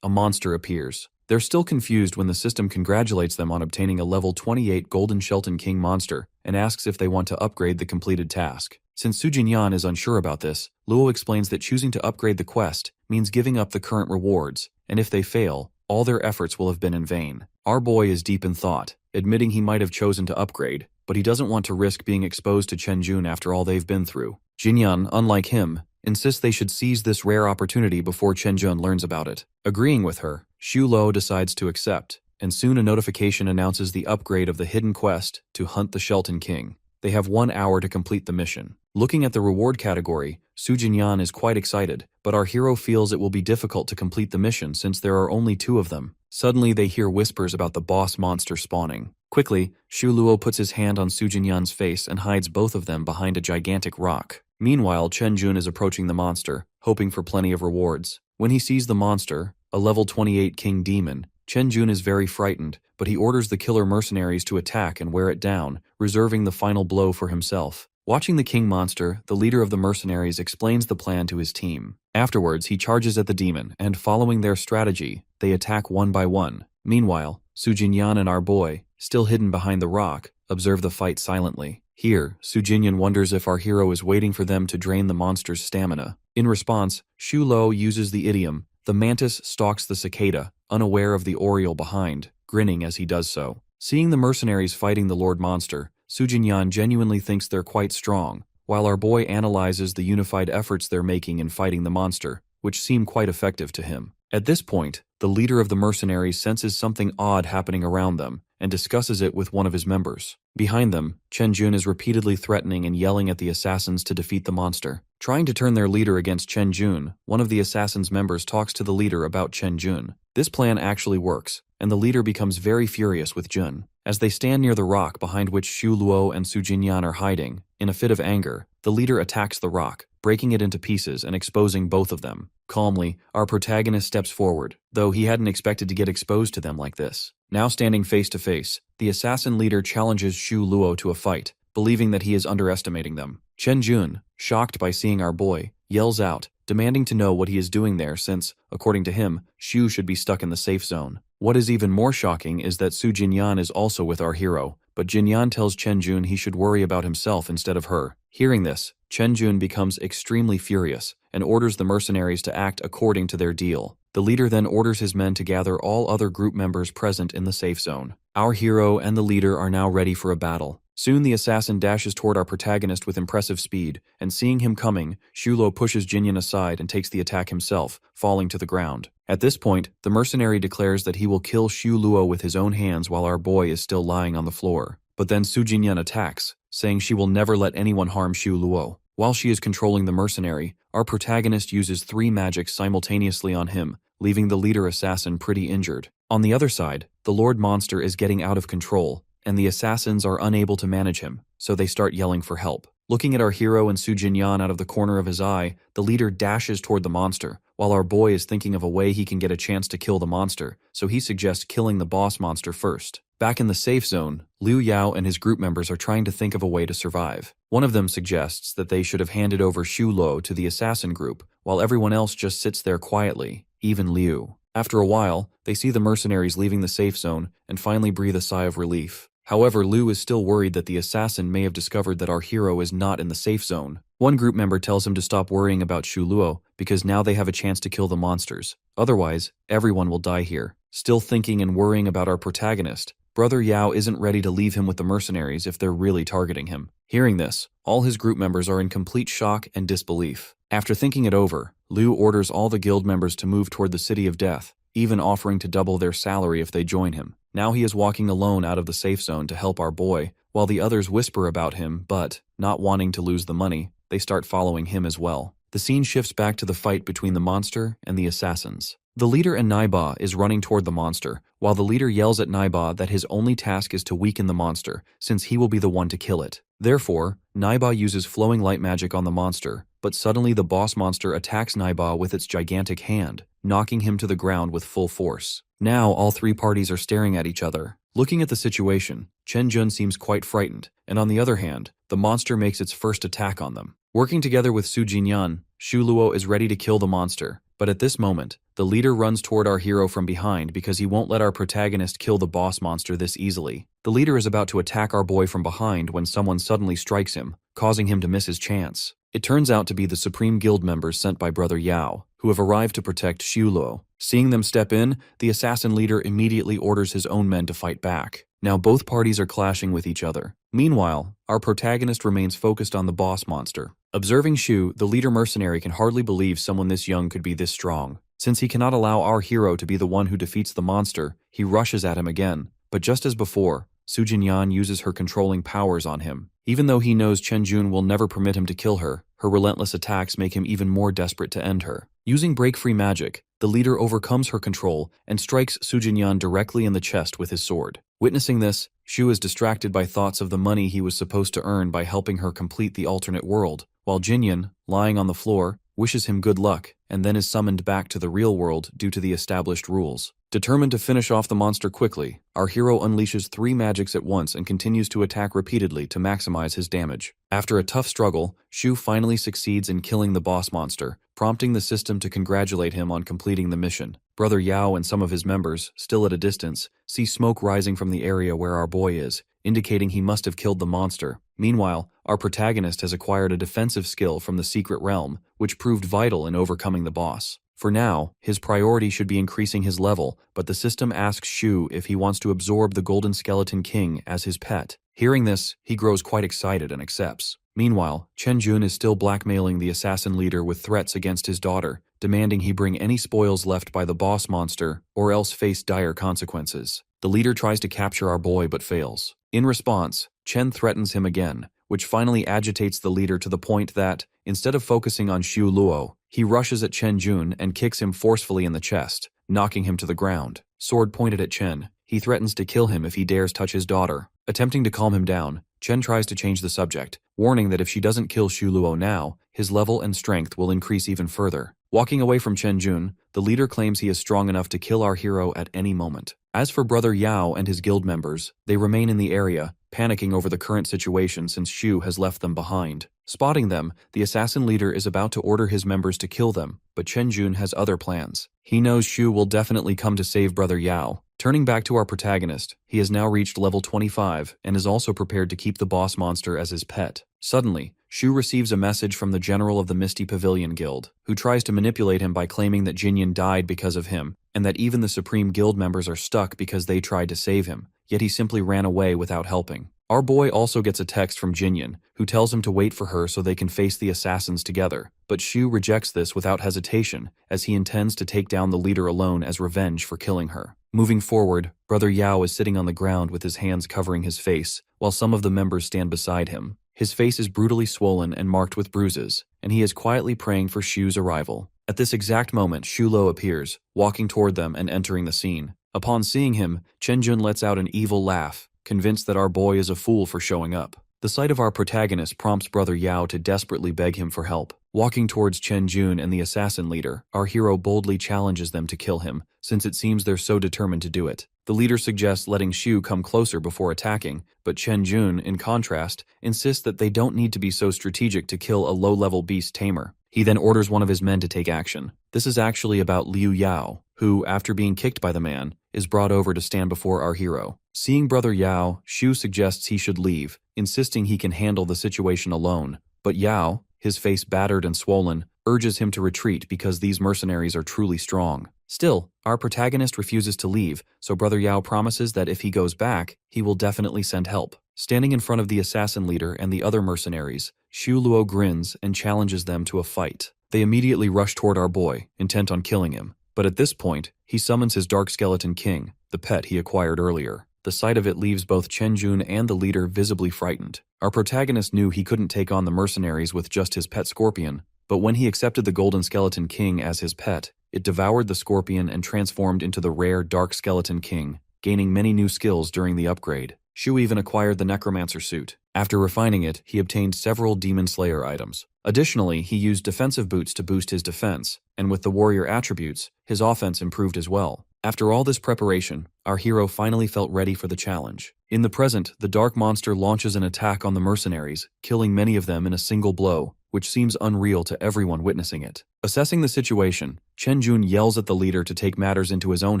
a monster appears. They're still confused when the system congratulates them on obtaining a level 28 Golden Shelton King monster and asks if they want to upgrade the completed task. Since Sujinyan is unsure about this, Luo explains that choosing to upgrade the quest means giving up the current rewards, and if they fail, all their efforts will have been in vain. Our boy is deep in thought, admitting he might have chosen to upgrade, but he doesn't want to risk being exposed to Chenjun after all they've been through. Jinyan, unlike him, insists they should seize this rare opportunity before Chenjun learns about it. Agreeing with her, Shu Luo decides to accept, and soon a notification announces the upgrade of the hidden quest to hunt the Shelton King. They have 1 hour to complete the mission. Looking at the reward category, Su Jinyan is quite excited, but our hero feels it will be difficult to complete the mission since there are only 2 of them. Suddenly they hear whispers about the boss monster spawning. Quickly, Shu Luo puts his hand on Su Jinyan's face and hides both of them behind a gigantic rock. Meanwhile, Chenjun is approaching the monster, hoping for plenty of rewards. When he sees the monster, a level 28 king demon, Chenjun is very frightened, but he orders the killer mercenaries to attack and wear it down, reserving the final blow for himself. Watching the king monster, the leader of the mercenaries explains the plan to his team. Afterwards, he charges at the demon, and following their strategy, they attack one by one. Meanwhile, Su Jinyan and our boy, still hidden behind the rock, observe the fight silently. Here, Su Jinyan wonders if our hero is waiting for them to drain the monster's stamina. In response, Shu Luo uses the idiom, "The mantis stalks the cicada," unaware of the oriole behind, grinning as he does so. Seeing the mercenaries fighting the Lord Monster, Su Jinyan genuinely thinks they're quite strong, while our boy analyzes the unified efforts they're making in fighting the monster, which seem quite effective to him. At this point, the leader of the mercenaries senses something odd happening around them and discusses it with one of his members. Behind them, Chenjun is repeatedly threatening and yelling at the assassins to defeat the monster. Trying to turn their leader against Chenjun, one of the assassins' members talks to the leader about Chenjun. This plan actually works, and the leader becomes very furious with Jun. As they stand near the rock behind which Shu Luo and Su Jinyan are hiding, in a fit of anger, the leader attacks the rock, breaking it into pieces and exposing both of them. Calmly, our protagonist steps forward, though he hadn't expected to get exposed to them like this. Now standing face to face, the assassin leader challenges Xu Luo to a fight, believing that he is underestimating them. Chen Jun, shocked by seeing our boy, yells out, demanding to know what he is doing there since, according to him, Xu should be stuck in the safe zone. What is even more shocking is that Su Jinyan is also with our hero, but Jinyan tells Chen Jun he should worry about himself instead of her. Hearing this, Chen Jun becomes extremely furious and orders the mercenaries to act according to their deal. The leader then orders his men to gather all other group members present in the safe zone. Our hero and the leader are now ready for a battle. Soon the assassin dashes toward our protagonist with impressive speed, and seeing him coming, Shulo pushes Jinyan aside and takes the attack himself, falling to the ground. At this point, the mercenary declares that he will kill Xu Luo with his own hands while our boy is still lying on the floor. But then Su Jinyan attacks, saying she will never let anyone harm Xu Luo. While she is controlling the mercenary, our protagonist uses 3 magics simultaneously on him, leaving the leader assassin pretty injured. On the other side, the Lord Monster is getting out of control, and the assassins are unable to manage him, so they start yelling for help. Looking at our hero and Su Jinyan out of the corner of his eye, the leader dashes toward the monster, while our boy is thinking of a way he can get a chance to kill the monster, so he suggests killing the boss monster first. Back in the safe zone, Liu Yao and his group members are trying to think of a way to survive. One of them suggests that they should have handed over Xu Luo to the assassin group, while everyone else just sits there quietly, even Liu. After a while, they see the mercenaries leaving the safe zone and finally breathe a sigh of relief. However, Liu is still worried that the assassin may have discovered that our hero is not in the safe zone. One group member tells him to stop worrying about Xu Luo because now they have a chance to kill the monsters. Otherwise, everyone will die here. Still thinking and worrying about our protagonist, Brother Yao isn't ready to leave him with the mercenaries if they're really targeting him. Hearing this, all his group members are in complete shock and disbelief. After thinking it over, Liu orders all the guild members to move toward the City of Death, even offering to double their salary if they join him. Now he is walking alone out of the safe zone to help our boy, while the others whisper about him, but, not wanting to lose the money, they start following him as well. The scene shifts back to the fight between the monster and the assassins. The leader and Naiba is running toward the monster, while the leader yells at Naiba that his only task is to weaken the monster, since he will be the one to kill it. Therefore, Naiba uses flowing light magic on the monster, but suddenly the boss monster attacks Naiba with its gigantic hand, knocking him to the ground with full force. Now all 3 parties are staring at each other. Looking at the situation, Chen Jun seems quite frightened, and on the other hand, the monster makes its first attack on them. Working together with Su Jinyan, Xu Luo is ready to kill the monster, but at this moment, the leader runs toward our hero from behind because he won't let our protagonist kill the boss monster this easily. The leader is about to attack our boy from behind when someone suddenly strikes him, causing him to miss his chance. It turns out to be the Supreme Guild members sent by Brother Yao, who have arrived to protect Xu Luo. Seeing them step in, the assassin leader immediately orders his own men to fight back. Now both parties are clashing with each other. Meanwhile, our protagonist remains focused on the boss monster. Observing Xu, the leader mercenary can hardly believe someone this young could be this strong. Since he cannot allow our hero to be the one who defeats the monster, he rushes at him again. But just as before, Su Jinyan uses her controlling powers on him. Even though he knows Chen Jun will never permit him to kill her, her relentless attacks make him even more desperate to end her. Using break-free magic, the leader overcomes her control and strikes Su Jinyan directly in the chest with his sword. Witnessing this, Xu is distracted by thoughts of the money he was supposed to earn by helping her complete the alternate world, while Jinyan, lying on the floor, wishes him good luck and then is summoned back to the real world due to the established rules. Determined to finish off the monster quickly, our hero unleashes 3 magics at once and continues to attack repeatedly to maximize his damage. After a tough struggle, Xu finally succeeds in killing the boss monster, prompting the system to congratulate him on completing the mission. Brother Yao and some of his members, still at a distance, see smoke rising from the area where our boy is, indicating he must have killed the monster. Meanwhile, our protagonist has acquired a defensive skill from the secret realm, which proved vital in overcoming the boss. For now, his priority should be increasing his level, but the system asks Xu if he wants to absorb the Golden Skeleton King as his pet. Hearing this, he grows quite excited and accepts. Meanwhile, Chen Jun is still blackmailing the assassin leader with threats against his daughter, demanding he bring any spoils left by the boss monster or else face dire consequences. The leader tries to capture our boy but fails. In response, Chen threatens him again, which finally agitates the leader to the point that, instead of focusing on Xu Luo, he rushes at Chen Jun and kicks him forcefully in the chest, knocking him to the ground. Sword pointed at Chen, he threatens to kill him if he dares touch his daughter. Attempting to calm him down, Chen tries to change the subject, warning that if she doesn't kill Xu Luo now, his level and strength will increase even further. Walking away from Chen Jun, the leader claims he is strong enough to kill our hero at any moment. As for Brother Yao and his guild members, they remain in the area, panicking over the current situation since Xu has left them behind. Spotting them, the assassin leader is about to order his members to kill them, but Chen Jun has other plans. He knows Xu will definitely come to save Brother Yao. Turning back to our protagonist, he has now reached level 25 and is also prepared to keep the boss monster as his pet. Suddenly, Xu receives a message from the general of the Misty Pavilion Guild, who tries to manipulate him by claiming that Jinyan died because of him, and that even the Supreme Guild members are stuck because they tried to save him, yet he simply ran away without helping. Our boy also gets a text from Jinyan, who tells him to wait for her so they can face the assassins together, but Xu rejects this without hesitation, as he intends to take down the leader alone as revenge for killing her. Moving forward, Brother Yao is sitting on the ground with his hands covering his face, while some of the members stand beside him. His face is brutally swollen and marked with bruises, and he is quietly praying for Xu's arrival. At this exact moment, Xu Luo appears, walking toward them and entering the scene. Upon seeing him, Chen Jun lets out an evil laugh, convinced that our boy is a fool for showing up. The sight of our protagonist prompts Brother Yao to desperately beg him for help. Walking towards Chen Jun and the assassin leader, our hero boldly challenges them to kill him, since it seems they're so determined to do it. The leader suggests letting Xu come closer before attacking, but Chen Jun, in contrast, insists that they don't need to be so strategic to kill a low-level beast tamer. He then orders one of his men to take action. This is actually about Liu Yao, who, after being kicked by the man, is brought over to stand before our hero. Seeing Brother Yao, Xu suggests he should leave, insisting he can handle the situation alone. But Yao, his face battered and swollen, urges him to retreat because these mercenaries are truly strong. Still, our protagonist refuses to leave, so Brother Yao promises that if he goes back, he will definitely send help. Standing in front of the assassin leader and the other mercenaries, Xu Luo grins and challenges them to a fight. They immediately rush toward our boy, intent on killing him. But at this point, he summons his Dark Skeleton King, the pet he acquired earlier. The sight of it leaves both Chen Jun and the leader visibly frightened. Our protagonist knew he couldn't take on the mercenaries with just his pet scorpion, but when he accepted the Golden Skeleton King as his pet, it devoured the scorpion and transformed into the rare Dark Skeleton King, gaining many new skills during the upgrade. Xu even acquired the Necromancer suit. After refining it, he obtained several Demon Slayer items. Additionally, he used defensive boots to boost his defense, and with the warrior attributes, his offense improved as well. After all this preparation, our hero finally felt ready for the challenge. In the present, the dark monster launches an attack on the mercenaries, killing many of them in a single blow, which seems unreal to everyone witnessing it. Assessing the situation, Chen Jun yells at the leader to take matters into his own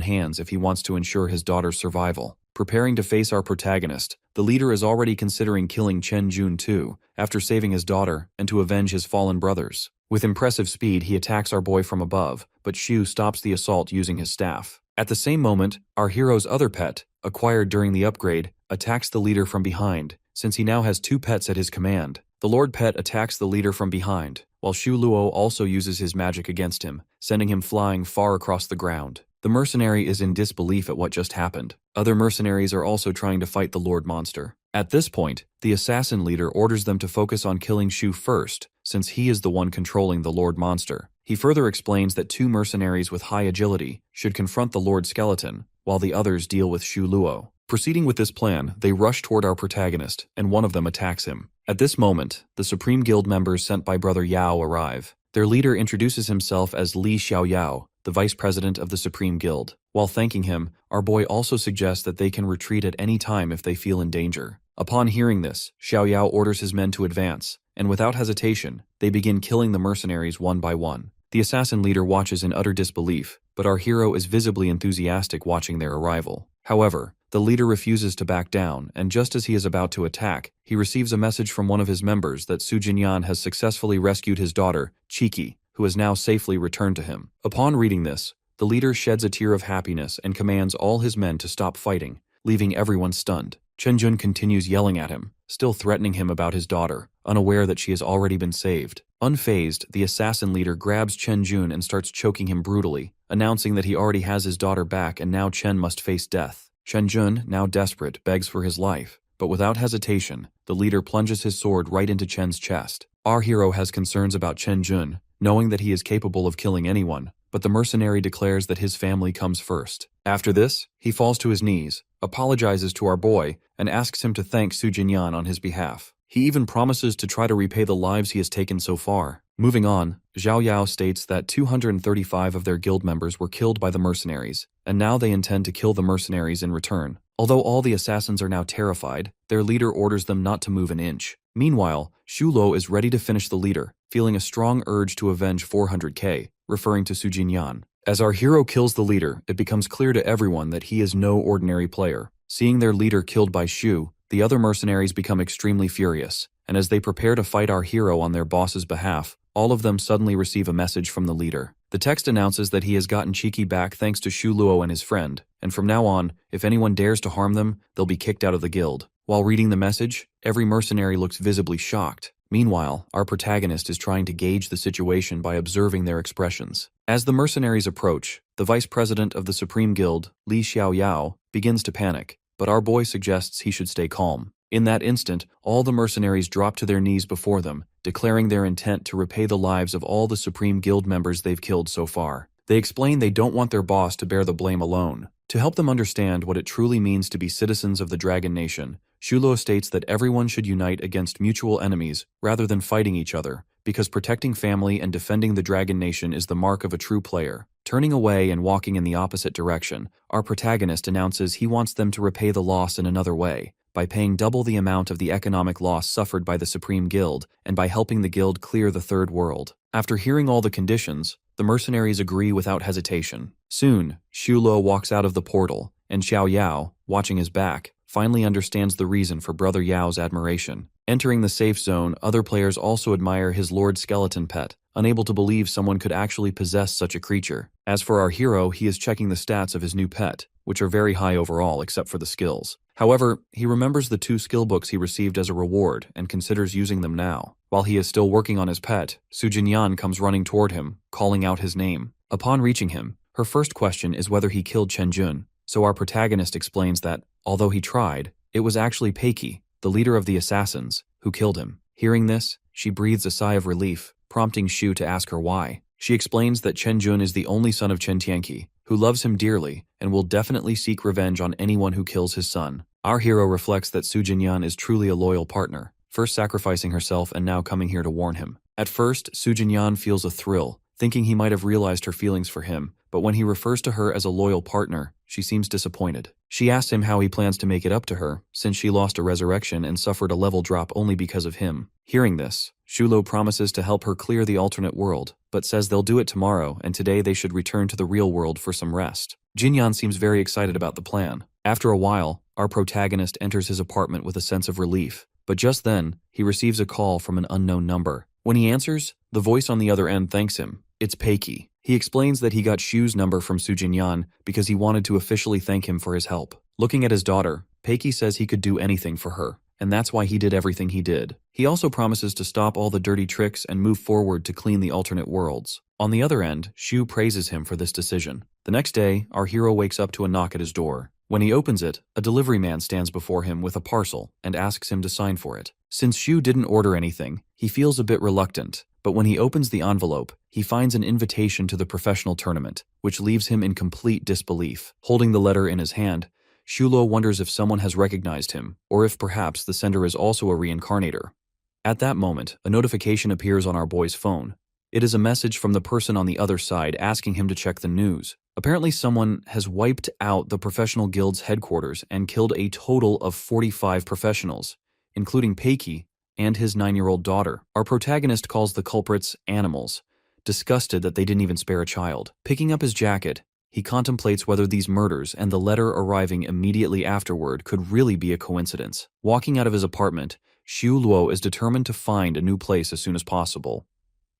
hands if he wants to ensure his daughter's survival. Preparing to face our protagonist, the leader is already considering killing Chen Jun too, after saving his daughter, and to avenge his fallen brothers. With impressive speed, he attacks our boy from above, but Xu stops the assault using his staff. At the same moment, our hero's other pet, acquired during the upgrade, attacks the leader from behind, since he now has two pets at his command. The Lord Pet attacks the leader from behind, while Xu Luo also uses his magic against him, sending him flying far across the ground. The mercenary is in disbelief at what just happened. Other mercenaries are also trying to fight the Lord Monster. At this point, the assassin leader orders them to focus on killing Xu first, since he is the one controlling the Lord Monster. He further explains that two mercenaries with high agility should confront the Lord Skeleton, while the others deal with Xu Luo. Proceeding with this plan, they rush toward our protagonist, and one of them attacks him. At this moment, the Supreme Guild members sent by Brother Yao arrive. Their leader introduces himself as Li Xiaoyao, the vice president of the Supreme Guild. While thanking him, our boy also suggests that they can retreat at any time if they feel in danger. Upon hearing this, Xiaoyao orders his men to advance, and without hesitation, they begin killing the mercenaries one by one. The assassin leader watches in utter disbelief, but our hero is visibly enthusiastic watching their arrival. However, the leader refuses to back down, and just as he is about to attack, he receives a message from one of his members that Su Jinyan has successfully rescued his daughter, Qiki, who is now safely returned to him. Upon reading this, the leader sheds a tear of happiness and commands all his men to stop fighting, leaving everyone stunned. Chen Jun continues yelling at him, still threatening him about his daughter, unaware that she has already been saved. Unfazed, the assassin leader grabs Chen Jun and starts choking him brutally, announcing that he already has his daughter back and now Chen must face death. Chen Jun, now desperate, begs for his life, but without hesitation, the leader plunges his sword right into Chen's chest. Our hero has concerns about Chen Jun, knowing that he is capable of killing anyone, but the mercenary declares that his family comes first. After this, he falls to his knees, apologizes to our boy, and asks him to thank Su Jinyan on his behalf. He even promises to try to repay the lives he has taken so far. Moving on, Zhao Yao states that 235 of their guild members were killed by the mercenaries, and now they intend to kill the mercenaries in return. Although all the assassins are now terrified, their leader orders them not to move an inch. Meanwhile, Xu Luo is ready to finish the leader, feeling a strong urge to avenge 400k, referring to Su Jinyan. As our hero kills the leader, it becomes clear to everyone that he is no ordinary player. Seeing their leader killed by Xu, the other mercenaries become extremely furious, and as they prepare to fight our hero on their boss's behalf, all of them suddenly receive a message from the leader. The text announces that he has gotten Cheeky back thanks to Xu Luo and his friend, and from now on, if anyone dares to harm them, they'll be kicked out of the guild. While reading the message, every mercenary looks visibly shocked. Meanwhile, our protagonist is trying to gauge the situation by observing their expressions. As the mercenaries approach, the vice president of the Supreme Guild, Li Xiaoyao, begins to panic, but our boy suggests he should stay calm. In that instant, all the mercenaries drop to their knees before them, declaring their intent to repay the lives of all the Supreme Guild members they've killed so far. They explain they don't want their boss to bear the blame alone. To help them understand what it truly means to be citizens of the Dragon Nation, Xu Luo states that everyone should unite against mutual enemies rather than fighting each other, because protecting family and defending the Dragon Nation is the mark of a true player. Turning away and walking in the opposite direction, our protagonist announces he wants them to repay the loss in another way, by paying double the amount of the economic loss suffered by the Supreme Guild and by helping the guild clear the Third World. After hearing all the conditions, the mercenaries agree without hesitation. Soon, Xu Luo walks out of the portal, and Xiao Yao, watching his back, finally understands the reason for Brother Yao's admiration. Entering the safe zone, other players also admire his Lord Skeleton pet, unable to believe someone could actually possess such a creature. As for our hero, he is checking the stats of his new pet, which are very high overall except for the skills. However, he remembers the 2 skill books he received as a reward and considers using them now. While he is still working on his pet, Su Jinyan comes running toward him, calling out his name. Upon reaching him, her first question is whether he killed Chen Jun, so our protagonist explains that, although he tried, it was actually Peiki, the leader of the assassins, who killed him. Hearing this, she breathes a sigh of relief, prompting Xu to ask her why. She explains that Chen Jun is the only son of Chen Tianqi, who loves him dearly and will definitely seek revenge on anyone who kills his son. Our hero reflects that Su Jinyan is truly a loyal partner, first sacrificing herself and now coming here to warn him. At first, Su Jinyan feels a thrill, thinking he might have realized her feelings for him, but when he refers to her as a loyal partner, she seems disappointed. She asks him how he plans to make it up to her, since she lost a resurrection and suffered a level drop only because of him. Hearing this, Xu Luo promises to help her clear the alternate world, but says they'll do it tomorrow and today they should return to the real world for some rest. Jinyan seems very excited about the plan. After a while, our protagonist enters his apartment with a sense of relief, but just then, he receives a call from an unknown number. When he answers, the voice on the other end thanks him. It's Peiki. He explains that he got Xu's number from Su Jinyan because he wanted to officially thank him for his help. Looking at his daughter, Peiki says he could do anything for her, and that's why he did everything he did. He also promises to stop all the dirty tricks and move forward to clean the alternate worlds. On the other end, Xu praises him for this decision. The next day, our hero wakes up to a knock at his door. When he opens it, a delivery man stands before him with a parcel and asks him to sign for it. Since Xu didn't order anything, he feels a bit reluctant, but when he opens the envelope, he finds an invitation to the professional tournament, which leaves him in complete disbelief. Holding the letter in his hand, Xu Luo wonders if someone has recognized him, or if perhaps the sender is also a reincarnator. At that moment, a notification appears on our boy's phone. It is a message from the person on the other side asking him to check the news. Apparently someone has wiped out the professional guild's headquarters and killed a total of 45 professionals, including Peiki and his 9-year-old daughter. Our protagonist calls the culprits animals, disgusted that they didn't even spare a child. Picking up his jacket, he contemplates whether these murders and the letter arriving immediately afterward could really be a coincidence. Walking out of his apartment, Xu Luo is determined to find a new place as soon as possible.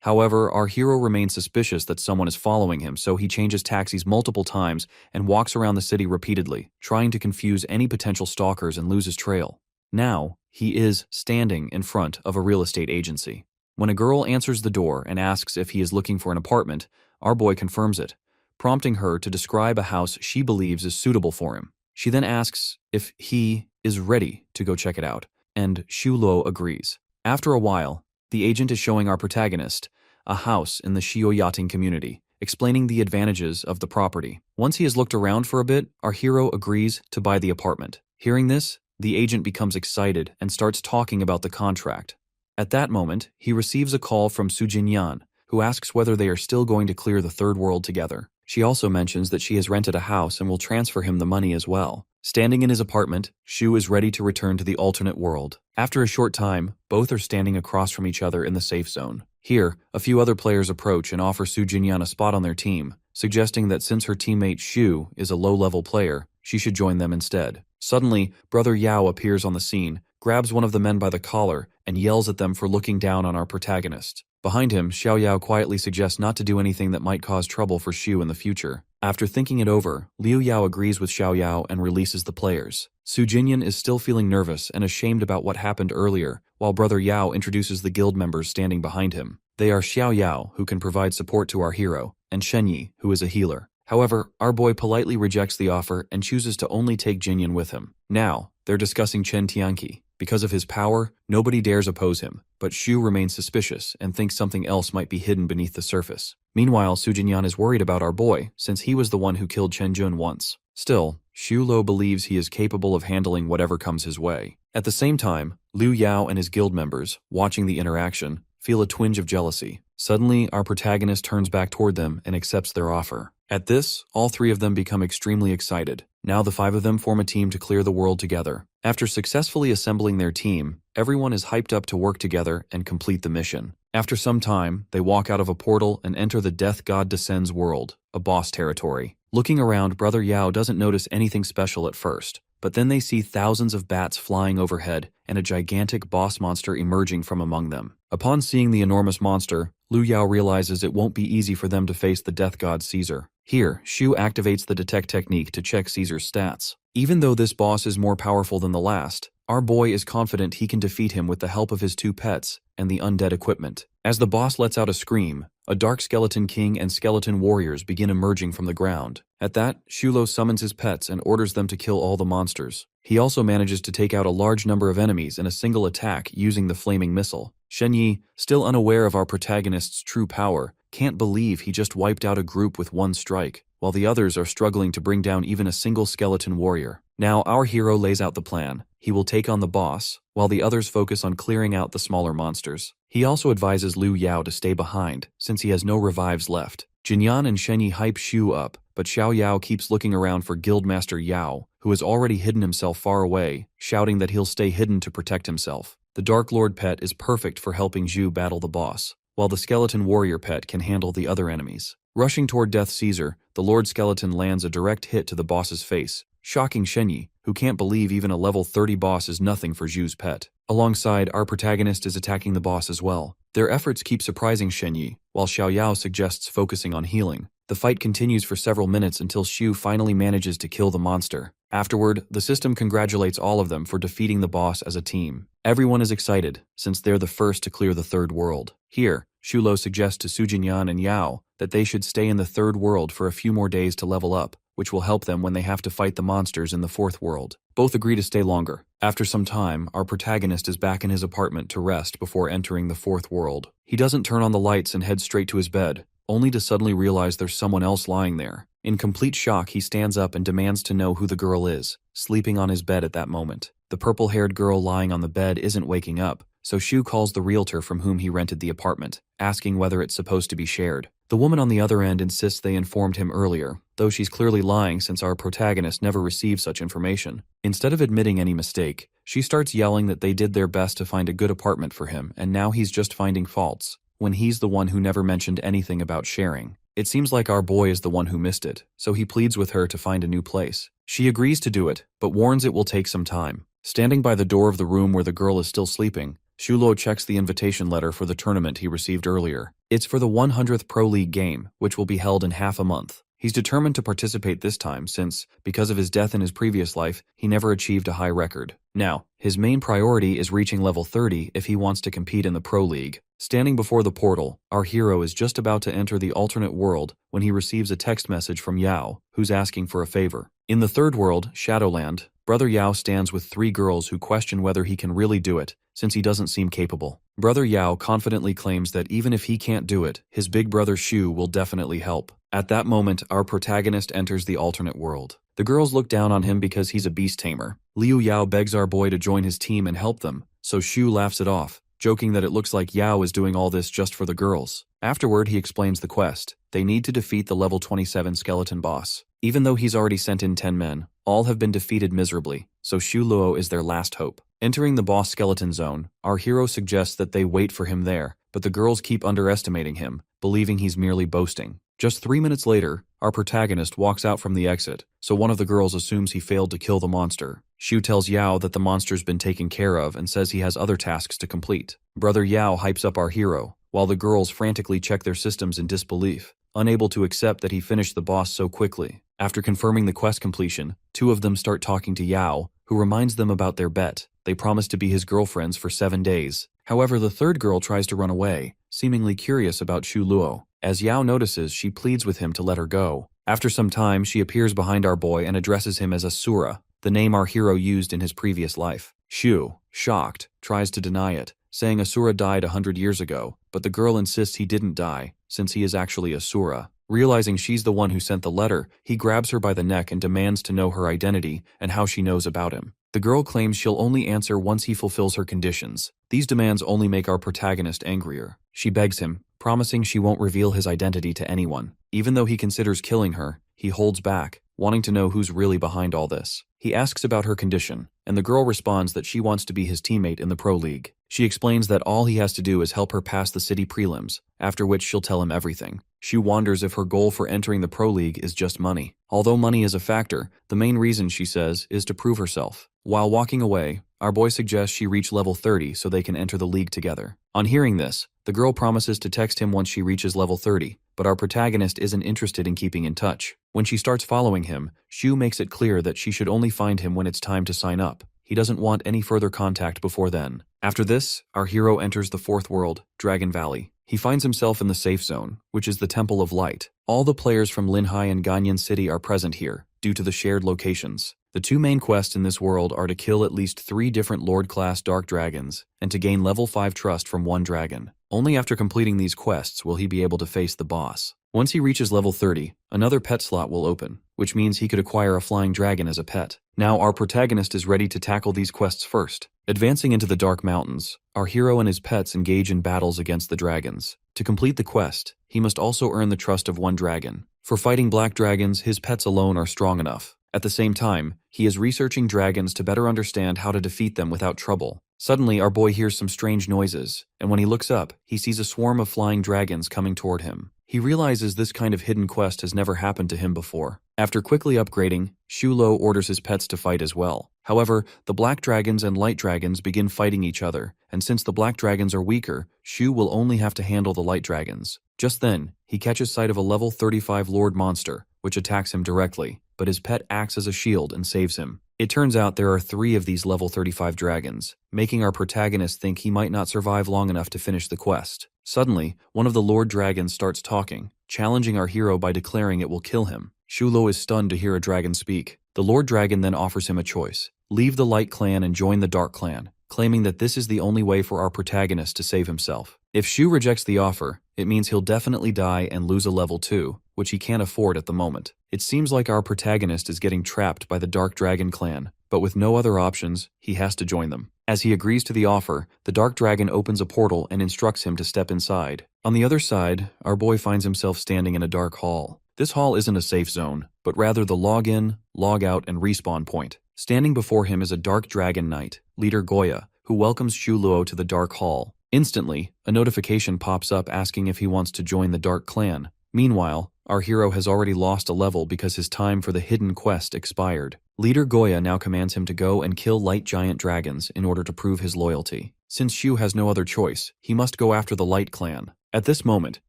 However, our hero remains suspicious that someone is following him, so he changes taxis multiple times and walks around the city repeatedly, trying to confuse any potential stalkers and lose his trail. Now, he is standing in front of a real estate agency. When a girl answers the door and asks if he is looking for an apartment, our boy confirms it, prompting her to describe a house she believes is suitable for him. She then asks if he is ready to go check it out, and Xu Luo agrees. After a while, the agent is showing our protagonist a house in the Shio yachting community, explaining the advantages of the property. Once he has looked around for a bit, our hero agrees to buy the apartment. Hearing this, The agent becomes excited and starts talking about the contract. At that moment, he receives a call from Su Jinyan, who asks whether they are still going to clear the third world together. She also mentions that she has rented a house and will transfer him the money as well. Standing in his apartment, Shu is ready to return to the alternate world. After a short time, both are standing across from each other in the safe zone. Here, a few other players approach and offer Su Jinyan a spot on their team, suggesting that since her teammate Shu is a low-level player, she should join them instead. Suddenly, Brother Yao appears on the scene, grabs one of the men by the collar, and yells at them for looking down on our protagonist. Behind him, Xiao Yao quietly suggests not to do anything that might cause trouble for Shu in the future. After thinking it over, Liu Yao agrees with Xiao Yao and releases the players. Su Jinyan is still feeling nervous and ashamed about what happened earlier, while Brother Yao introduces the guild members standing behind him. They are Xiao Yao, who can provide support to our hero, and Shen Yi, who is a healer. However, our boy politely rejects the offer and chooses to only take Jinyan with him. Now, they're discussing Chen Tianqi. Because of his power, nobody dares oppose him, but Shu remains suspicious and thinks something else might be hidden beneath the surface. Meanwhile, Su Jinyan is worried about our boy, since he was the one who killed Chen Jun once. Still, Shu Lo believes he is capable of handling whatever comes his way. At the same time, Liu Yao and his guild members, watching the interaction, feel a twinge of jealousy. Suddenly, our protagonist turns back toward them and accepts their offer. At this, all three of them become extremely excited. Now the five of them form a team to clear the world together. After successfully assembling their team, everyone is hyped up to work together and complete the mission. After some time, they walk out of a portal and enter the Death God Descends world, a boss territory. Looking around, Brother Yao doesn't notice anything special at first, but then they see thousands of bats flying overhead and a gigantic boss monster emerging from among them. Upon seeing the enormous monster, Liu Yao realizes it won't be easy for them to face the Death God Caesar. Here, Shu activates the detect technique to check Caesar's stats. Even though this boss is more powerful than the last, our boy is confident he can defeat him with the help of his two pets and the undead equipment. As the boss lets out a scream, a dark skeleton king and skeleton warriors begin emerging from the ground. At that, Shulo summons his pets and orders them to kill all the monsters. He also manages to take out a large number of enemies in a single attack using the flaming missile. Shen Yi, still unaware of our protagonist's true power, can't believe he just wiped out a group with one strike, while the others are struggling to bring down even a single skeleton warrior. Now our hero lays out the plan. He will take on the boss, while the others focus on clearing out the smaller monsters. He also advises Liu Yao to stay behind, since he has no revives left. Jinyan and Shen Yi hype Shu up, but Xiao Yao keeps looking around for Guildmaster Yao, who has already hidden himself far away, shouting that he'll stay hidden to protect himself. The Dark Lord pet is perfect for helping Zhu battle the boss, while the Skeleton Warrior pet can handle the other enemies. Rushing toward Death Caesar, the Lord Skeleton lands a direct hit to the boss's face, shocking Shen Yi, who can't believe even a level 30 boss is nothing for Zhu's pet. Alongside, our protagonist is attacking the boss as well. Their efforts keep surprising Shen Yi, while Xiao Yao suggests focusing on healing. The fight continues for several minutes until Shu finally manages to kill the monster. Afterward, the system congratulates all of them for defeating the boss as a team. Everyone is excited, since they're the first to clear the third world. Here, Shulo suggests to Su Jinyan and Yao that they should stay in the third world for a few more days to level up, which will help them when they have to fight the monsters in the fourth world. Both agree to stay longer. After some time, our protagonist is back in his apartment to rest before entering the fourth world. He doesn't turn on the lights and head straight to his bed, only to suddenly realize there's someone else lying there. In complete shock, he stands up and demands to know who the girl is, sleeping on his bed at that moment. The purple-haired girl lying on the bed isn't waking up, so Shu calls the realtor from whom he rented the apartment, asking whether it's supposed to be shared. The woman on the other end insists they informed him earlier, though she's clearly lying since our protagonist never received such information. Instead of admitting any mistake, she starts yelling that they did their best to find a good apartment for him and now he's just finding faults, when he's the one who never mentioned anything about sharing. It seems like our boy is the one who missed it, so he pleads with her to find a new place. She agrees to do it, but warns it will take some time. Standing by the door of the room where the girl is still sleeping, Shulo checks the invitation letter for the tournament he received earlier. It's for the 100th Pro League game, which will be held in half a month. He's determined to participate this time since, because of his death in his previous life, he never achieved a high record. Now, his main priority is reaching level 30 if he wants to compete in the Pro League. Standing before the portal, our hero is just about to enter the alternate world when he receives a text message from Yao, who's asking for a favor. In the third world, Shadowland, Brother Yao stands with 3 girls who question whether he can really do it, since he doesn't seem capable. Brother Yao confidently claims that even if he can't do it, his big brother Shu will definitely help. At that moment, our protagonist enters the alternate world. The girls look down on him because he's a beast tamer. Liu Yao begs our boy to join his team and help them, so Shu laughs it off, joking that it looks like Yao is doing all this just for the girls. Afterward, he explains the quest. They need to defeat the level 27 skeleton boss. Even though he's already sent in 10 men, all have been defeated miserably, so Shu Luo is their last hope. Entering the boss skeleton zone, our hero suggests that they wait for him there, but the girls keep underestimating him, believing he's merely boasting. Just 3 minutes later, our protagonist walks out from the exit, so one of the girls assumes he failed to kill the monster. Shu tells Yao that the monster's been taken care of and says he has other tasks to complete. Brother Yao hypes up our hero, while the girls frantically check their systems in disbelief, unable to accept that he finished the boss so quickly. After confirming the quest completion, 2 of them start talking to Yao, who reminds them about their bet. They promise to be his girlfriends for 7 days. However, the 3rd girl tries to run away, seemingly curious about Shu Luo. As Yao notices, she pleads with him to let her go. After some time, she appears behind our boy and addresses him as Asura, the name our hero used in his previous life. Shu, shocked, tries to deny it, saying Asura died 100 years ago, but the girl insists he didn't die, since he is actually Asura. Realizing she's the one who sent the letter, he grabs her by the neck and demands to know her identity and how she knows about him. The girl claims she'll only answer once he fulfills her conditions. These demands only make our protagonist angrier. She begs him, promising she won't reveal his identity to anyone. Even though he considers killing her, he holds back, wanting to know who's really behind all this. He asks about her condition, and the girl responds that she wants to be his teammate in the Pro League. She explains that all he has to do is help her pass the city prelims, after which she'll tell him everything. She wonders if her goal for entering the Pro League is just money. Although money is a factor, the main reason, she says, is to prove herself. While walking away, our boy suggests she reach level 30 so they can enter the league together. On hearing this, the girl promises to text him once she reaches level 30, but our protagonist isn't interested in keeping in touch. When she starts following him, Shu makes it clear that she should only find him when it's time to sign up. He doesn't want any further contact before then. After this, our hero enters the 4th world, Dragon Valley. He finds himself in the safe zone, which is the Temple of Light. All the players from Linhai and Ganyan City are present here, due to the shared locations. The 2 main quests in this world are to kill at least 3 different Lord-class Dark Dragons, and to gain level 5 trust from 1 dragon. Only after completing these quests will he be able to face the boss. Once he reaches level 30, another pet slot will open, which means he could acquire a flying dragon as a pet. Now our protagonist is ready to tackle these quests first. Advancing into the Dark Mountains, our hero and his pets engage in battles against the dragons. To complete the quest, he must also earn the trust of 1 dragon. For fighting black dragons, his pets alone are strong enough. At the same time, he is researching dragons to better understand how to defeat them without trouble. Suddenly, our boy hears some strange noises, and when he looks up, he sees a swarm of flying dragons coming toward him. He realizes this kind of hidden quest has never happened to him before. After quickly upgrading, Shu Luo orders his pets to fight as well. However, the black dragons and light dragons begin fighting each other, and since the black dragons are weaker, Shu will only have to handle the light dragons. Just then, he catches sight of a level 35 Lord monster, which attacks him directly, but his pet acts as a shield and saves him. It turns out there are 3 of these level 35 dragons, making our protagonist think he might not survive long enough to finish the quest. Suddenly, one of the Lord Dragons starts talking, challenging our hero by declaring it will kill him. Shu Luo is stunned to hear a dragon speak. The Lord Dragon then offers him a choice: leave the Light Clan and join the Dark Clan, claiming that this is the only way for our protagonist to save himself. If Shu rejects the offer, it means he'll definitely die and lose a level 2, which he can't afford at the moment. It seems like our protagonist is getting trapped by the Dark Dragon clan, but with no other options, he has to join them. As he agrees to the offer, the Dark Dragon opens a portal and instructs him to step inside. On the other side, our boy finds himself standing in a dark hall. This hall isn't a safe zone, but rather the log-in, log-out, and respawn point. Standing before him is a Dark Dragon Knight, Leader Goya, who welcomes Shu Luo to the Dark Hall. Instantly, a notification pops up asking if he wants to join the Dark Clan. Meanwhile, our hero has already lost a level because his time for the hidden quest expired. Leader Goya now commands him to go and kill light giant dragons in order to prove his loyalty. Since Shu has no other choice, he must go after the Light Clan. At this moment,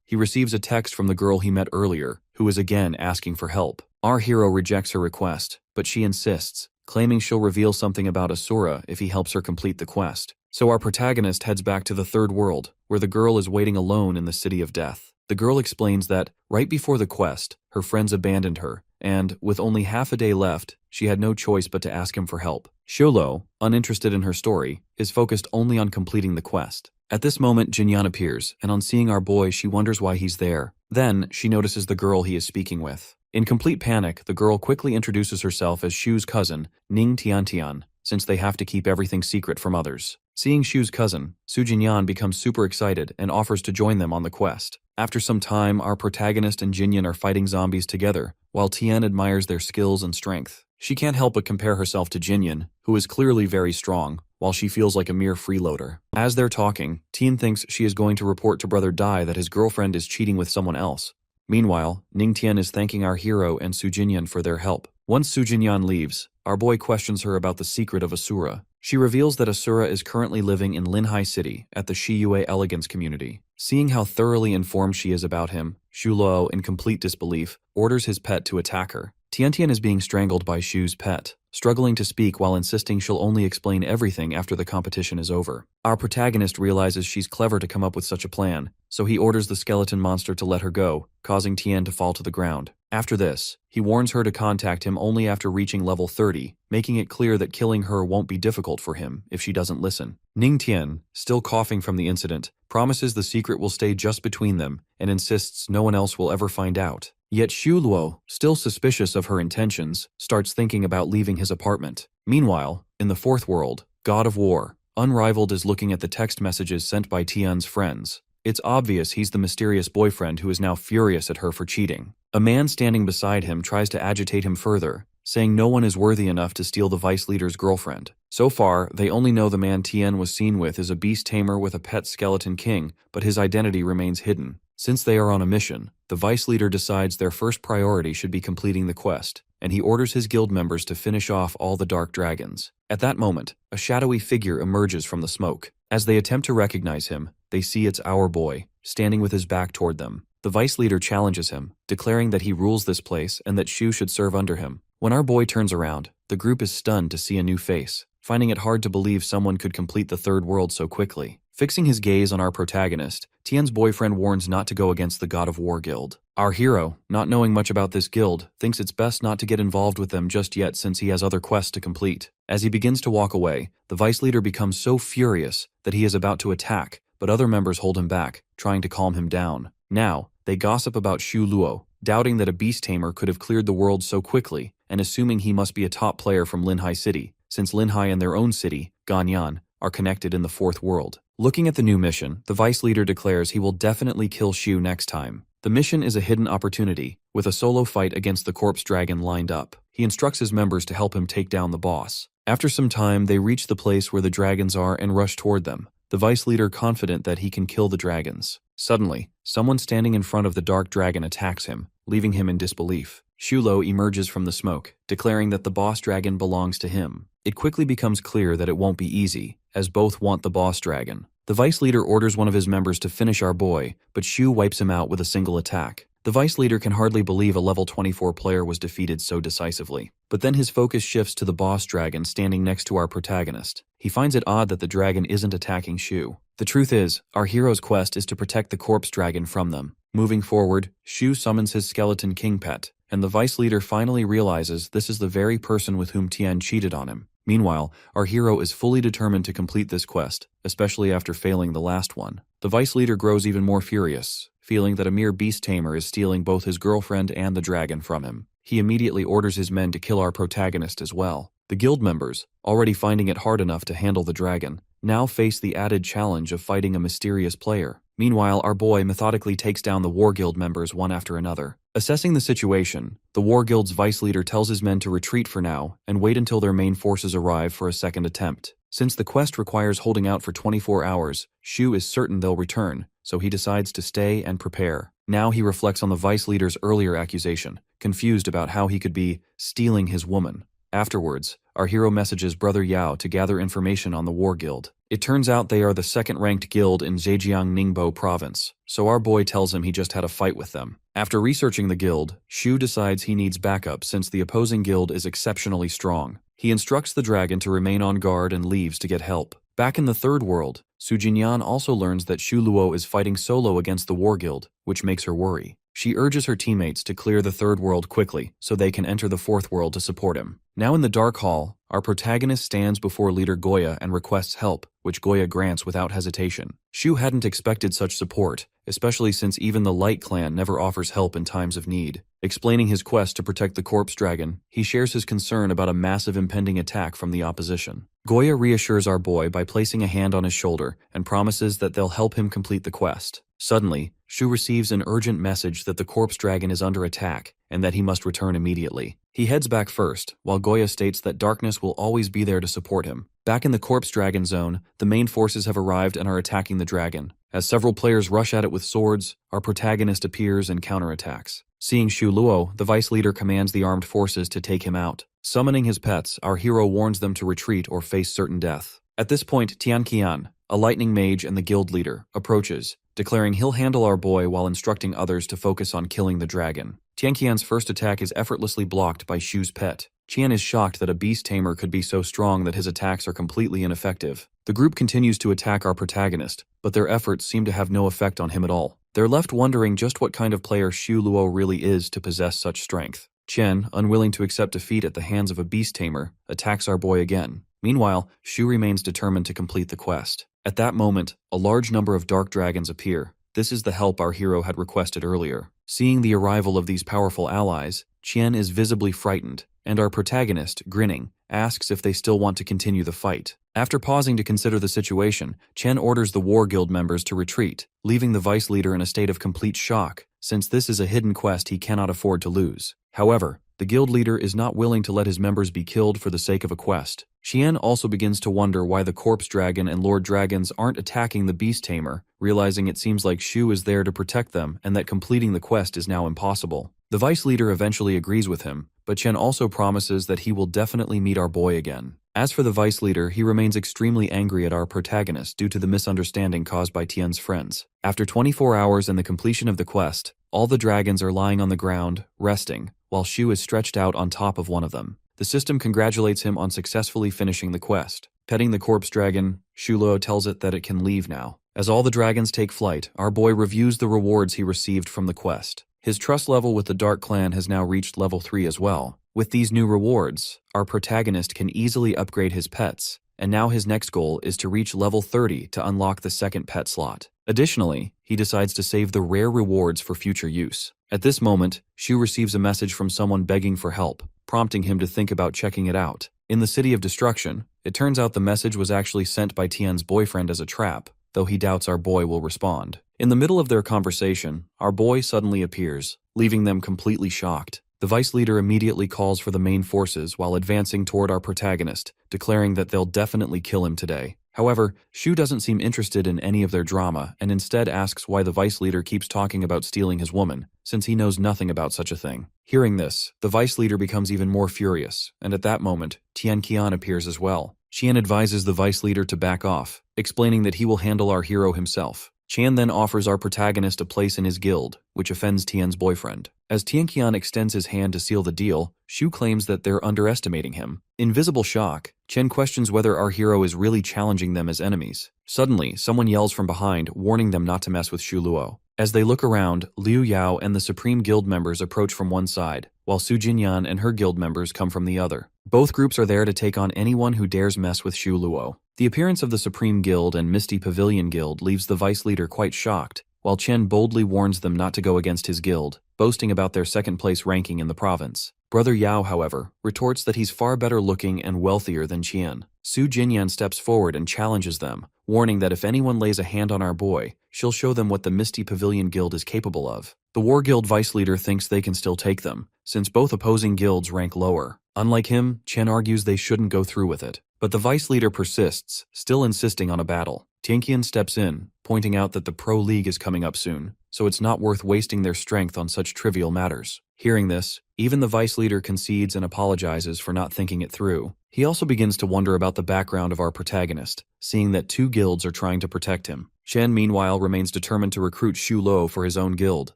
he receives a text from the girl he met earlier, who is again asking for help. Our hero rejects her request, but she insists, claiming she'll reveal something about Asura if he helps her complete the quest. So our protagonist heads back to the 3rd world, where the girl is waiting alone in the City of Death. The girl explains that, right before the quest, her friends abandoned her, and, with only half a day left, she had no choice but to ask him for help. Xiulo, uninterested in her story, is focused only on completing the quest. At this moment, Jinyan appears, and on seeing our boy, she wonders why he's there. Then, she notices the girl he is speaking with. In complete panic, the girl quickly introduces herself as Shu's cousin, Ning Tiantian, since they have to keep everything secret from others. Seeing Shu's cousin, Su Jinyan becomes super excited and offers to join them on the quest. After some time, our protagonist and Jinyan are fighting zombies together, while Tian admires their skills and strength. She can't help but compare herself to Jinyan, who is clearly very strong, while she feels like a mere freeloader. As they're talking, Tian thinks she is going to report to Brother Dai that his girlfriend is cheating with someone else. Meanwhile, Ning Tian is thanking our hero and Su Jinyan for their help. Once Su Jinyan leaves, our boy questions her about the secret of Asura. She reveals that Asura is currently living in Linhai City at the Shiyue Elegance community. Seeing how thoroughly informed she is about him, Xiulo, in complete disbelief, orders his pet to attack her. Tiantian is being strangled by Shu's pet, struggling to speak while insisting she'll only explain everything after the competition is over. Our protagonist realizes she's clever to come up with such a plan, so he orders the skeleton monster to let her go, causing Tian to fall to the ground. After this, he warns her to contact him only after reaching level 30, making it clear that killing her won't be difficult for him if she doesn't listen. Ning Tian, still coughing from the incident, promises the secret will stay just between them and insists no one else will ever find out. Yet Xiulo, still suspicious of her intentions, starts thinking about leaving his apartment. Meanwhile, in the fourth world, God of War, unrivaled, is looking at the text messages sent by Tian's friends. It's obvious he's the mysterious boyfriend who is now furious at her for cheating. A man standing beside him tries to agitate him further, saying no one is worthy enough to steal the vice leader's girlfriend. So far, they only know the man Tian was seen with is a beast tamer with a pet skeleton king, but his identity remains hidden. Since they are on a mission, the vice leader decides their first priority should be completing the quest, and he orders his guild members to finish off all the dark dragons. At that moment, a shadowy figure emerges from the smoke. As they attempt to recognize him, they see it's our boy, standing with his back toward them. The vice leader challenges him, declaring that he rules this place and that Shu should serve under him. When our boy turns around, the group is stunned to see a new face, finding it hard to believe someone could complete the third world so quickly. Fixing his gaze on our protagonist, Tian's boyfriend warns not to go against the God of War guild. Our hero, not knowing much about this guild, thinks it's best not to get involved with them just yet since he has other quests to complete. As he begins to walk away, the vice leader becomes so furious that he is about to attack, but other members hold him back, trying to calm him down. Now, they gossip about Xu Luo, doubting that a beast tamer could have cleared the world so quickly, and assuming he must be a top player from Linhai City, since Linhai and their own city, Ganyan, are connected in the fourth world. Looking at the new mission, the vice leader declares he will definitely kill Shu next time. The mission is a hidden opportunity, with a solo fight against the corpse dragon lined up. He instructs his members to help him take down the boss. After some time, they reach the place where the dragons are and rush toward them, the vice leader confident that he can kill the dragons. Suddenly, someone standing in front of the dark dragon attacks him, leaving him in disbelief. Xiulo emerges from the smoke, declaring that the boss dragon belongs to him. It quickly becomes clear that it won't be easy, as both want the boss dragon. The vice leader orders one of his members to finish our boy, but Shu wipes him out with a single attack. The vice leader can hardly believe a level 24 player was defeated so decisively. But then his focus shifts to the boss dragon standing next to our protagonist. He finds it odd that the dragon isn't attacking Shu. The truth is, our hero's quest is to protect the corpse dragon from them. Moving forward, Shu summons his skeleton king pet, and the vice leader finally realizes this is the very person with whom Tian cheated on him. Meanwhile, our hero is fully determined to complete this quest, especially after failing the last one. The vice leader grows even more furious, feeling that a mere beast tamer is stealing both his girlfriend and the dragon from him. He immediately orders his men to kill our protagonist as well. The guild members, already finding it hard enough to handle the dragon, now face the added challenge of fighting a mysterious player. Meanwhile, our boy methodically takes down the War Guild members one after another. Assessing the situation, the War Guild's vice leader tells his men to retreat for now and wait until their main forces arrive for a second attempt. Since the quest requires holding out for 24 hours, Shu is certain they'll return, so he decides to stay and prepare. Now he reflects on the vice leader's earlier accusation, confused about how he could be stealing his woman. Afterwards, our hero messages Brother Yao to gather information on the War Guild. It turns out they are the second-ranked guild in Zhejiang Ningbo province, so our boy tells him he just had a fight with them. After researching the guild, Shu decides he needs backup since the opposing guild is exceptionally strong. He instructs the dragon to remain on guard and leaves to get help. Back in the third world, Su Jinyan also learns that Xu Luo is fighting solo against the War Guild, which makes her worry. She urges her teammates to clear the third world quickly so they can enter the fourth world to support him. Now in the Dark Hall, our protagonist stands before leader Goya and requests help, which Goya grants without hesitation. Shu hadn't expected such support, especially since even the Light Clan never offers help in times of need. Explaining his quest to protect the corpse dragon, he shares his concern about a massive impending attack from the opposition. Goya reassures our boy by placing a hand on his shoulder and promises that they'll help him complete the quest. Suddenly, Shu receives an urgent message that the corpse dragon is under attack and that he must return immediately. He heads back first, while Goya states that darkness will always be there to support him. Back in the corpse dragon zone, the main forces have arrived and are attacking the dragon. As several players rush at it with swords, our protagonist appears and counterattacks. Seeing Shu Luo, the vice leader commands the armed forces to take him out. Summoning his pets, our hero warns them to retreat or face certain death. At this point, Tian Qian, a lightning mage and the guild leader, approaches, declaring he'll handle our boy while instructing others to focus on killing the dragon. Tian Qian's first attack is effortlessly blocked by Shu's pet. Qian is shocked that a beast tamer could be so strong that his attacks are completely ineffective. The group continues to attack our protagonist, but their efforts seem to have no effect on him at all. They're left wondering just what kind of player Shu Luo really is to possess such strength. Chen, unwilling to accept defeat at the hands of a beast tamer, attacks our boy again. Meanwhile, Shu remains determined to complete the quest. At that moment, a large number of dark dragons appear. This is the help our hero had requested earlier. Seeing the arrival of these powerful allies, Qian is visibly frightened, and our protagonist, grinning, asks if they still want to continue the fight. After pausing to consider the situation, Chen orders the War Guild members to retreat, leaving the vice leader in a state of complete shock, since this is a hidden quest he cannot afford to lose. However, the guild leader is not willing to let his members be killed for the sake of a quest. Qian also begins to wonder why the corpse dragon and lord dragons aren't attacking the beast tamer, realizing it seems like Shu is there to protect them and that completing the quest is now impossible. The vice leader eventually agrees with him, but Chen also promises that he will definitely meet our boy again. As for the vice leader, he remains extremely angry at our protagonist due to the misunderstanding caused by Tian's friends. After 24 hours and the completion of the quest, all the dragons are lying on the ground, resting, while Shu is stretched out on top of one of them. The system congratulates him on successfully finishing the quest. Petting the corpse dragon, Shu Luo tells it that it can leave now. As all the dragons take flight, our boy reviews the rewards he received from the quest. His trust level with the Dark Clan has now reached level 3 as well. With these new rewards, our protagonist can easily upgrade his pets, and now his next goal is to reach level 30 to unlock the second pet slot. Additionally, he decides to save the rare rewards for future use. At this moment, Shu receives a message from someone begging for help, prompting him to think about checking it out. In the City of Destruction, it turns out the message was actually sent by Tian's boyfriend as a trap, though he doubts our boy will respond. In the middle of their conversation, our boy suddenly appears, leaving them completely shocked. The vice leader immediately calls for the main forces while advancing toward our protagonist, declaring that they'll definitely kill him today. However, Shu doesn't seem interested in any of their drama and instead asks why the vice leader keeps talking about stealing his woman, since he knows nothing about such a thing. Hearing this, the vice leader becomes even more furious, and at that moment, Tian Qian appears as well. Qian advises the vice leader to back off, explaining that he will handle our hero himself. Qian then offers our protagonist a place in his guild, which offends Tian's boyfriend. As Tian Qian extends his hand to seal the deal, Shu claims that they're underestimating him. In visible shock, Chen questions whether our hero is really challenging them as enemies. Suddenly, someone yells from behind, warning them not to mess with Shu Luo. As they look around, Liu Yao and the Supreme Guild members approach from one side, while Su Jinyan and her guild members come from the other. Both groups are there to take on anyone who dares mess with Shu Luo. The appearance of the Supreme Guild and Misty Pavilion Guild leaves the vice leader quite shocked, while Chen boldly warns them not to go against his guild, boasting about their second-place ranking in the province. Brother Yao, however, retorts that he's far better looking and wealthier than Qian. Su Jinyan steps forward and challenges them, warning that if anyone lays a hand on our boy, she'll show them what the Misty Pavilion Guild is capable of. The War Guild vice leader thinks they can still take them, since both opposing guilds rank lower. Unlike him, Chen argues they shouldn't go through with it. But the vice leader persists, still insisting on a battle. Tianqian steps in, pointing out that the Pro League is coming up soon, so it's not worth wasting their strength on such trivial matters. Hearing this, even the vice leader concedes and apologizes for not thinking it through. He also begins to wonder about the background of our protagonist, seeing that 2 guilds are trying to protect him. Chen, meanwhile, remains determined to recruit Shu Luo for his own guild.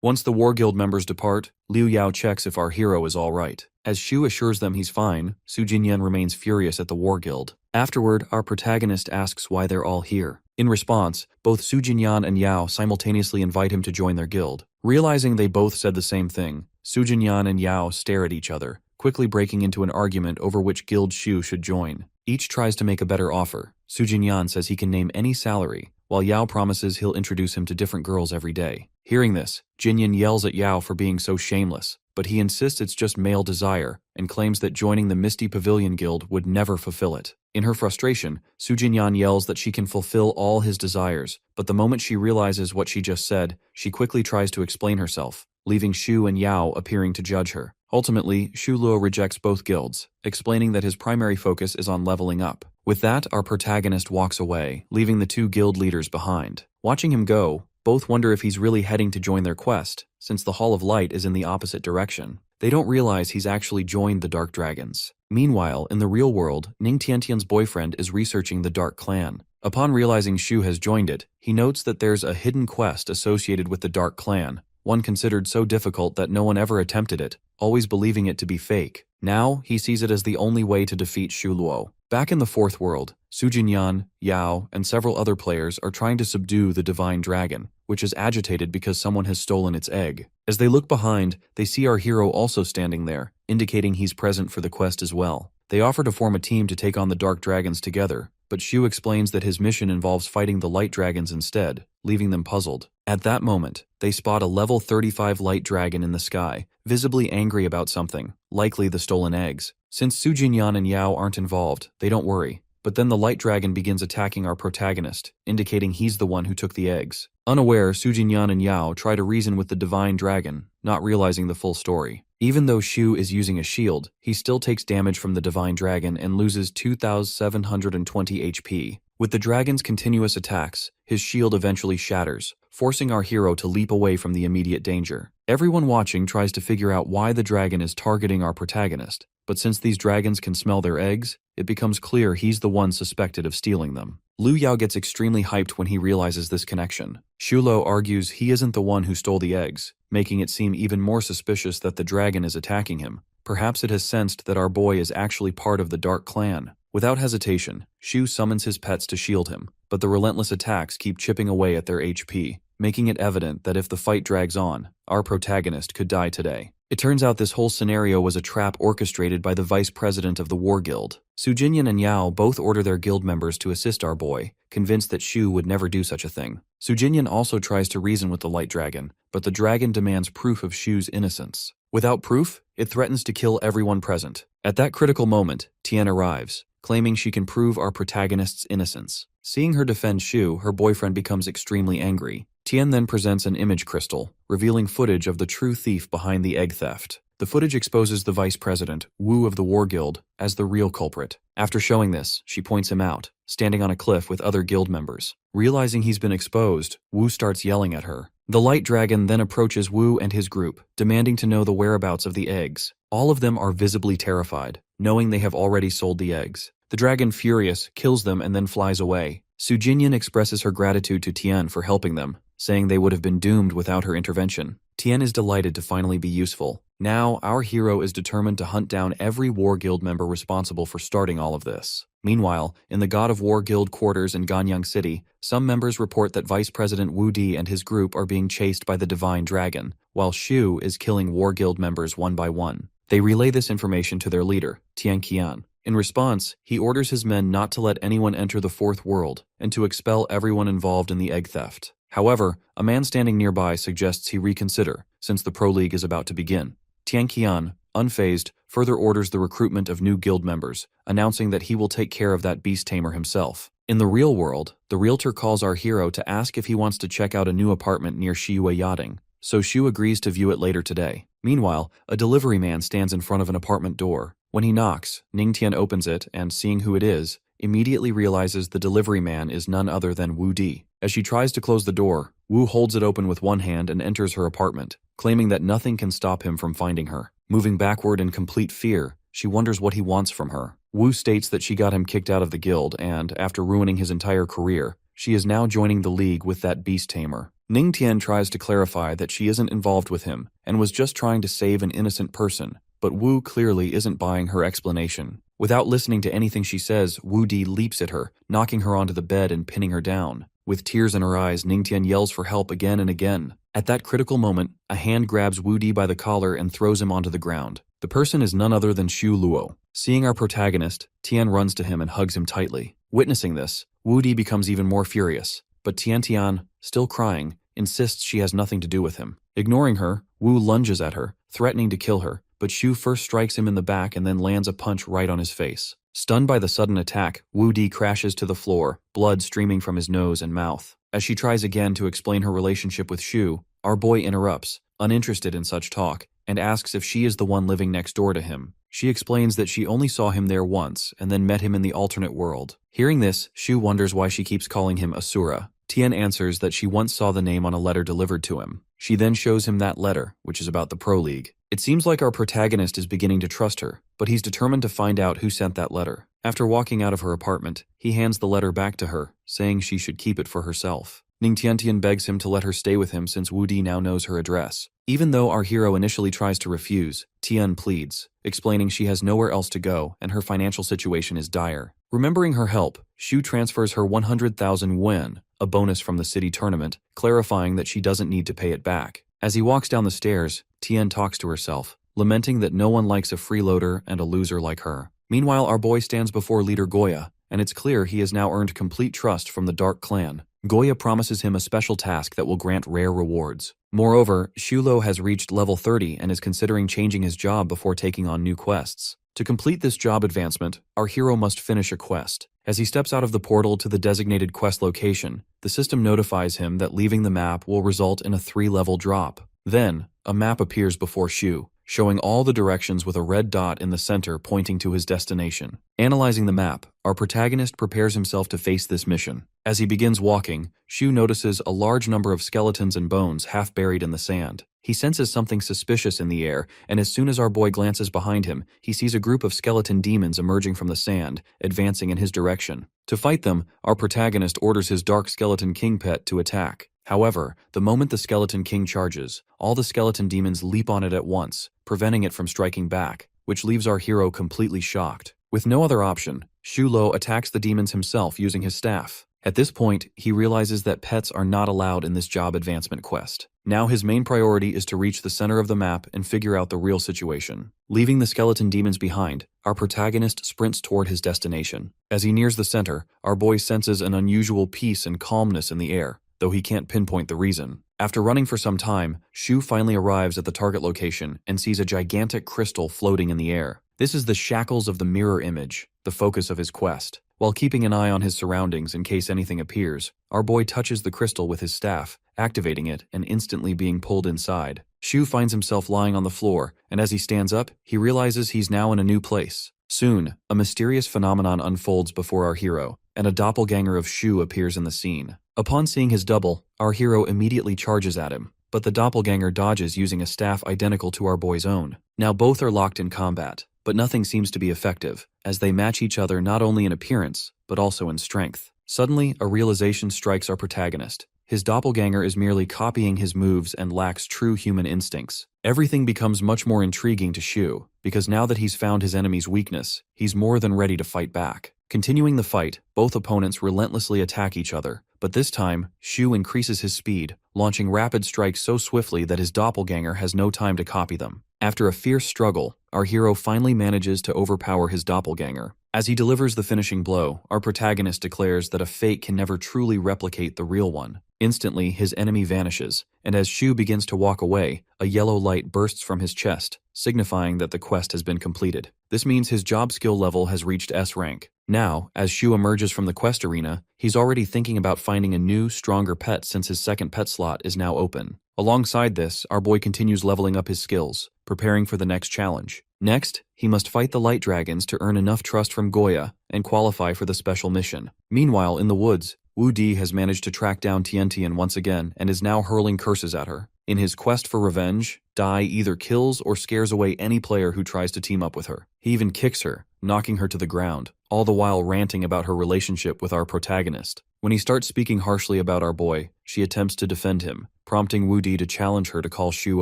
Once the War Guild members depart, Liu Yao checks if our hero is all right. As Shu assures them he's fine, Su Jinyan remains furious at the War Guild. Afterward, our protagonist asks why they're all here. In response, both Su Jinyan and Yao simultaneously invite him to join their guild. Realizing they both said the same thing, Su Jinyan and Yao stare at each other, quickly breaking into an argument over which guild Shu should join. Each tries to make a better offer. Su Jinyan says he can name any salary, while Yao promises he'll introduce him to different girls every day. Hearing this, Jinyan yells at Yao for being so shameless, but he insists it's just male desire and claims that joining the Misty Pavilion Guild would never fulfill it. In her frustration, Su Jinyan yells that she can fulfill all his desires, but the moment she realizes what she just said, she quickly tries to explain herself, leaving Shu and Yao appearing to judge her. Ultimately, Shu Luo rejects both guilds, explaining that his primary focus is on leveling up. With that, our protagonist walks away, leaving the two guild leaders behind. Watching him go, both wonder if he's really heading to join their quest, since the Hall of Light is in the opposite direction. They don't realize he's actually joined the Dark Dragons. Meanwhile, in the real world, Ning Tiantian's boyfriend is researching the Dark Clan. Upon realizing Shu has joined it, he notes that there's a hidden quest associated with the Dark Clan, one considered so difficult that no one ever attempted it, always believing it to be fake. Now, he sees it as the only way to defeat Shu Luo. Back in the Fourth World, Su Jinyan, Yao, and several other players are trying to subdue the Divine Dragon, which is agitated because someone has stolen its egg. As they look behind, they see our hero also standing there, indicating he's present for the quest as well. They offer to form a team to take on the Dark Dragons together, but Shu explains that his mission involves fighting the Light Dragons instead, leaving them puzzled. At that moment, they spot a level 35 Light Dragon in the sky, visibly angry about something, likely the stolen eggs. Since Su Jinyan and Yao aren't involved, they don't worry. But then the Light Dragon begins attacking our protagonist, indicating he's the one who took the eggs. Unaware, Su Jinyan and Yao try to reason with the Divine Dragon, not realizing the full story. Even though Shu is using a shield, he still takes damage from the Divine Dragon and loses 2,720 HP. With the dragon's continuous attacks, his shield eventually shatters, forcing our hero to leap away from the immediate danger. Everyone watching tries to figure out why the dragon is targeting our protagonist, but since these dragons can smell their eggs, it becomes clear he's the one suspected of stealing them. Liu Yao gets extremely hyped when he realizes this connection. Shu Luo argues he isn't the one who stole the eggs, making it seem even more suspicious that the dragon is attacking him. Perhaps it has sensed that our boy is actually part of the Dark Clan. Without hesitation, Shu summons his pets to shield him, but the relentless attacks keep chipping away at their HP, making it evident that if the fight drags on, our protagonist could die today. It turns out this whole scenario was a trap orchestrated by the vice president of the War Guild. Su Jinyan and Yao both order their guild members to assist our boy, convinced that Shu would never do such a thing. Su Jinyan also tries to reason with the Light Dragon, but the dragon demands proof of Shu's innocence. Without proof, it threatens to kill everyone present. At that critical moment, Tian arrives, claiming she can prove our protagonist's innocence. Seeing her defend Shu, her boyfriend becomes extremely angry. Tian then presents an image crystal, revealing footage of the true thief behind the egg theft. The footage exposes the vice president, Wu of the War Guild, as the real culprit. After showing this, she points him out, standing on a cliff with other guild members. Realizing he's been exposed, Wu starts yelling at her. The Light Dragon then approaches Wu and his group, demanding to know the whereabouts of the eggs. All of them are visibly terrified, knowing they have already sold the eggs. The dragon, furious, kills them and then flies away. Su Jinyan expresses her gratitude to Tian for helping them, saying they would have been doomed without her intervention. Tian is delighted to finally be useful. Now, our hero is determined to hunt down every War Guild member responsible for starting all of this. Meanwhile, in the God of War Guild quarters in Ganyang City, some members report that Vice President Wu Di and his group are being chased by the Divine Dragon, while Shu is killing War Guild members one by one. They relay this information to their leader, Tian Qian. In response, he orders his men not to let anyone enter the Fourth World and to expel everyone involved in the egg theft. However, a man standing nearby suggests he reconsider, since the Pro League is about to begin. Tian Qian, unfazed, further orders the recruitment of new guild members, announcing that he will take care of that beast tamer himself. In the real world, the realtor calls our hero to ask if he wants to check out a new apartment near Shiyue Yachting, so Shu agrees to view it later today. Meanwhile, a delivery man stands in front of an apartment door. When he knocks, Ning Tian opens it and, seeing who it is, immediately realizes the delivery man is none other than Wu Di. As she tries to close the door, Wu holds it open with one hand and enters her apartment, claiming that nothing can stop him from finding her. Moving backward in complete fear, she wonders what he wants from her. Wu states that she got him kicked out of the guild and, after ruining his entire career, she is now joining the league with that beast tamer. Ning Tian tries to clarify that she isn't involved with him and was just trying to save an innocent person, but Wu clearly isn't buying her explanation. Without listening to anything she says, Wu Di leaps at her, knocking her onto the bed and pinning her down. With tears in her eyes, Ningtian yells for help again and again. At that critical moment, a hand grabs Wu Di by the collar and throws him onto the ground. The person is none other than Xu Luo. Seeing our protagonist, Tian runs to him and hugs him tightly. Witnessing this, Wu Di becomes even more furious, but Tian, still crying, insists she has nothing to do with him. Ignoring her, Wu lunges at her, threatening to kill her, but Xu first strikes him in the back and then lands a punch right on his face. Stunned by the sudden attack, Wu Di crashes to the floor, blood streaming from his nose and mouth. As she tries again to explain her relationship with Xu, our boy interrupts, uninterested in such talk, and asks if she is the one living next door to him. She explains that she only saw him there once and then met him in the alternate world. Hearing this, Xu wonders why she keeps calling him Asura. Tian answers that she once saw the name on a letter delivered to him. She then shows him that letter, which is about the Pro League. It seems like our protagonist is beginning to trust her, but he's determined to find out who sent that letter. After walking out of her apartment, he hands the letter back to her, saying she should keep it for herself. Ningtian begs him to let her stay with him since Wu Di now knows her address. Even though our hero initially tries to refuse, Tian pleads, explaining she has nowhere else to go and her financial situation is dire. Remembering her help, Xu transfers her 100,000 yuan, a bonus from the city tournament, clarifying that she doesn't need to pay it back. As he walks down the stairs, Tian talks to herself, lamenting that no one likes a freeloader and a loser like her. Meanwhile, our boy stands before leader Goya, and it's clear he has now earned complete trust from the Dark Clan. Goya promises him a special task that will grant rare rewards. Moreover, Shulo has reached level 30 and is considering changing his job before taking on new quests. To complete this job advancement, our hero must finish a quest. As he steps out of the portal to the designated quest location, the system notifies him that leaving the map will result in a 3-level drop. Then, a map appears before Shu, showing all the directions with a red dot in the center pointing to his destination. Analyzing the map, our protagonist prepares himself to face this mission. As he begins walking, Shu notices a large number of skeletons and bones half buried in the sand. He senses something suspicious in the air, and as soon as our boy glances behind him, he sees a group of skeleton demons emerging from the sand, advancing in his direction. To fight them, our protagonist orders his dark skeleton king pet to attack. However, the moment the skeleton king charges, all the skeleton demons leap on it at once, preventing it from striking back, which leaves our hero completely shocked. With no other option, Shulo attacks the demons himself using his staff. At this point, he realizes that pets are not allowed in this job advancement quest. Now his main priority is to reach the center of the map and figure out the real situation. Leaving the skeleton demons behind, our protagonist sprints toward his destination. As he nears the center, our boy senses an unusual peace and calmness in the air, though he can't pinpoint the reason. After running for some time, Shu finally arrives at the target location and sees a gigantic crystal floating in the air. This is the shackles of the mirror image, the focus of his quest. While keeping an eye on his surroundings in case anything appears, our boy touches the crystal with his staff, activating it and instantly being pulled inside. Shu finds himself lying on the floor, and as he stands up, he realizes he's now in a new place. Soon, a mysterious phenomenon unfolds before our hero, and a doppelganger of Shu appears in the scene. Upon seeing his double, our hero immediately charges at him, but the doppelganger dodges using a staff identical to our boy's own. Now both are locked in combat, but nothing seems to be effective, as they match each other not only in appearance, but also in strength. Suddenly, a realization strikes our protagonist. His doppelganger is merely copying his moves and lacks true human instincts. Everything becomes much more intriguing to Shu, because now that he's found his enemy's weakness, he's more than ready to fight back. Continuing the fight, both opponents relentlessly attack each other, but this time, Shu increases his speed, launching rapid strikes so swiftly that his doppelganger has no time to copy them. After a fierce struggle, our hero finally manages to overpower his doppelganger. As he delivers the finishing blow, our protagonist declares that a fate can never truly replicate the real one. Instantly, his enemy vanishes, and as Shu begins to walk away, a yellow light bursts from his chest, signifying that the quest has been completed. This means his job skill level has reached S rank. Now, as Shu emerges from the quest arena, he's already thinking about finding a new, stronger pet since his second pet slot is now open. Alongside this, our boy continues leveling up his skills, preparing for the next challenge. Next, he must fight the light dragons to earn enough trust from Goya and qualify for the special mission. Meanwhile, in the woods, Wu Di has managed to track down Tian once again and is now hurling curses at her. In his quest for revenge, Dai either kills or scares away any player who tries to team up with her. He even kicks her, knocking her to the ground, all the while ranting about her relationship with our protagonist. When he starts speaking harshly about our boy, she attempts to defend him, prompting Wu Di to challenge her to call Shu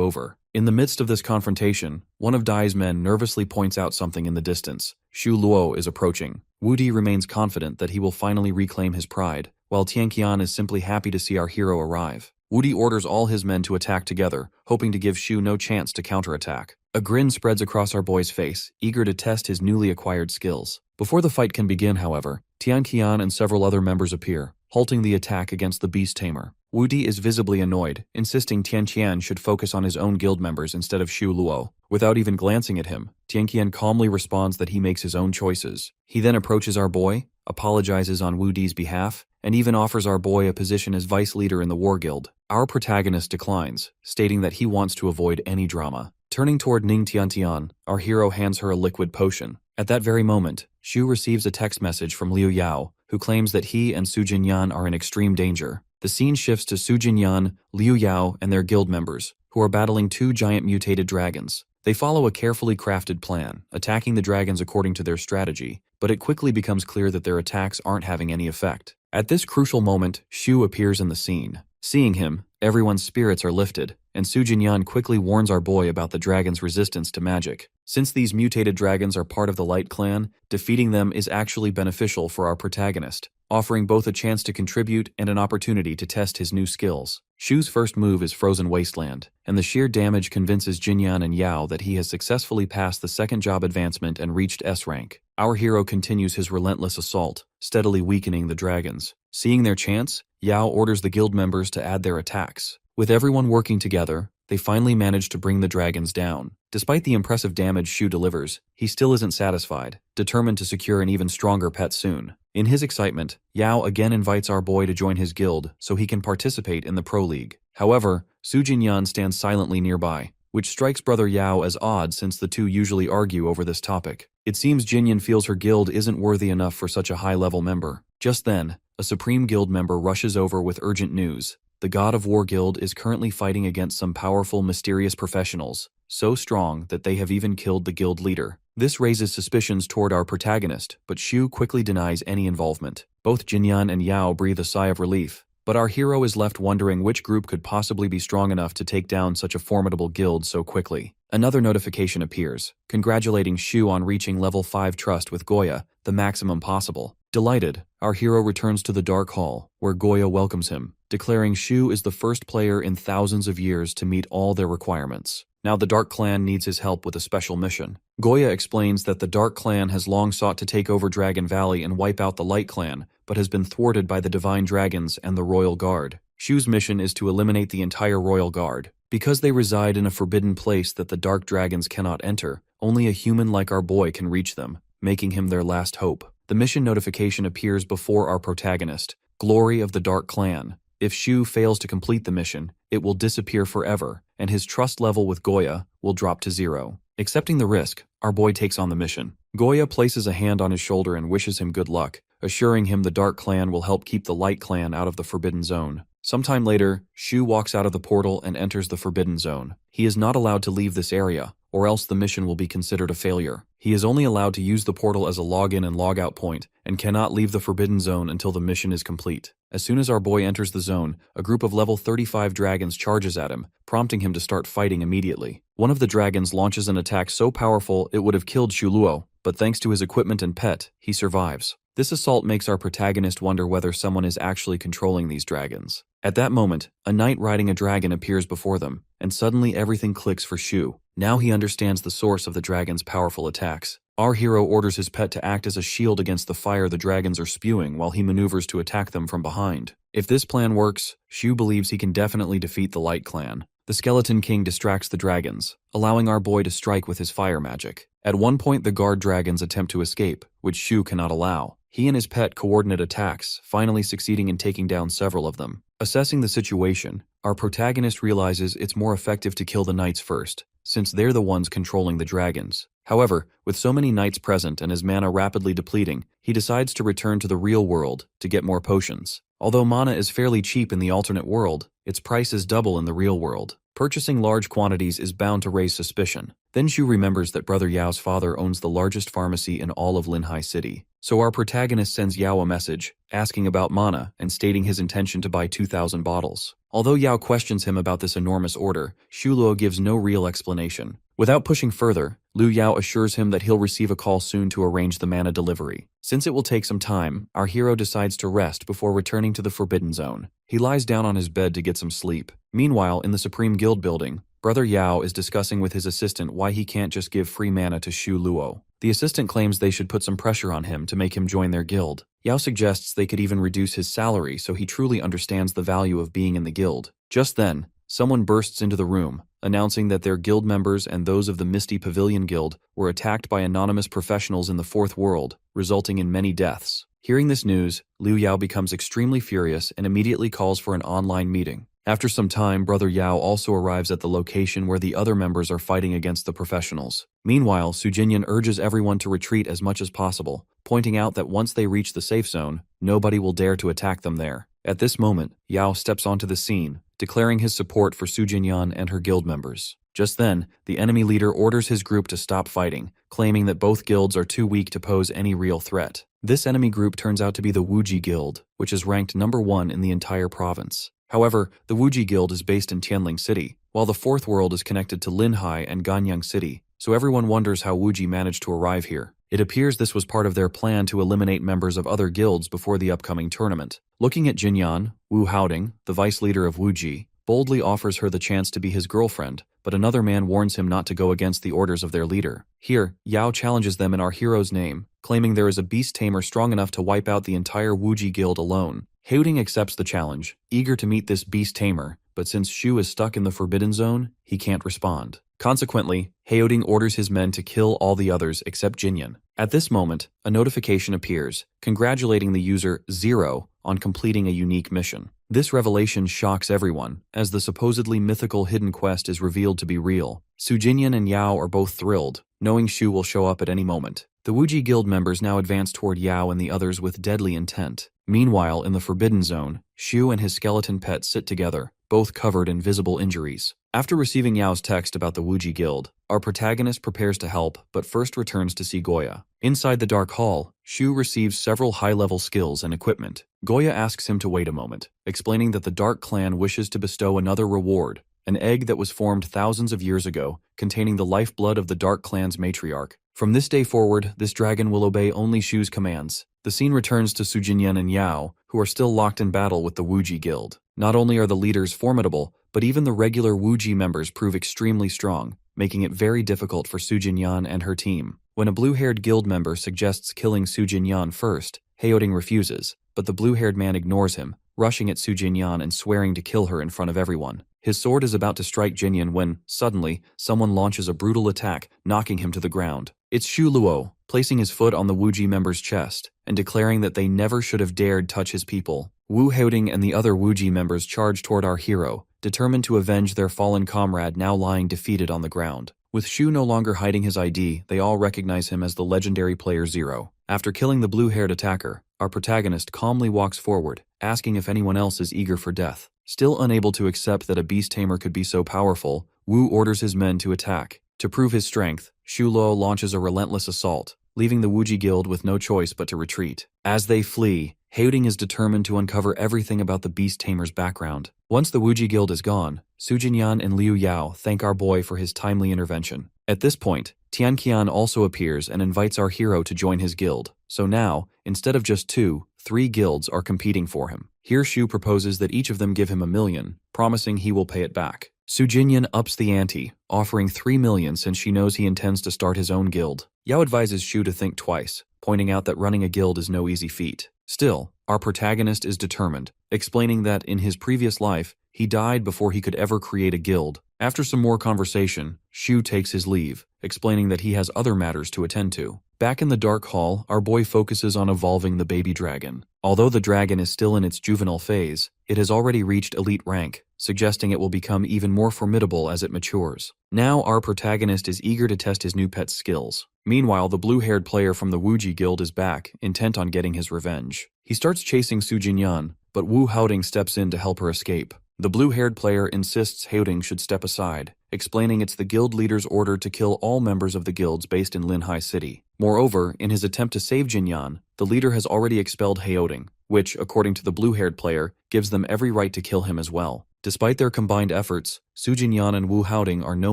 over. In the midst of this confrontation, one of Dai's men nervously points out something in the distance. Shu Luo is approaching. Wu Di remains confident that he will finally reclaim his pride, while Tianqian is simply happy to see our hero arrive. Wu Di orders all his men to attack together, hoping to give Shu no chance to counterattack. A grin spreads across our boy's face, eager to test his newly acquired skills. Before the fight can begin, however, Tianqian and several other members appear, halting the attack against the beast tamer. Wu Di is visibly annoyed, insisting Tianqian should focus on his own guild members instead of Shu Luo. Without even glancing at him, Tianqian calmly responds that he makes his own choices. He then approaches our boy, apologizes on Wu Di's behalf, and even offers our boy a position as vice leader in the war guild. Our protagonist declines, stating that he wants to avoid any drama. Turning toward Ning Tiantian, our hero hands her a liquid potion. At that very moment, Shu receives a text message from Liu Yao, who claims that he and Su Jinyan are in extreme danger. The scene shifts to Su Jinyan, Liu Yao, and their guild members, who are battling two giant mutated dragons. They follow a carefully crafted plan, attacking the dragons according to their strategy, but it quickly becomes clear that their attacks aren't having any effect. At this crucial moment, Shu appears in the scene. Seeing him, everyone's spirits are lifted, and Su Jinyan quickly warns our boy about the dragon's resistance to magic. Since these mutated dragons are part of the Light Clan, defeating them is actually beneficial for our protagonist, offering both a chance to contribute and an opportunity to test his new skills. Shu's first move is Frozen Wasteland, and the sheer damage convinces Jinyan and Yao that he has successfully passed the second job advancement and reached S rank. Our hero continues his relentless assault, steadily weakening the dragons. Seeing their chance, Yao orders the guild members to add their attacks. With everyone working together, they finally manage to bring the dragons down. Despite the impressive damage Shu delivers, he still isn't satisfied, determined to secure an even stronger pet soon. In his excitement, Yao again invites our boy to join his guild so he can participate in the Pro League. However, Su Jinyan stands silently nearby, which strikes brother Yao as odd since the two usually argue over this topic. It seems Jinyan feels her guild isn't worthy enough for such a high-level member. Just then, a Supreme Guild member rushes over with urgent news. The God of War Guild is currently fighting against some powerful, mysterious professionals, so strong that they have even killed the guild leader. This raises suspicions toward our protagonist, but Shu quickly denies any involvement. Both Jinyan and Yao breathe a sigh of relief, but our hero is left wondering which group could possibly be strong enough to take down such a formidable guild so quickly. Another notification appears, congratulating Shu on reaching level 5 trust with Goya, the maximum possible. Delighted, our hero returns to the Dark Hall, where Goya welcomes him, declaring Shu is the first player in thousands of years to meet all their requirements. Now the Dark Clan needs his help with a special mission. Goya explains that the Dark Clan has long sought to take over Dragon Valley and wipe out the Light Clan, but has been thwarted by the Divine Dragons and the Royal Guard. Shu's mission is to eliminate the entire Royal Guard. Because they reside in a forbidden place that the Dark Dragons cannot enter, only a human like our boy can reach them, making him their last hope. The mission notification appears before our protagonist, Glory of the Dark Clan. If Shu fails to complete the mission, it will disappear forever, and his trust level with Goya will drop to 0. Accepting the risk, our boy takes on the mission. Goya places a hand on his shoulder and wishes him good luck, assuring him the Dark Clan will help keep the Light Clan out of the Forbidden Zone. Sometime later, Shu walks out of the portal and enters the Forbidden Zone. He is not allowed to leave this area, or else the mission will be considered a failure. He is only allowed to use the portal as a login and logout point, and cannot leave the Forbidden Zone until the mission is complete. As soon as our boy enters the zone, a group of level 35 dragons charges at him, prompting him to start fighting immediately. One of the dragons launches an attack so powerful it would have killed Shu Luo, but thanks to his equipment and pet, he survives. This assault makes our protagonist wonder whether someone is actually controlling these dragons. At that moment, a knight riding a dragon appears before them, and suddenly everything clicks for Shu. Now he understands the source of the dragon's powerful attacks. Our hero orders his pet to act as a shield against the fire the dragons are spewing while he maneuvers to attack them from behind. If this plan works, Shu believes he can definitely defeat the Light Clan. The Skeleton King distracts the dragons, allowing our boy to strike with his fire magic. At one point, the guard dragons attempt to escape, which Shu cannot allow. He and his pet coordinate attacks, finally succeeding in taking down several of them. Assessing the situation, our protagonist realizes it's more effective to kill the knights first, since they're the ones controlling the dragons. However, with so many knights present and his mana rapidly depleting, he decides to return to the real world to get more potions. Although mana is fairly cheap in the alternate world, Its price is double in the real world. Purchasing large quantities is bound to raise suspicion. Then Shu remembers that Brother Yao's father owns the largest pharmacy in all of Linhai City. So our protagonist sends Yao a message, asking about mana and stating his intention to buy 2,000 bottles. Although Yao questions him about this enormous order, Shu Luo gives no real explanation. Without pushing further, Liu Yao assures him that he'll receive a call soon to arrange the mana delivery. Since it will take some time, our hero decides to rest before returning to the Forbidden Zone. He lies down on his bed to get some sleep. Meanwhile, in the Supreme Guild building, Brother Yao is discussing with his assistant why he can't just give free mana to Shu Luo. The assistant claims they should put some pressure on him to make him join their guild. Yao suggests they could even reduce his salary so he truly understands the value of being in the guild. Just then, someone bursts into the room, announcing that their guild members and those of the Misty Pavilion Guild were attacked by anonymous professionals in the Fourth World, resulting in many deaths. Hearing this news, Liu Yao becomes extremely furious and immediately calls for an online meeting. After some time, Brother Yao also arrives at the location where the other members are fighting against the professionals. Meanwhile, Su Jinyan urges everyone to retreat as much as possible, pointing out that once they reach the safe zone, nobody will dare to attack them there. At this moment, Yao steps onto the scene, declaring his support for Su Jinyan and her guild members. Just then, the enemy leader orders his group to stop fighting, claiming that both guilds are too weak to pose any real threat. This enemy group turns out to be the Wuji Guild, which is ranked #1 in the entire province. However, the Wuji Guild is based in Tianling City, while the Fourth World is connected to Linhai and Ganyang City, so everyone wonders how Wuji managed to arrive here. It appears this was part of their plan to eliminate members of other guilds before the upcoming tournament. Looking at Jinyan, Wu Haoding, the vice leader of Wuji, boldly offers her the chance to be his girlfriend, but another man warns him not to go against the orders of their leader. Here, Yao challenges them in our hero's name, claiming there is a beast tamer strong enough to wipe out the entire Wuji Guild alone. Haoding accepts the challenge, eager to meet this beast tamer, but since Shu is stuck in the Forbidden Zone, he can't respond. Consequently, Haoding orders his men to kill all the others except Jinyan. At this moment, a notification appears, congratulating the user Zero on completing a unique mission. This revelation shocks everyone, as the supposedly mythical hidden quest is revealed to be real. Su Jinyan and Yao are both thrilled, knowing Shu will show up at any moment. The Wuji Guild members now advance toward Yao and the others with deadly intent. Meanwhile, in the Forbidden Zone, Shu and his skeleton pet sit together, both covered in visible injuries. After receiving Yao's text about the Wuji Guild, our protagonist prepares to help, but first returns to see Goya. Inside the Dark Hall, Shu receives several high-level skills and equipment. Goya asks him to wait a moment, explaining that the Dark Clan wishes to bestow another reward, an egg that was formed thousands of years ago, containing the lifeblood of the Dark Clan's matriarch. From this day forward, this dragon will obey only Shu's commands. The scene returns to Su Jinyan and Yao, who are still locked in battle with the Wuji Guild. Not only are the leaders formidable, but even the regular Wuji members prove extremely strong, making it very difficult for Su Jinyan and her team. When a blue-haired guild member suggests killing Su Jinyan first, Haoding refuses, but the blue-haired man ignores him, rushing at Su Jinyan and swearing to kill her in front of everyone. His sword is about to strike Jinyan when, suddenly, someone launches a brutal attack, knocking him to the ground. It's Shu Luo, placing his foot on the Wuji member's chest, and declaring that they never should have dared touch his people. Wu Haoding and the other Wuji members charge toward our hero, determined to avenge their fallen comrade now lying defeated on the ground. With Shu no longer hiding his ID, they all recognize him as the legendary player Zero. After killing the blue-haired attacker, our protagonist calmly walks forward, asking if anyone else is eager for death. Still unable to accept that a beast tamer could be so powerful, Wu orders his men to attack. To prove his strength, Shu Luo launches a relentless assault, leaving the Wuji Guild with no choice but to retreat. As they flee, Haoding is determined to uncover everything about the beast tamer's background. Once the Wuji Guild is gone, Su Jinyan and Liu Yao thank our boy for his timely intervention. At this point, Tian Qian also appears and invites our hero to join his guild. So now, instead of just 2, 3 guilds are competing for him. Here Shu proposes that each of them give him $1 million, promising he will pay it back. Su Jinyan ups the ante, offering $3 million since she knows he intends to start his own guild. Yao advises Shu to think twice, pointing out that running a guild is no easy feat. Still, our protagonist is determined, explaining that in his previous life, he died before he could ever create a guild. After some more conversation, Shu takes his leave, explaining that he has other matters to attend to. Back in the Dark Hall, our boy focuses on evolving the baby dragon. Although the dragon is still in its juvenile phase, it has already reached elite rank, suggesting it will become even more formidable as it matures. Now our protagonist is eager to test his new pet's skills. Meanwhile, the blue-haired player from the Wuji Guild is back, intent on getting his revenge. He starts chasing Su Jinyan, but Wu Haoding steps in to help her escape. The blue-haired player insists Heoding should step aside, explaining it's the guild leader's order to kill all members of the guilds based in Linhai City. Moreover, in his attempt to save Jinyan, the leader has already expelled Heoding, which, according to the blue-haired player, gives them every right to kill him as well. Despite their combined efforts, Su Jinyan and Wu Haoding are no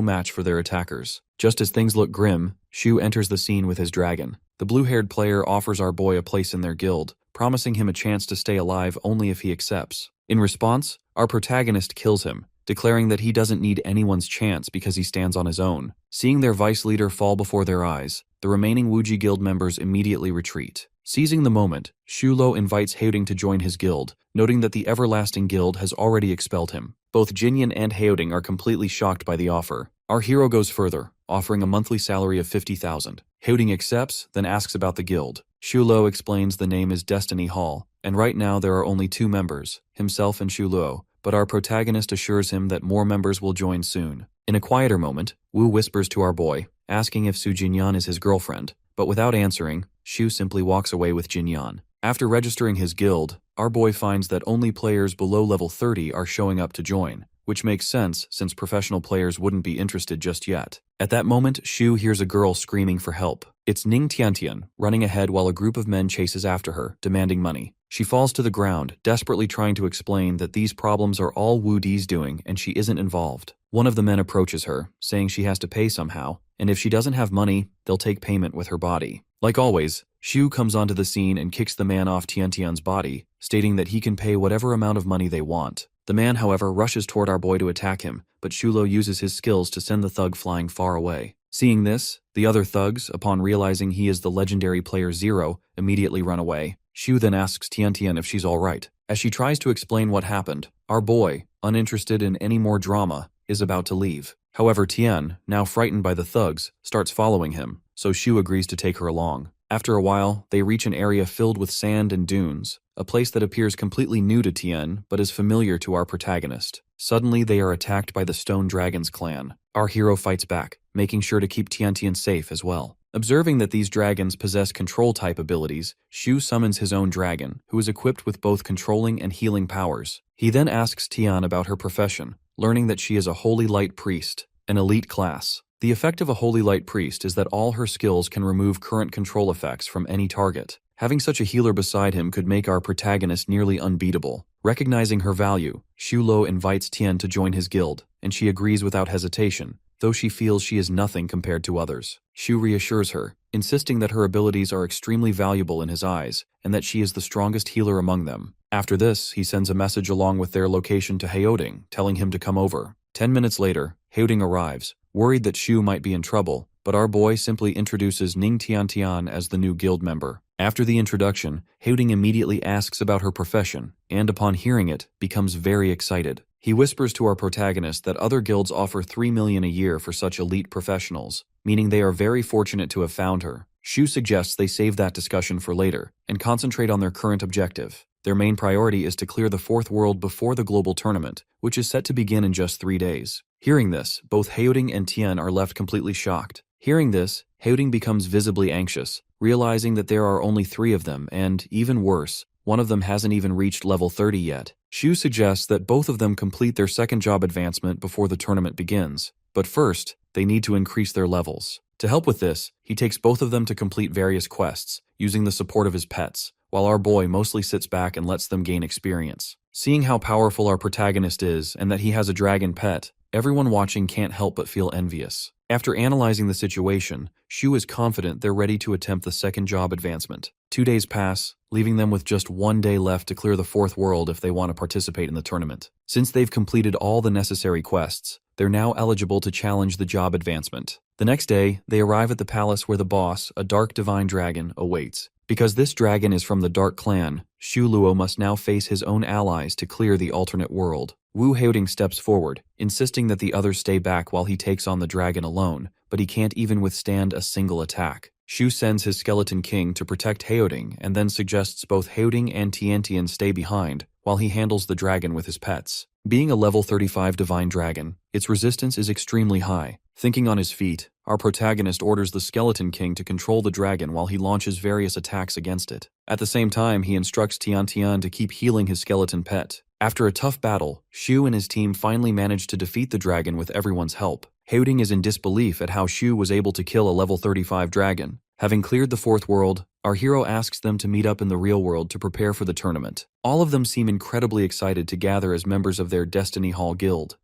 match for their attackers. Just as things look grim, Shu enters the scene with his dragon. The blue-haired player offers our boy a place in their guild, promising him a chance to stay alive only if he accepts. In response, our protagonist kills him, declaring that he doesn't need anyone's chance because he stands on his own. Seeing their vice leader fall before their eyes, the remaining Wuji guild members immediately retreat. Seizing the moment, Shulo invites Heoding to join his guild, noting that the Everlasting Guild has already expelled him. Both Jinyan and Heoding are completely shocked by the offer. Our hero goes further, offering a monthly salary of 50,000. Heoding accepts, then asks about the guild. Shulo explains the name is Destiny Hall, and right now there are only 2 members, himself and Shulo, but our protagonist assures him that more members will join soon. In a quieter moment, Wu whispers to our boy, asking if Su Jinyan is his girlfriend, but without answering, Shu simply walks away with Jinyan. After registering his guild, our boy finds that only players below level 30 are showing up to join, which makes sense since professional players wouldn't be interested just yet. At that moment, Shu hears a girl screaming for help. It's Ning Tiantian, running ahead while a group of men chases after her, demanding money. She falls to the ground, desperately trying to explain that these problems are all Wu Di's doing and she isn't involved. One of the men approaches her, saying she has to pay somehow, and if she doesn't have money, they'll take payment with her body. Like always, Shu comes onto the scene and kicks the man off Tiantian's body, stating that he can pay whatever amount of money they want. The man, however, rushes toward our boy to attack him, but Shulo uses his skills to send the thug flying far away. Seeing this, the other thugs, upon realizing he is the legendary player Zero, immediately run away. Shu then asks Tiantian if she's alright. As she tries to explain what happened, our boy, uninterested in any more drama, is about to leave. However, Tian, now frightened by the thugs, starts following him, so Shu agrees to take her along. After a while, they reach an area filled with sand and dunes, a place that appears completely new to Tian but is familiar to our protagonist. Suddenly, they are attacked by the Stone Dragons clan. Our hero fights back, making sure to keep Tiantian safe as well. Observing that these dragons possess control-type abilities, Shu summons his own dragon, who is equipped with both controlling and healing powers. He then asks Tian about her profession, learning that she is a Holy Light Priest, an elite class. The effect of a Holy Light Priest is that all her skills can remove current control effects from any target. Having such a healer beside him could make our protagonist nearly unbeatable. Recognizing her value, Shulo invites Tian to join his guild, and she agrees without hesitation, though she feels she is nothing compared to others. Shu reassures her, insisting that her abilities are extremely valuable in his eyes, and that she is the strongest healer among them. After this, he sends a message along with their location to Heoding, telling him to come over. 10 minutes later, Heoding arrives, worried that Shu might be in trouble, but our boy simply introduces Ning Tiantian as the new guild member. After the introduction, Heoding immediately asks about her profession, and upon hearing it, becomes very excited. He whispers to our protagonist that other guilds offer 3 million a year for such elite professionals, meaning they are very fortunate to have found her. Shu suggests they save that discussion for later, and concentrate on their current objective. Their main priority is to clear the 4th world before the global tournament, which is set to begin in just 3 days. Hearing this, both Heoding and Tian are left completely shocked. Hearing this, Heoding becomes visibly anxious, realizing that there are only 3 of them and, even worse, one of them hasn't even reached level 30 yet. Shu suggests that both of them complete their second job advancement before the tournament begins, but first, they need to increase their levels. To help with this, he takes both of them to complete various quests, using the support of his pets, while our boy mostly sits back and lets them gain experience. Seeing how powerful our protagonist is and that he has a dragon pet, everyone watching can't help but feel envious. After analyzing the situation, Shu is confident they're ready to attempt the second job advancement. 2 days pass, leaving them with just 1 day left to clear the 4th world if they want to participate in the tournament. Since they've completed all the necessary quests, they're now eligible to challenge the job advancement. The next day, they arrive at the palace where the boss, a dark divine dragon, awaits. Because this dragon is from the Dark Clan, Shu Luo must now face his own allies to clear the alternate world. Wu Haoding steps forward, insisting that the others stay back while he takes on the dragon alone, but he can't even withstand a single attack. Shu sends his Skeleton King to protect Haoding and then suggests both Haoding and Tiantian stay behind while he handles the dragon with his pets. Being a level 35 divine dragon, its resistance is extremely high. Thinking on his feet, our protagonist orders the Skeleton King to control the dragon while he launches various attacks against it. At the same time, he instructs Tiantian to keep healing his skeleton pet, After a tough battle, Shu and his team finally managed to defeat the dragon with everyone's help. Haoding is in disbelief at how Shu was able to kill a level 35 dragon. Having cleared the fourth world, our hero asks them to meet up in the real world to prepare for the tournament. All of them seem incredibly excited to gather as members of their Destiny Hall guild.